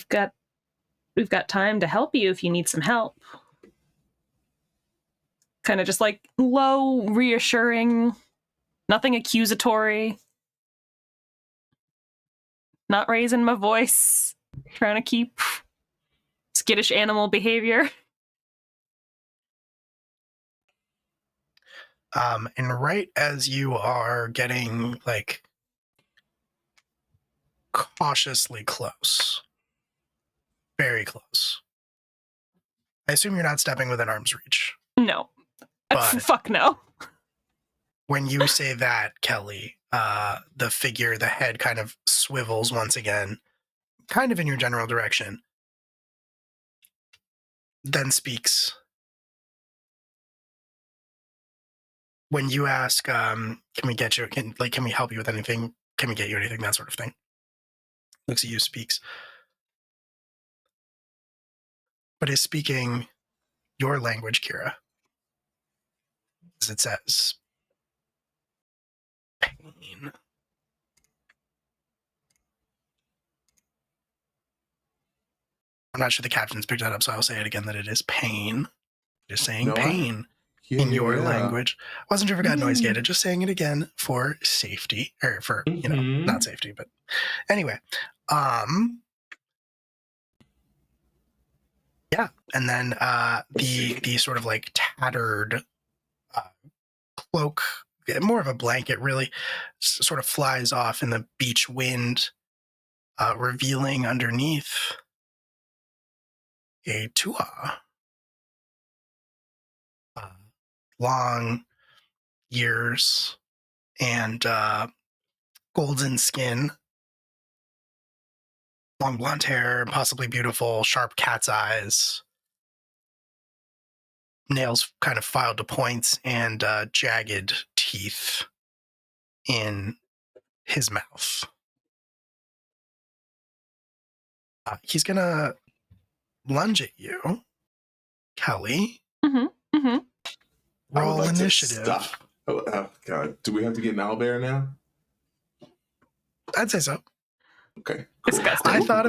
got time to help you if you need some help." Kind of just like low, reassuring, nothing accusatory. Not raising my voice, trying to keep skittish animal behavior. And right as you are getting like cautiously close, very close, I assume you're not stepping within arm's reach. No. But fuck no. When you say that, Kelly, the figure, the head kind of swivels once again, kind of in your general direction, then speaks. When you ask, can we get you, can we help you with anything? Can we get you anything? That sort of thing. Looks at you, speaks. But is speaking your language, Kira. As it says, pain. I'm not sure the captain's picked that up, so I'll say it again that it is pain. It is saying pain. in your language. Wasn't sure if it got noise gated, just saying it again for safety, or for, not safety, but anyway. Yeah, and then the sort of like tattered cloak, more of a blanket, really, sort of flies off in the beach wind, revealing underneath a tua. Long ears and golden skin, long blonde hair, possibly beautiful, sharp cat's eyes, nails kind of filed to points, and jagged teeth in his mouth. He's gonna lunge at you, Kelly. Roll like initiative. Oh God! Do we have to get an owlbear now? I'd say so. Okay. Disgusting. I thought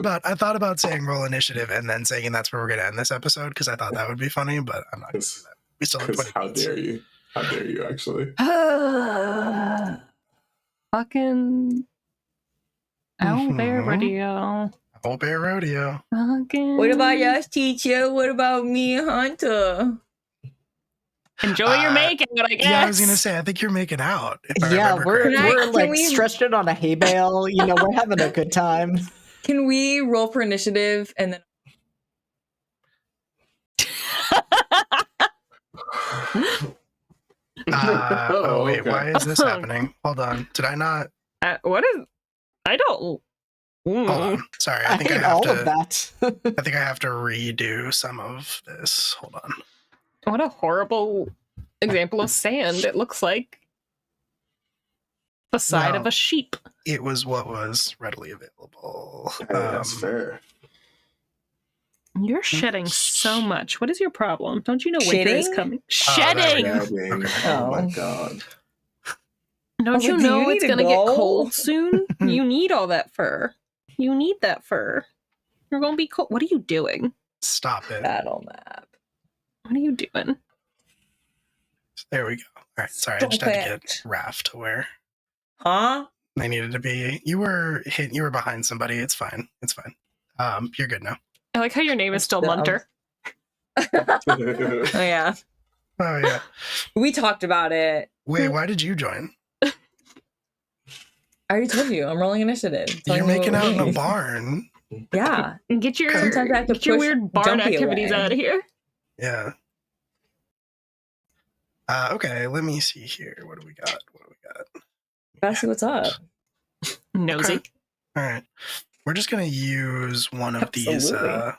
about saying roll initiative and then saying that's where we're gonna end this episode because I thought that would be funny, but I'm not gonna do that. We still have 20 How minutes. dare you? How dare you? Actually. Fucking owlbear rodeo. Owlbear rodeo. Fucking. What about y'all's teacher? What about me and Hunter? Enjoy your makeout, I guess. Yeah, I was gonna say, I think you're making out. If I Yeah, remember we're correctly. like we- stretched it on a hay bale. We're having a good time. Can we roll for initiative and then? Oh wait, okay. why is this happening? Hold on. Did I not? What is? I don't. Hold on. Sorry, I think hate I have all to. of that. I think I have to redo some of this. Hold on. What a horrible example of sand it looks like. The side Well, of a sheep. It was what was readily available. Hey, that's fair. You're shedding so much. What is your problem? Don't you know winter is Shitting? coming? there we Shedding! go. Shedding. Okay. Oh my Oh. God. Don't was you like, do know you it's need to gonna get go? cold soon? You need all that fur. You need that fur. You're gonna be cold. What are you doing? Stop it. Battle map. What are you doing? There we go. All right. Sorry, I just Stop had to it. get Raph to where Huh? they needed to be. You were behind somebody. It's fine. It's fine. You're good now. I like how your name is still Dumb. Munter. Oh yeah. Oh yeah. We talked about it. Wait, why did you join? I already told you. I'm rolling initiative. Tell You're me what making we're out in a doing. barn. Yeah. And get your Sometimes I have to get your push weird barn Jumpy activities away. out of here. Yeah. Okay, let me see here. What do we got? Gotta see what's up. Nosy. Okay. All right. We're just going to use one of these. Absolutely.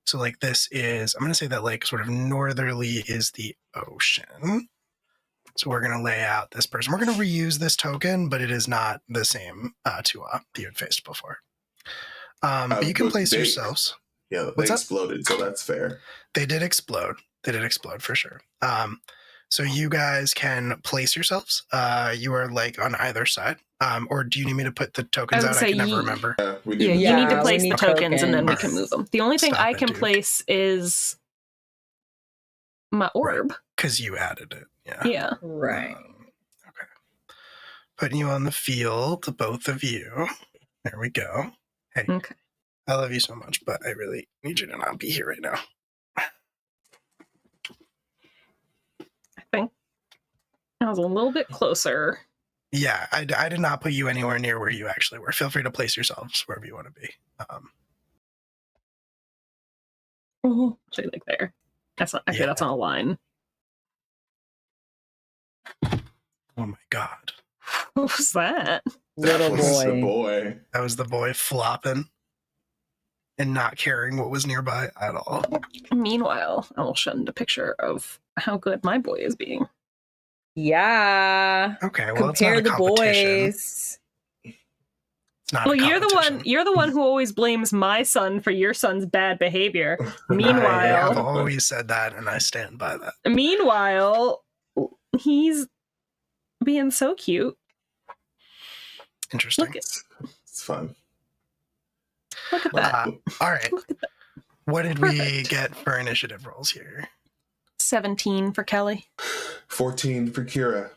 So, like, this is, I'm going to say that, like, sort of northerly is the ocean. So, we're going to lay out this person. We're going to reuse this token, but it is not the same Tua that you had faced before. But you can But place they- yourselves. Yeah, they What's up? exploded, so that's fair. They did explode. For sure. So you guys can place yourselves. You are like on either side. Or do you need me to put the tokens I out? would I say can never you- remember. Yeah, we Yeah, need you need to Yeah, place we the need tokens and then we tokens. can move them. The only thing Stop I it, can dude. place is my orb. Because you added it. Yeah. Yeah. Right. Okay. Putting you on the field, the both of you. There we go. Hey, Okay. I love you so much, but I really need you to not be here right now. I think I was a little bit closer. Yeah, I did not put you anywhere near where you actually were. Feel free to place yourselves wherever you want to be. Actually, like there. That's not, actually, Yeah. that's on a line. Oh my God. What was that? Little That was the boy. boy. That was the boy flopping and not caring what was nearby at all. Meanwhile, I will send a picture of how good my boy is being. Yeah. Okay, well, Compare it's the not a competition. boys. It's not Well, a you're the one. competition. You're the one who always blames my son for your son's bad behavior. I have Meanwhile, always said that, and I stand by that. meanwhile, he's being so cute. Interesting. Look at It's fun. that. All right. Look at that. What did we Perfect. get for initiative rolls here? 17 for Kelly. 14 for Kira.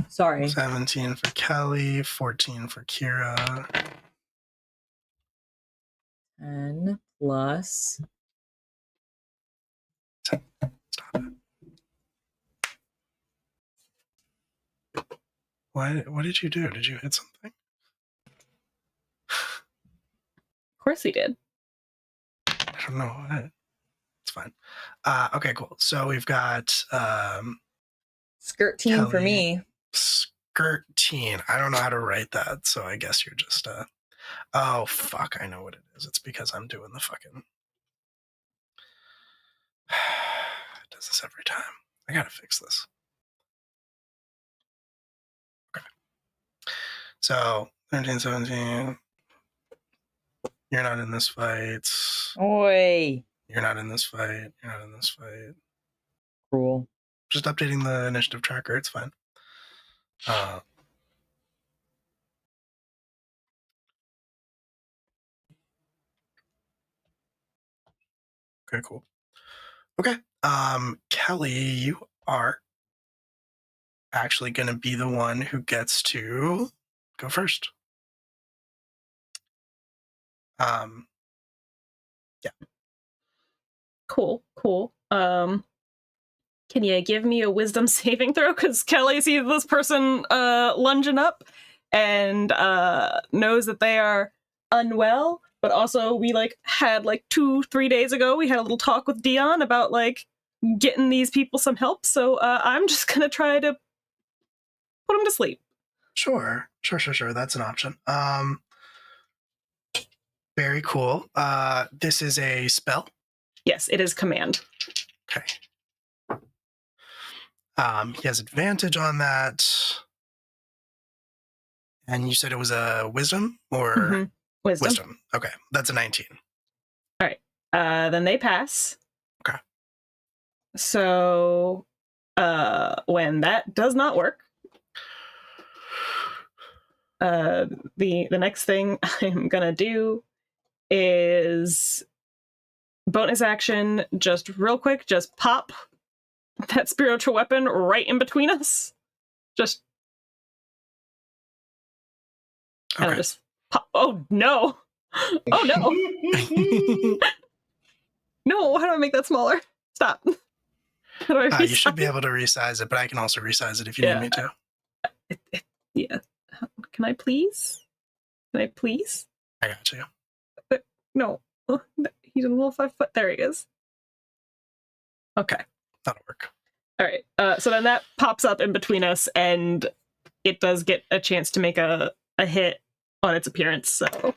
Sorry. 17 for Kelly, 14 for Kira. 10 plus. Stop it. What did you do? Did you hit something? Of course he did. I don't know what. It's fine. Okay, cool. So we've got Skirt team for Kelly. me. Skirt teen. I don't know how to write that, so I guess you're just oh fuck, I know what it is. It's because I'm doing the fucking it does this every time. I gotta fix this. Okay. So 13, 17. You're not in this fight. Oi. You're not in this fight. You're not in this fight. Cruel. Just updating the initiative tracker. It's fine. Okay, cool. Okay. Kelly, you are actually going to be the one who gets to go first. Yeah. Cool. Can you give me a wisdom saving throw? Because Kelly sees this person lunging up and knows that they are unwell. But also, we had 2-3 days ago, we had a little talk with Dion about getting these people some help. So I'm just gonna try to put them to sleep. Sure. That's an option. Very cool. This is a spell. Yes, it is command. Okay. He has advantage on that. And you said it was a wisdom or Mm-hmm. Wisdom. Okay, that's a 19. All right. Then they pass. Okay. So when that does not work, the next thing I'm gonna do is bonus action, just real quick, just pop that spiritual weapon right in between us. Just kind of just pop. Oh no! Oh no! No! How do I make that smaller? Stop. How do I You should be able to resize it, but I can also resize it if you need me to. Yeah. Can I please? I got you. No. He's a little 5 foot. There he is. Okay. That'll work. All right. So then that pops up in between us, and it does get a chance to make a hit on its appearance. So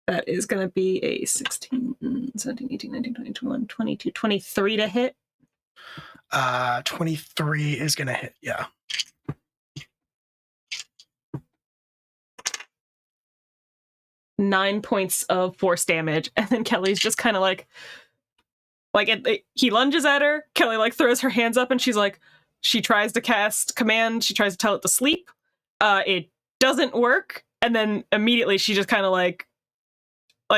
that is going to be a 16, 17, 18, 19, 20, 21, 22, 23 to hit. 23 is going to hit, yeah. Nine points of force damage, and then Kelly's just kind of he lunges at her. Kelly throws her hands up, and she tries to cast command. She tries to tell it to sleep. It doesn't work, and then immediately she just kind of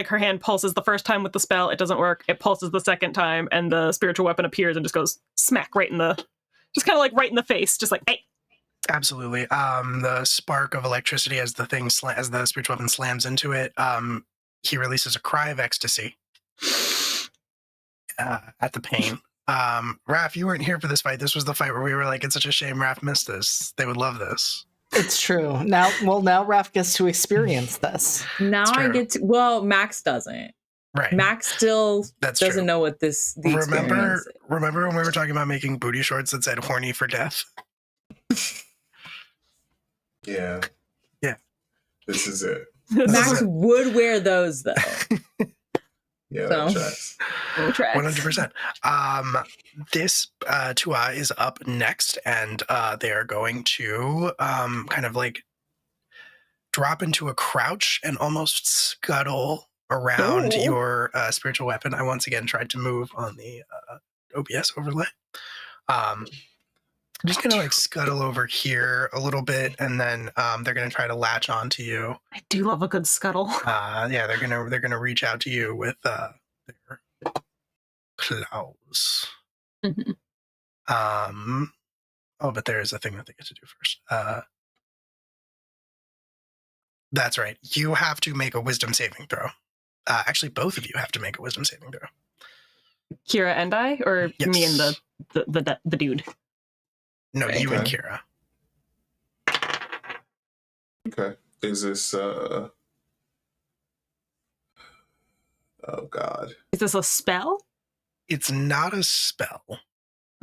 her hand pulses the first time with the spell. It doesn't work. It pulses the second time, and the spiritual weapon appears and just goes smack right in the, just kind of right in the face, just hey. Absolutely. The spark of electricity as the thing as the spiritual weapon slams into it, he releases a cry of ecstasy at the pain. Raph, you weren't here for this fight. This was the fight where we were it's such a shame Raph missed this. They would love this. It's true. Now Raph gets to experience this. Now I get to. Well, Max doesn't. Right. Max still doesn't know what the remember experience is. Remember when we were talking about making booty shorts that said "horny for death"? Yeah. This is it. Max would wear those though. Yeah, So. that tracks. 100%. This Tua is up next, and they are going to kind of drop into a crouch and almost scuttle around your spiritual weapon. I once again tried to move on the OBS overlay. I'm just gonna scuttle over here a little bit, and then they're gonna try to latch onto you. I do love a good scuttle. Yeah, they're gonna reach out to you with their claws. Mhm. Oh, but there is a thing that they get to do first. That's right. You have to make a wisdom saving throw. Actually, both of you have to make a wisdom saving throw. Kira and I, or Yes. me and the dude? No, Okay. you and Kira. Okay. Is this oh god. Is this a spell? It's not a spell.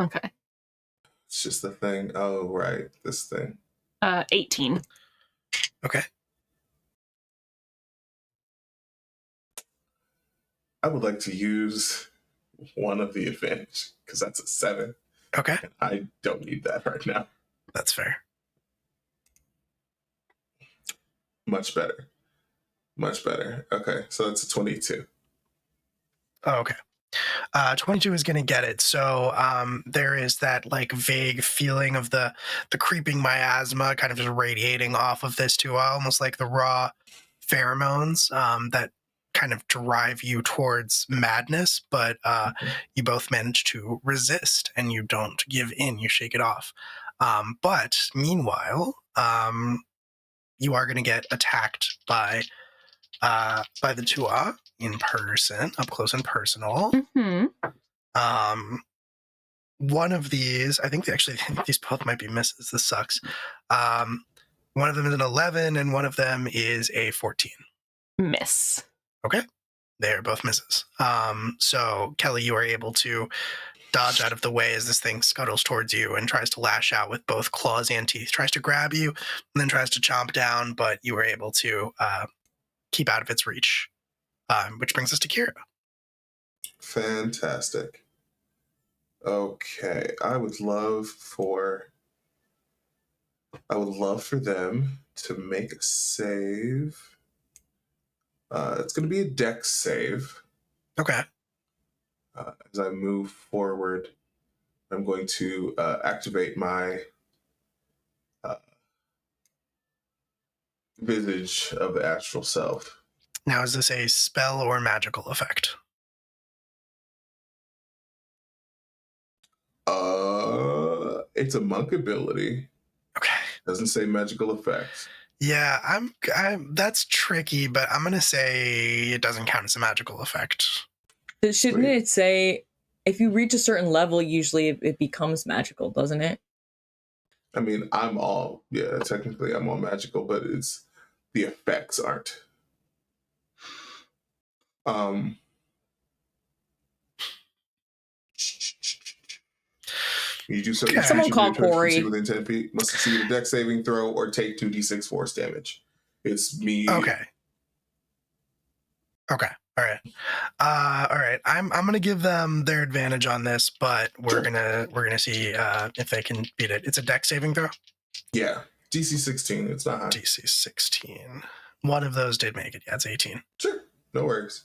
Okay. It's just the thing. Oh right, this thing. 18. Okay. I would like to use one of the advantage because that's a 7. Okay. And I don't need that right now. That's fair. Much better. Much better. Okay, so that's a 22. Oh, okay. 22 is going to get it. So there is that like vague feeling of the creeping miasma kind of just radiating off of this too, almost like the raw pheromones that kind of drive you towards madness, but you both manage to resist and you don't give in, you shake it off. But meanwhile, you are going to get attacked by the Tua in person, up close and personal. Mm-hmm. One of these, I think these both might be misses. This sucks. One of them is an 11 and one of them is a 14. Miss. Okay. They are both misses. So Kelly, you are able to dodge out of the way as this thing scuttles towards you and tries to lash out with both claws and teeth. Tries to grab you and then tries to chomp down, but you were able to keep out of its reach. Which brings us to Kira. Fantastic. Okay, I would love for them to make a save. It's going to be a dex save. Okay. As I move forward, I'm going to activate my visage of the astral self. Now, is this a spell or magical effect? It's a monk ability. Okay. Doesn't say magical effects. Yeah, I'm that's tricky, but I'm gonna say it doesn't count as a magical effect. Shouldn't it say if you reach a certain level, usually it becomes magical, doesn't it? I mean, technically I'm all magical, but it's the effects aren't. You do so. Okay. Someone call Corey. Within 10 feet must succeed a dex saving throw or take 2d6 force damage. It's me. Okay. All right. All right. I'm gonna give them their advantage on this, but we're gonna see if they can beat it. It's a dex saving throw. Yeah, DC 16. It's not high. DC 16. One of those did make it. Yeah, it's 18. Sure, no worries.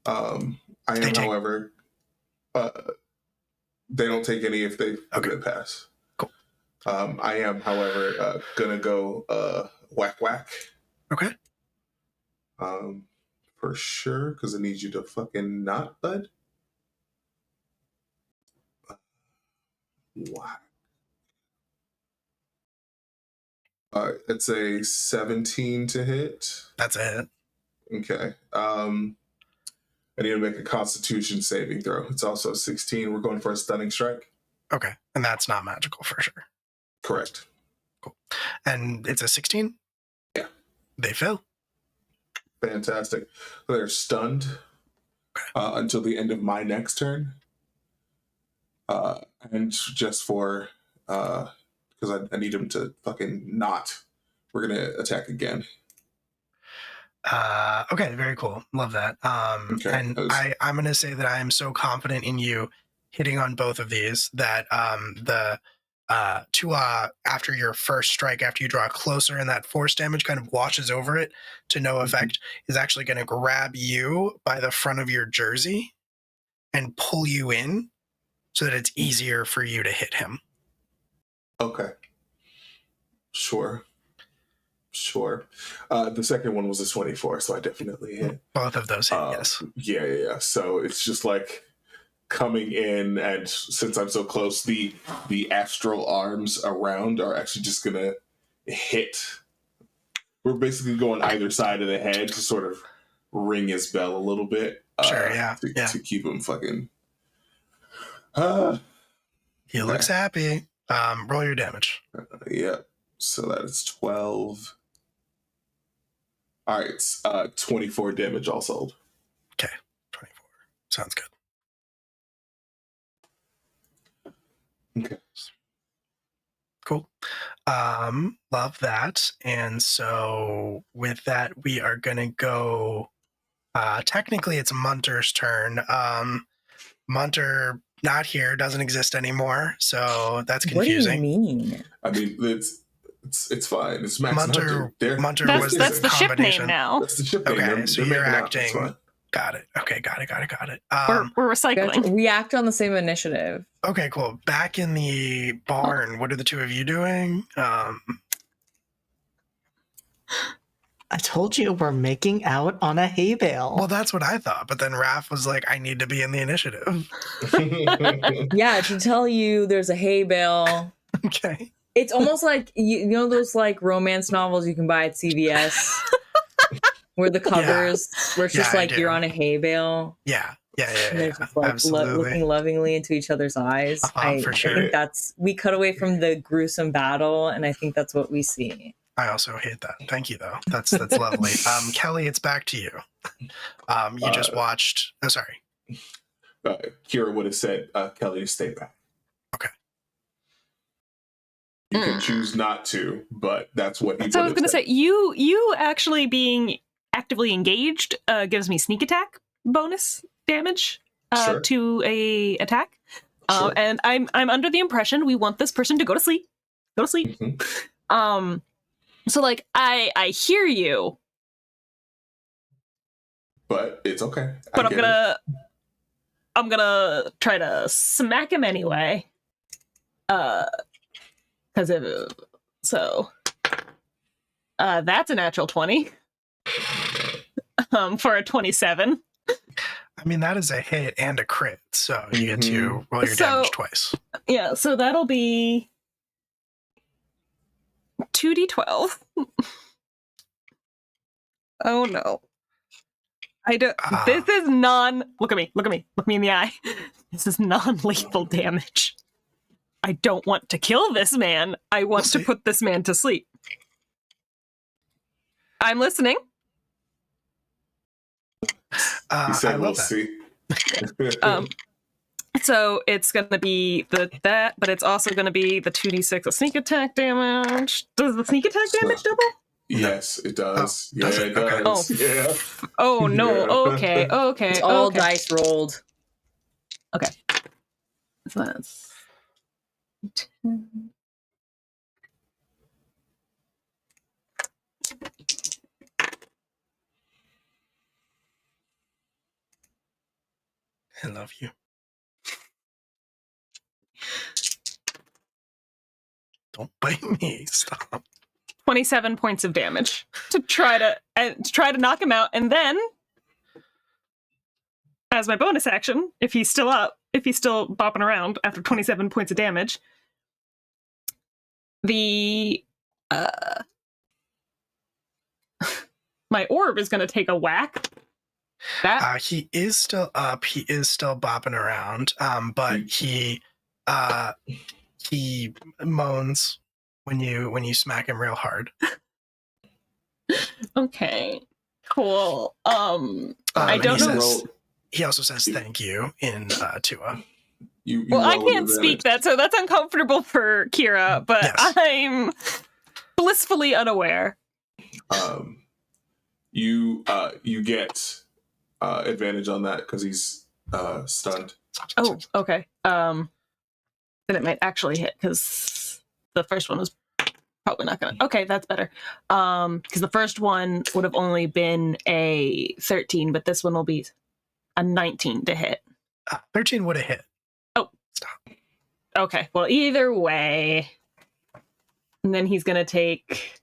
However, they don't take any if they pass. Cool. I am, however, gonna go whack whack. Okay. For sure, because I need you to fucking not, bud. Whack. It's a 17 to hit. That's a hit. Okay. I need to make a Constitution saving throw. It's also 16. We're going for a stunning strike. Okay, and that's not magical for sure. Correct. Cool. And it's a 16? Yeah. They fail. Fantastic. They're stunned until the end of my next turn. And just for, because I need him to fucking not, we're going to attack again. Okay, very cool. Love that. Okay. And I'm going to say that I am so confident in you hitting on both of these that the after your first strike, after you draw closer and that force damage kind of washes over it to no effect, is actually going to grab you by the front of your jersey and pull you in so that it's easier for you to hit him. Okay. Sure. The second one was a 24, so I definitely hit. Both of those hit, yes. Yeah. So it's just like coming in, and since I'm so close, the astral arms around are actually just gonna hit. We're basically going either side of the head to sort of ring his bell a little bit. Sure, yeah. To keep him fucking. He looks happy. Roll your damage. Yeah. So that is 12. All right, it's 24 damage all sold. Okay, 24. Sounds good. Okay. Cool. Love that. And so with that, we are gonna go. Technically, it's Munter's turn. Munter not here, doesn't exist anymore, so that's confusing. What do you mean? I mean, it's fine. It's Max and Hunter. Munter That's was the ship combination. name now. That's the ship name. Okay, They're so you're making out. It's acting. fine. Got it. Okay, got it. We're recycling. We act on the same initiative. Okay, cool. Back in the barn, what are the two of you doing? I told you we're making out on a hay bale. Well, that's what I thought, but then Raph was like, I need to be in the initiative. Yeah, to tell you there's a hay bale. Okay. It's almost like you know those like romance novels you can buy at CVS where the covers where it's just I like do. you're on a hay bale. Yeah. And they're just like Absolutely. looking lovingly into each other's eyes. For I sure. think we cut away from the gruesome battle, and I think that's what we see. I also hate that. Thank you, though. That's lovely. Kelly, it's back to you. You just watched. Oh, sorry. Kira would have said, Kelly, stay back. Okay. You can choose not to, but that's what he So I was would have going to said. say, you actually being actively engaged gives me sneak attack bonus damage Sure. to a attack. Sure. And I'm under the impression we want this person to go to sleep. Go to sleep. Mhm. So like I hear you, But it's okay. but I get it. I'm gonna try to smack him anyway. Because that's a natural 20. For a 27. I mean, that is a hit and a crit, so you get to roll your So- damage twice. Yeah, so that'll be 2d12. Oh no. I don't. This is look at me in the eye. This is non-lethal damage. I don't want to kill this man. I want to put this man to sleep. I'm listening. He I said, we'll love that. see. So it's going to be that, but it's also going to be the 2d6 of sneak attack damage. Does the sneak attack damage double? Yes, it does. Oh, does yeah, it? it Okay. does. Yeah. Oh no. Yeah. Okay. It's all okay. dice rolled. Okay. So that's 10. I love you. Don't bite me. Stop. 27 points of damage to try to knock him out, and then as my bonus action, if he's still bopping around after 27 points of damage, the my orb is going to take a whack. That He is still up. He is still bopping around. But he moans when you smack him real hard. okay, cool. I don't know. He also says thank you in Tua. You Well, I roll with can't speak advantage. that, so that's uncomfortable for Kira, but Yes. I'm blissfully unaware. You get advantage on that because he's stunned. Oh, okay. Then it might actually hit because the first one was probably not gonna. Okay, that's better. Because the first one would have only been a 13, but this one will be a 19 to hit. 13 would have hit. Oh, stop. Okay, well, either way, and then he's gonna take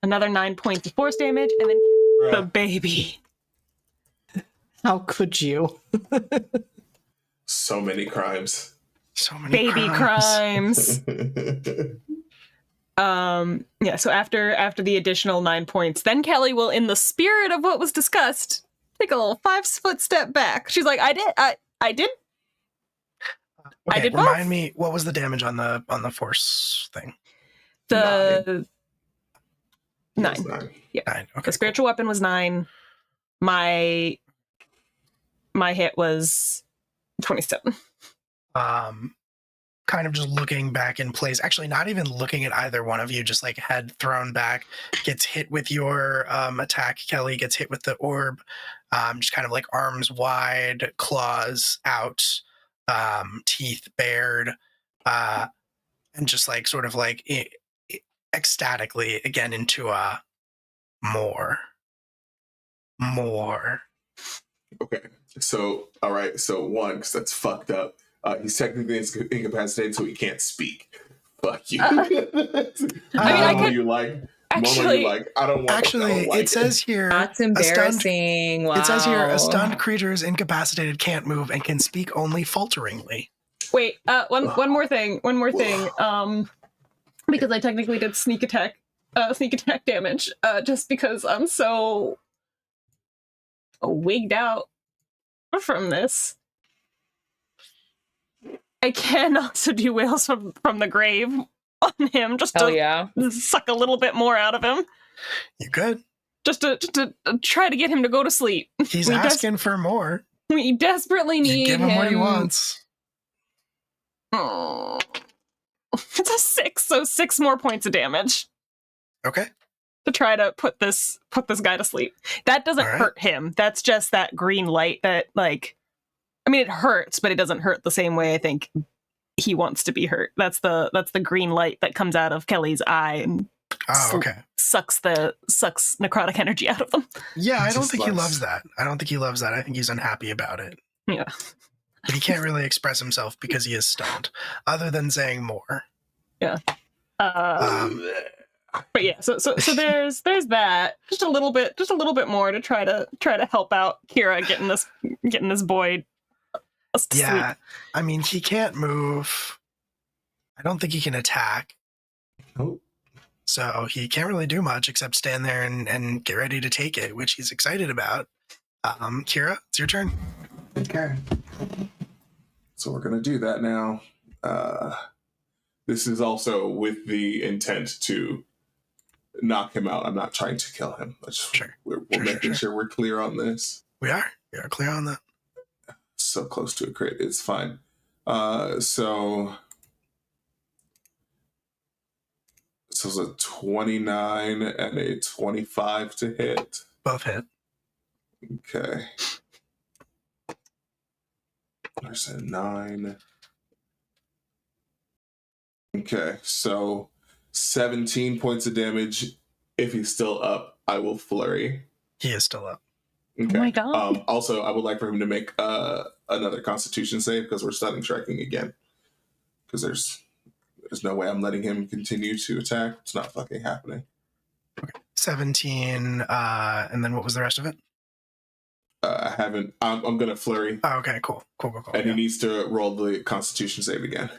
another 9 points of force damage, and then the baby. How could you? So many crimes. So many Baby crimes. Okay. Yeah, so after the additional 9 points, then Kelly will, in the spirit of what was discussed, take a little 5-foot step back. She's like, I did I did Okay, both. remind me, what was the damage on the force thing? The 9. Yes, 9. Yeah. 9. Okay. The spiritual weapon was 9. My hit was 27. Kind of just looking back in place, actually not even looking at either one of you, just like head thrown back, gets hit with your attack. Kelly gets hit with the orb, just kind of like arms wide, claws out, teeth bared, and just like sort of like ecstatically again into a more. Okay. So, all right. So, 1, because that's fucked up. He's technically incapacitated, so he can't speak. Fuck you. I could you like. actually. You like. I don't want. Actually, I don't like it says here That's a stunned embarrassing. Wow. It says here a stunned creature is incapacitated, can't move, and can speak only falteringly. Wait, one more thing. Because I technically did sneak attack damage, just because I'm so wigged out from this. I can also do Wails from the grave on him, just Hell to yeah. suck a little bit more out of him, You good? just to try to get him to go to sleep. He's We asking for more. We desperately You need give him what he wants. Oh. It's a 6, so 6 more points of damage Okay. to try to put this guy to sleep. That doesn't All right. hurt him. That's just that green light that, like, I mean, it hurts, but it doesn't hurt the same way I think he wants to be hurt. That's the green light that comes out of Kelly's eye and Oh, okay. sucks necrotic energy out of them. Yeah, I don't Just think he less. loves that. I think he's unhappy about it. Yeah. But he can't really express himself because he is stunned, other than saying more. Yeah. Um, But yeah, so there's that. Just a little bit more to try to help out Kira getting this boy to yeah, sleep. I mean, he can't move. I don't think he can attack. Nope. So he can't really do much except stand there and get ready to take it, which he's excited about. Kira, it's your turn. Okay. So we're gonna do that now. This is also with the intent to knock him out. I'm not trying to kill him. Sure. We're Sure, making sure. sure we're clear on this. We are clear on that. So close to a crit, it's fine. So it's a 29 and a 25 to hit. Both hit. Okay. There's a 9. Okay, so 17 points of damage. If he's still up, I will flurry. He is still up. Okay. Oh my God. Also, I would like for him to make another Constitution save because we're stunning striking again. Because there's no way I'm letting him continue to attack. It's not fucking happening. 17, and then what was the rest of it? I haven't. I'm gonna flurry, Oh, okay, cool. and he Yeah. needs to roll the Constitution save again.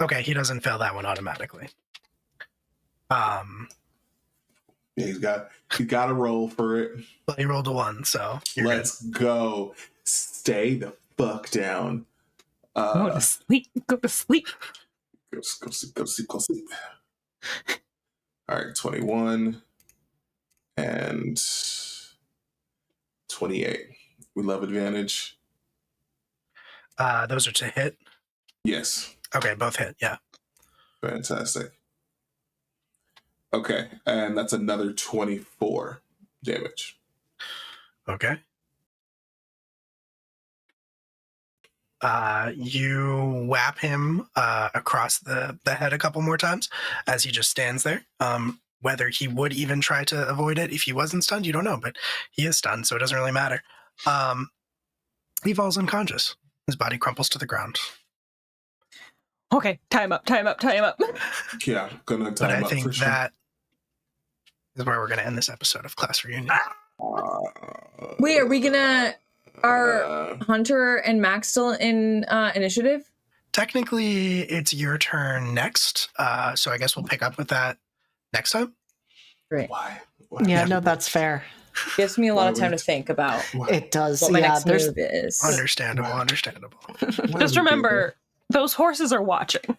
Okay, he doesn't fail that one automatically. Yeah, he's got to roll for it. But he rolled a 1, so you're good. Let's go. Stay the fuck down. Go to sleep. Go to sleep. Go sleep. All right, 21 and 28. We love advantage. Those are to hit. Yes. Okay, both hit. Yeah. Fantastic. Okay, and that's another 24 damage. Okay. You whap him across the head a couple more times as he just stands there. Whether he would even try to avoid it if he wasn't stunned, you don't know, but he is stunned, so it doesn't really matter. He falls unconscious. His body crumples to the ground. Okay, time up. Yeah, gonna But time I up think for sure. that is where we're going to end this episode of Class Reunion. Wait, are we gonna... Are Hunter and Max still in initiative? Technically, it's your turn next, so I guess we'll pick up with that next time. Great. Why? Yeah, no, that's fair. Gives me a lot of Why time would- to think about It does. what my Yeah, next there's move is. Understandable, Wow. understandable. Just remember, those horses are watching.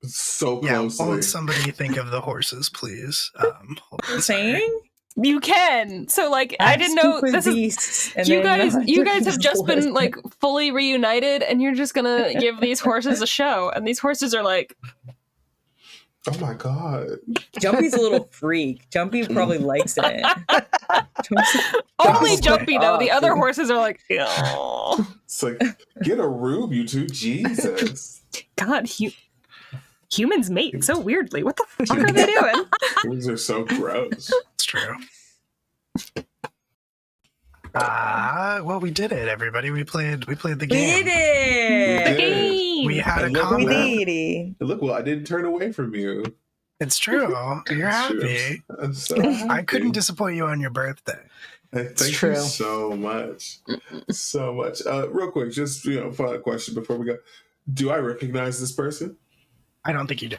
So Yeah, closely. won't somebody think of the horses, please? Hold on, sorry. Saying? You can. So like I didn't know this is you guys have just been like fully reunited and you're just gonna give these horses a show and these horses are like, Oh my god. Jumpy's a little freak. Jumpy probably likes it. only Stop. Jumpy though. The other Stop. horses are like, oh It's like, get a room, you two. Jesus. God, humans mate so weirdly. What the fuck are they doing? These are so gross. It's true. Well, we did it, everybody. We played the We game. did it! The game. We had a And look, We combat. did it. Look, well, I didn't turn away from you. It's true. You're happy. I'm so happy. I couldn't disappoint you on your birthday. Thank true. you so much. So much. Real quick, just final question before we go. Do I recognize this person? I don't think you do.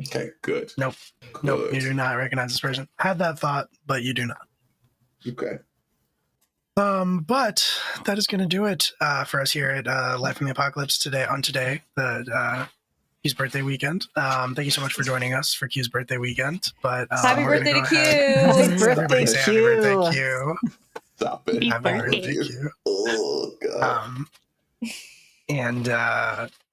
Okay, good. Nope. Good. Nope, you do not recognize this person. Had that thought, but you do not. Okay. But that is going to do it for us here at Life in the Apocalypse today, the Q's birthday weekend. Thank you so much for joining us for Q's birthday weekend. But Happy we're gonna birthday go to Q. ahead- Happy birthday, Everybody say happy Q. birthday, Q. Stop it. Happy birthday. birthday, Q. Oh god. And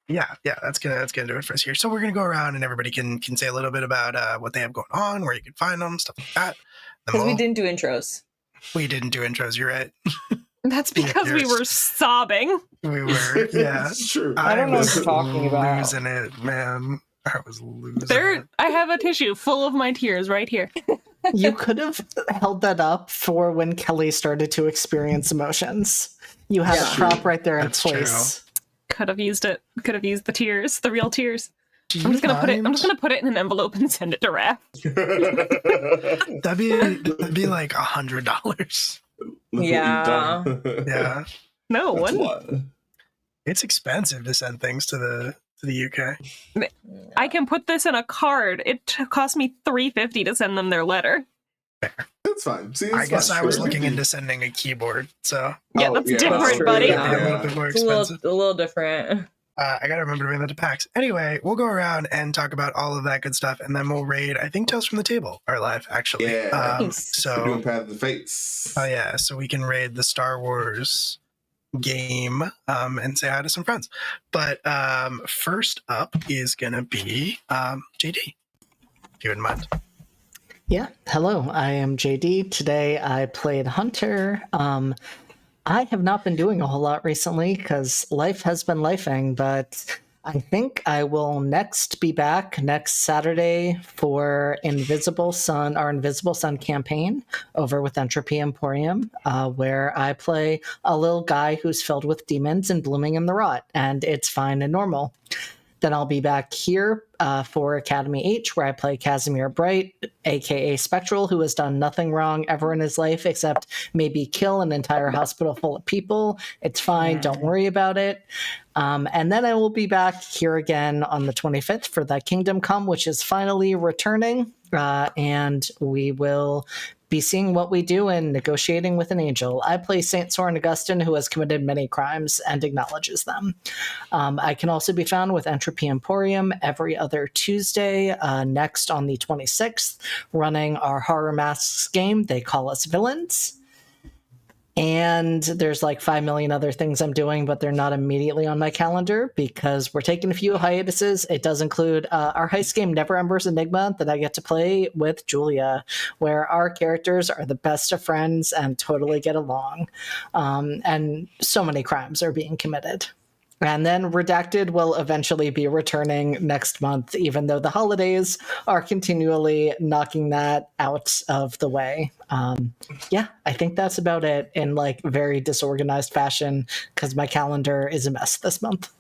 yeah, that's gonna do it for us here. So we're gonna go around and everybody can say a little bit about what they have going on, where you can find them, stuff like that. Then Because we we'll- didn't do intros. we didn't do intros. You're right. That's because we were sobbing. We were. Yeah. It's true. I don't know what was you're talking about. losing it, man. I was losing it. There, I have a tissue full of my tears right here. You could have held that up for when Kelly started to experience emotions. You have Yeah. a prop right there in That's place. Could have used it. Could have used the tears, the real tears. Do I'm you just gonna put it. I'm mind? just gonna put it in an envelope and send it to Raph. That'd be like $100. Yeah. Yeah, No That's a one. lot. it's expensive to send things to the UK. I can put this in a card. It cost me $3.50 to send them their letter. That's fine. See, I it's guess not I was true. looking into sending a keyboard, so Yeah, Oh, that's yeah, different, that's true. buddy. it'd be a Yeah. little bit more It's expensive. a little different. I gotta remember to bring that to PAX. Anyway, we'll go around and talk about all of that good stuff, and then we'll raid. I think Tales from the Table are live actually. Yeah. Nice. We're doing So Path of the Fates. oh yeah, so we can raid the Star Wars game and say hi to some friends. But first up is gonna be JD, if you wouldn't mind. Yeah. Hello, I am JD. Today I played Hunter. I have not been doing a whole lot recently because life has been lifing, but I think I will next be back next Saturday for Invisible Sun, our Invisible Sun campaign over with Entropy Emporium, where I play a little guy who's filled with demons and blooming in the rot, and it's fine and normal. Then I'll be back here for Academy H, where I play Casimir Bright, aka Spectral, who has done nothing wrong ever in his life except maybe kill an entire hospital full of people. It's fine, don't worry about it. And then I will be back here again on the 25th for the Kingdom Come, which is finally returning. And we will be seeing what we do in Negotiating with an Angel. I play Saint Soren Augustine, who has committed many crimes and acknowledges them. I can also be found with Entropy Emporium every other Tuesday, next on the 26th, running our Horror Masks game. They call us villains. And there's like 5 million other things I'm doing, but they're not immediately on my calendar because we're taking a few hiatuses. It does include our heist game, Never Ember's Enigma, that I get to play with Julia, where our characters are the best of friends and totally get along. And so many crimes are being committed. And then Redacted will eventually be returning next month, even though the holidays are continually knocking that out of the way. Yeah, I think that's about it in like very disorganized fashion because my calendar is a mess this month.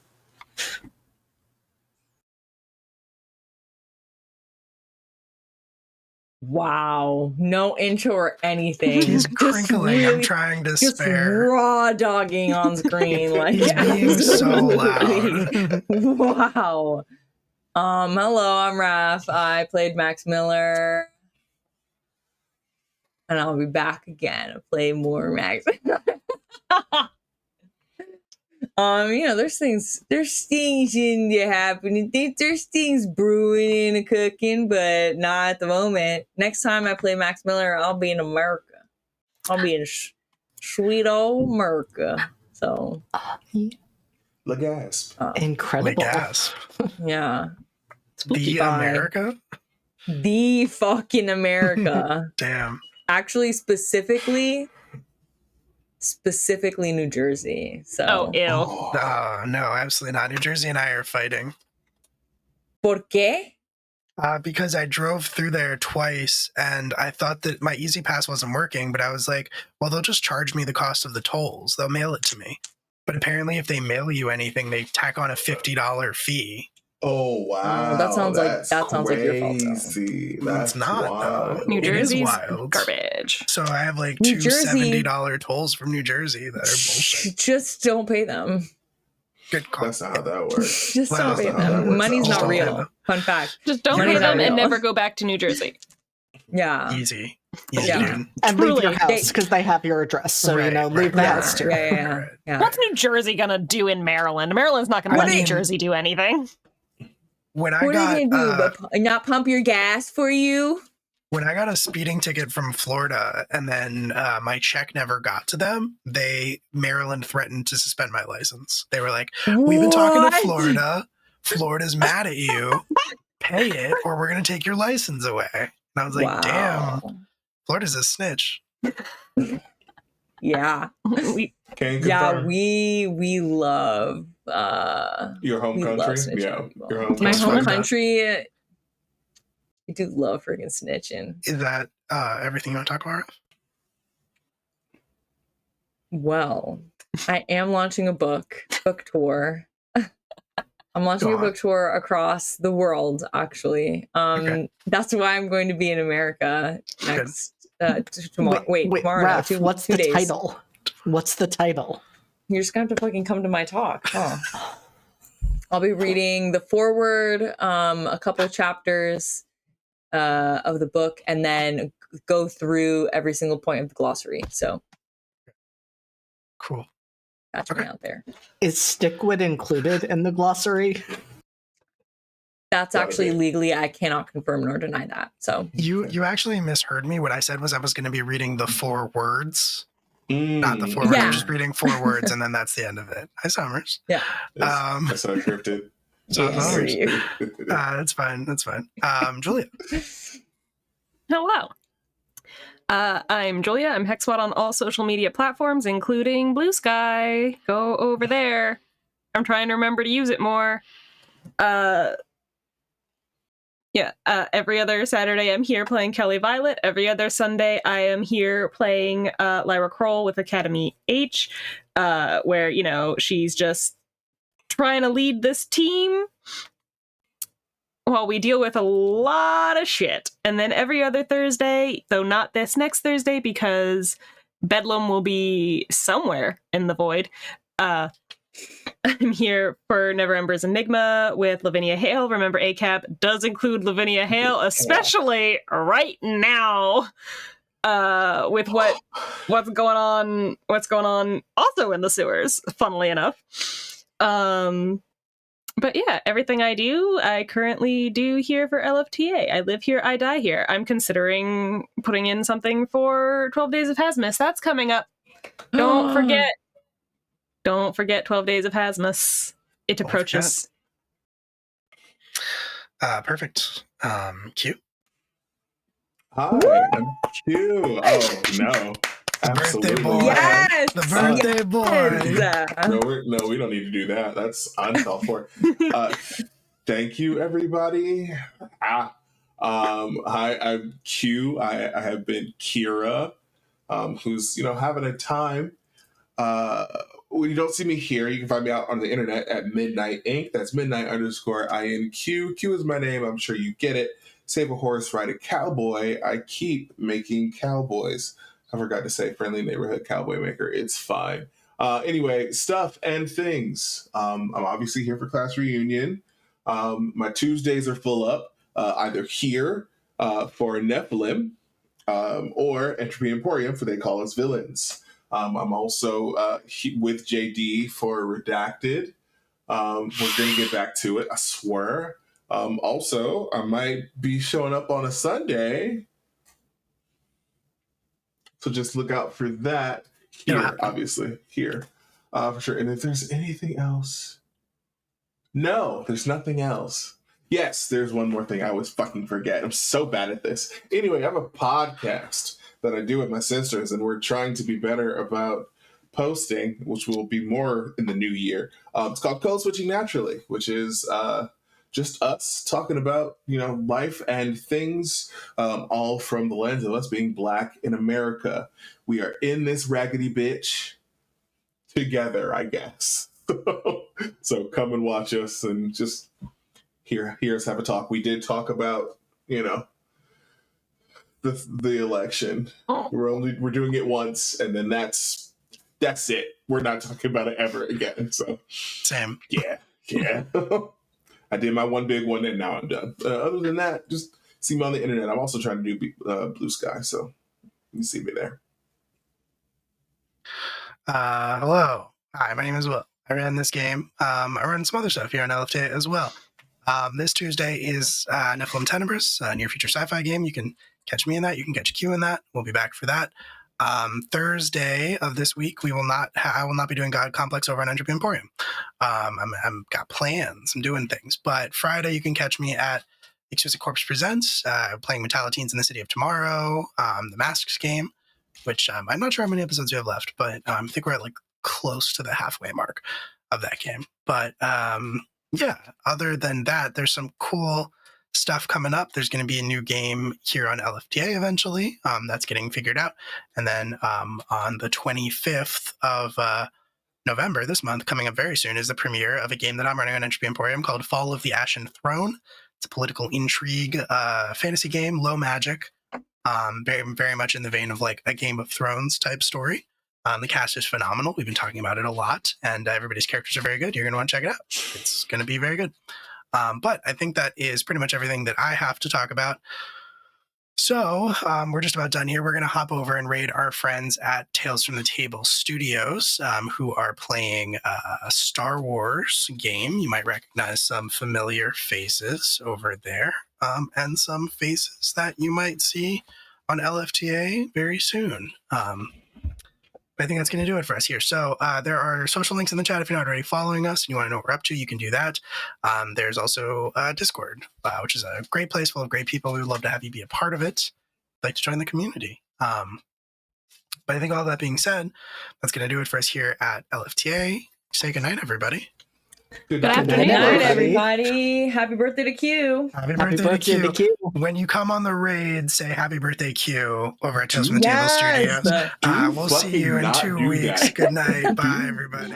Wow. No intro or anything. He's Just crinkling. I'm really- trying to just spare. raw dogging on screen. Like He's being so absolutely. loud. Wow. Hello, I'm Raph. I played Max Miller. And I'll be back again to play more Max. There's things in there happening. There's things brewing and cooking, but not at the moment. Next time I play Max Miller, I'll be in America. I'll be in sweet old America. So, The gasp. Incredible. Gas. yeah. The Bye. America? The fucking America. Damn. Actually, specifically New Jersey. So, Oh, ew. Oh. No, absolutely not. New Jersey and I are fighting. ¿Por qué? Because I drove through there twice and I thought that my Easy Pass wasn't working, but I was like, well, they'll just charge me the cost of the tolls. They'll mail it to me. But apparently if they mail you anything, they tack on a $50 fee. Oh wow! That sounds like your fault, though. Crazy. That's It's not, wild. though. New It is Jersey's wild. garbage. So I have like New two Jersey- $70 tolls from New Jersey that are bullshit. Just don't pay them. Good call. That's not how that works. Just Well, don't pay that's not how that them. works. Money's Just not don't pay real. them. Fun fact. Just don't Money's pay not them and real. never go back to New Jersey. Yeah. Easy. Easy, Yeah. dude. And leave your Truly, house because they have your address. So, Right, leave the right, house right. too. Yeah. What's New Jersey gonna do in Maryland? Maryland's not gonna I let New mean- Jersey do anything. When I What got are they gonna do? Not pump your gas for you? when I got a speeding ticket from Florida and then my check never got to them, Maryland threatened to suspend my license. They were like, we've been talking to What? Florida. Florida's mad at you. Pay it or we're going to take your license away. And I was like, damn, Florida's a snitch. Yeah. We- Can Yeah, confirm. we love Your home we love country? snitching Yeah. on people. Your home My That's home fucked up. country, I do love freaking snitching. Is that everything you want to talk about? Well, I am launching a book tour. I'm launching Go a on. book tour across the world, actually. Okay. That's why I'm going to be in America next tomorrow. Wait, tomorrow. No, Raph, what's the days. title? What's the title? You're just gonna have to fucking come to my talk. Huh? I'll be reading the foreword, a couple chapters of the book, and then go through every single point of the glossary. So Cool. catch me out there. Is Stickwood included in the glossary? That's Gotta actually be. legally, I cannot confirm nor deny that. So You actually misheard me. What I said was I was going to be reading the 4 words, not the 4 words. Yeah. I'm just reading 4 words, and then that's the end of it. Hi, Summers. That's so scripted. So Yeah. Summers. That's fine. That's fine. Julia. Hello. I'm Julia. I'm Hexwad on all social media platforms, including Blue Sky. Go over there. I'm trying to remember to use it more. Every other Saturday I'm here playing Kelly Violet. Every other Sunday I am here playing Lyra Kroll with Academy H, where, she's just trying to lead this team while we deal with a lot of shit. And then every other Thursday, though not this next Thursday because Bedlam will be somewhere in the void, I'm here for Never Ember's Enigma with Lavinia Hale. Remember, ACAB does include Lavinia Hale, especially right now, with what's going on also in the sewers, funnily enough. But yeah, everything I currently do here for LFTA. I live here, I die here. I'm considering putting in something for 12 Days of Hasmus. That's coming up. Don't forget 12 Days of Hasmus. It Don't approaches. Perfect. Q. Hi, I'm Q. Oh no. Absolutely. boy. Yes, The birthday boy. No, we don't need to do that. That's uncalled for. Thank you, everybody. Hi, I'm Q. I have been Kira, who's having a time. When you don't see me here, you can find me out on the internet at Midnight Inc. That's Midnight_INQ. Q is my name. I'm sure you get it. save a horse, ride a cowboy, I keep making cowboys. I forgot to say friendly neighborhood cowboy maker. It's fine. Anyway, stuff and things. I'm obviously here for class reunion. My Tuesdays are full up, either here for Nephilim or Entropy Emporium for They Call Us Villains. I'm also with JD for Redacted. We're going to get back to it, I swear. Also, I might be showing up on a Sunday. So just look out for that here, obviously, here. For sure. And if there's anything else... No, there's nothing else. Yes, there's one more thing I always fucking forget. I'm so bad at this. Anyway, I have a podcast that I do with my sisters, and we're trying to be better about posting, which will be more in the new year. It's called Code Switching Naturally, which is just us talking about, life and things, all from the lens of us being Black in America. We are in this raggedy bitch together, I guess. So come and watch us and just hear us have a talk. We did talk about, the election. We're doing it once, and then that's it. We're not talking about it ever again. So Same. Yeah. I did my one big one, and now I'm done. Other than that, just see me on the internet. I'm also trying to do Blue Sky, so you can see me there. Hello. Hi, my name is Will. I ran this game. I run some other stuff here on LFTA as well. This Tuesday is Nephilim Tenebris, a near future sci-fi game. You can catch me in that. You can catch Q in that. We'll be back for that. Thursday of this week, I will not be doing God Complex over on Entropy Emporium. I'm got plans. I'm doing things. But Friday, you can catch me at Exquisite Corpse Presents, playing Metalloteens in the City of Tomorrow, the Masks game, which I'm not sure how many episodes we have left, but I think we're at close to the halfway mark of that game. But yeah, other than that, there's some cool stuff coming up. There's going to be a new game here on LFTA eventually. That's getting figured out. And then on the 25th of November, this month, coming up very soon, is the premiere of a game that I'm running on Entropy Emporium called Fall of the Ashen Throne. It's a political intrigue fantasy game, low magic, very, very much in the vein of a Game of Thrones type story. The cast is phenomenal. We've been talking about it a lot, and everybody's characters are very good. You're going to want to check it out. It's going to be very good. But I think that is pretty much everything that I have to talk about. So we're just about done here. We're going to hop over and raid our friends at Tales from the Table Studios, who are playing a Star Wars game. You might recognize some familiar faces over there, and some faces that you might see on LFTA very soon. I think that's going to do it for us here. So there are social links in the chat. If you're not already following us and you want to know what we're up to, you can do that. There's also Discord, which is a great place full of great people. We would love to have you be a part of it. I'd like to join the community. But I think all that being said, that's going to do it for us here at LFTA. Say goodnight, everybody. Good afternoon, Good night, everybody. Happy birthday to Q. Happy birthday to Q. When you come on the raid, say happy birthday, Q, over at Tales from the Table Studios. We'll see you in 2 weeks. Good night. Bye, everybody.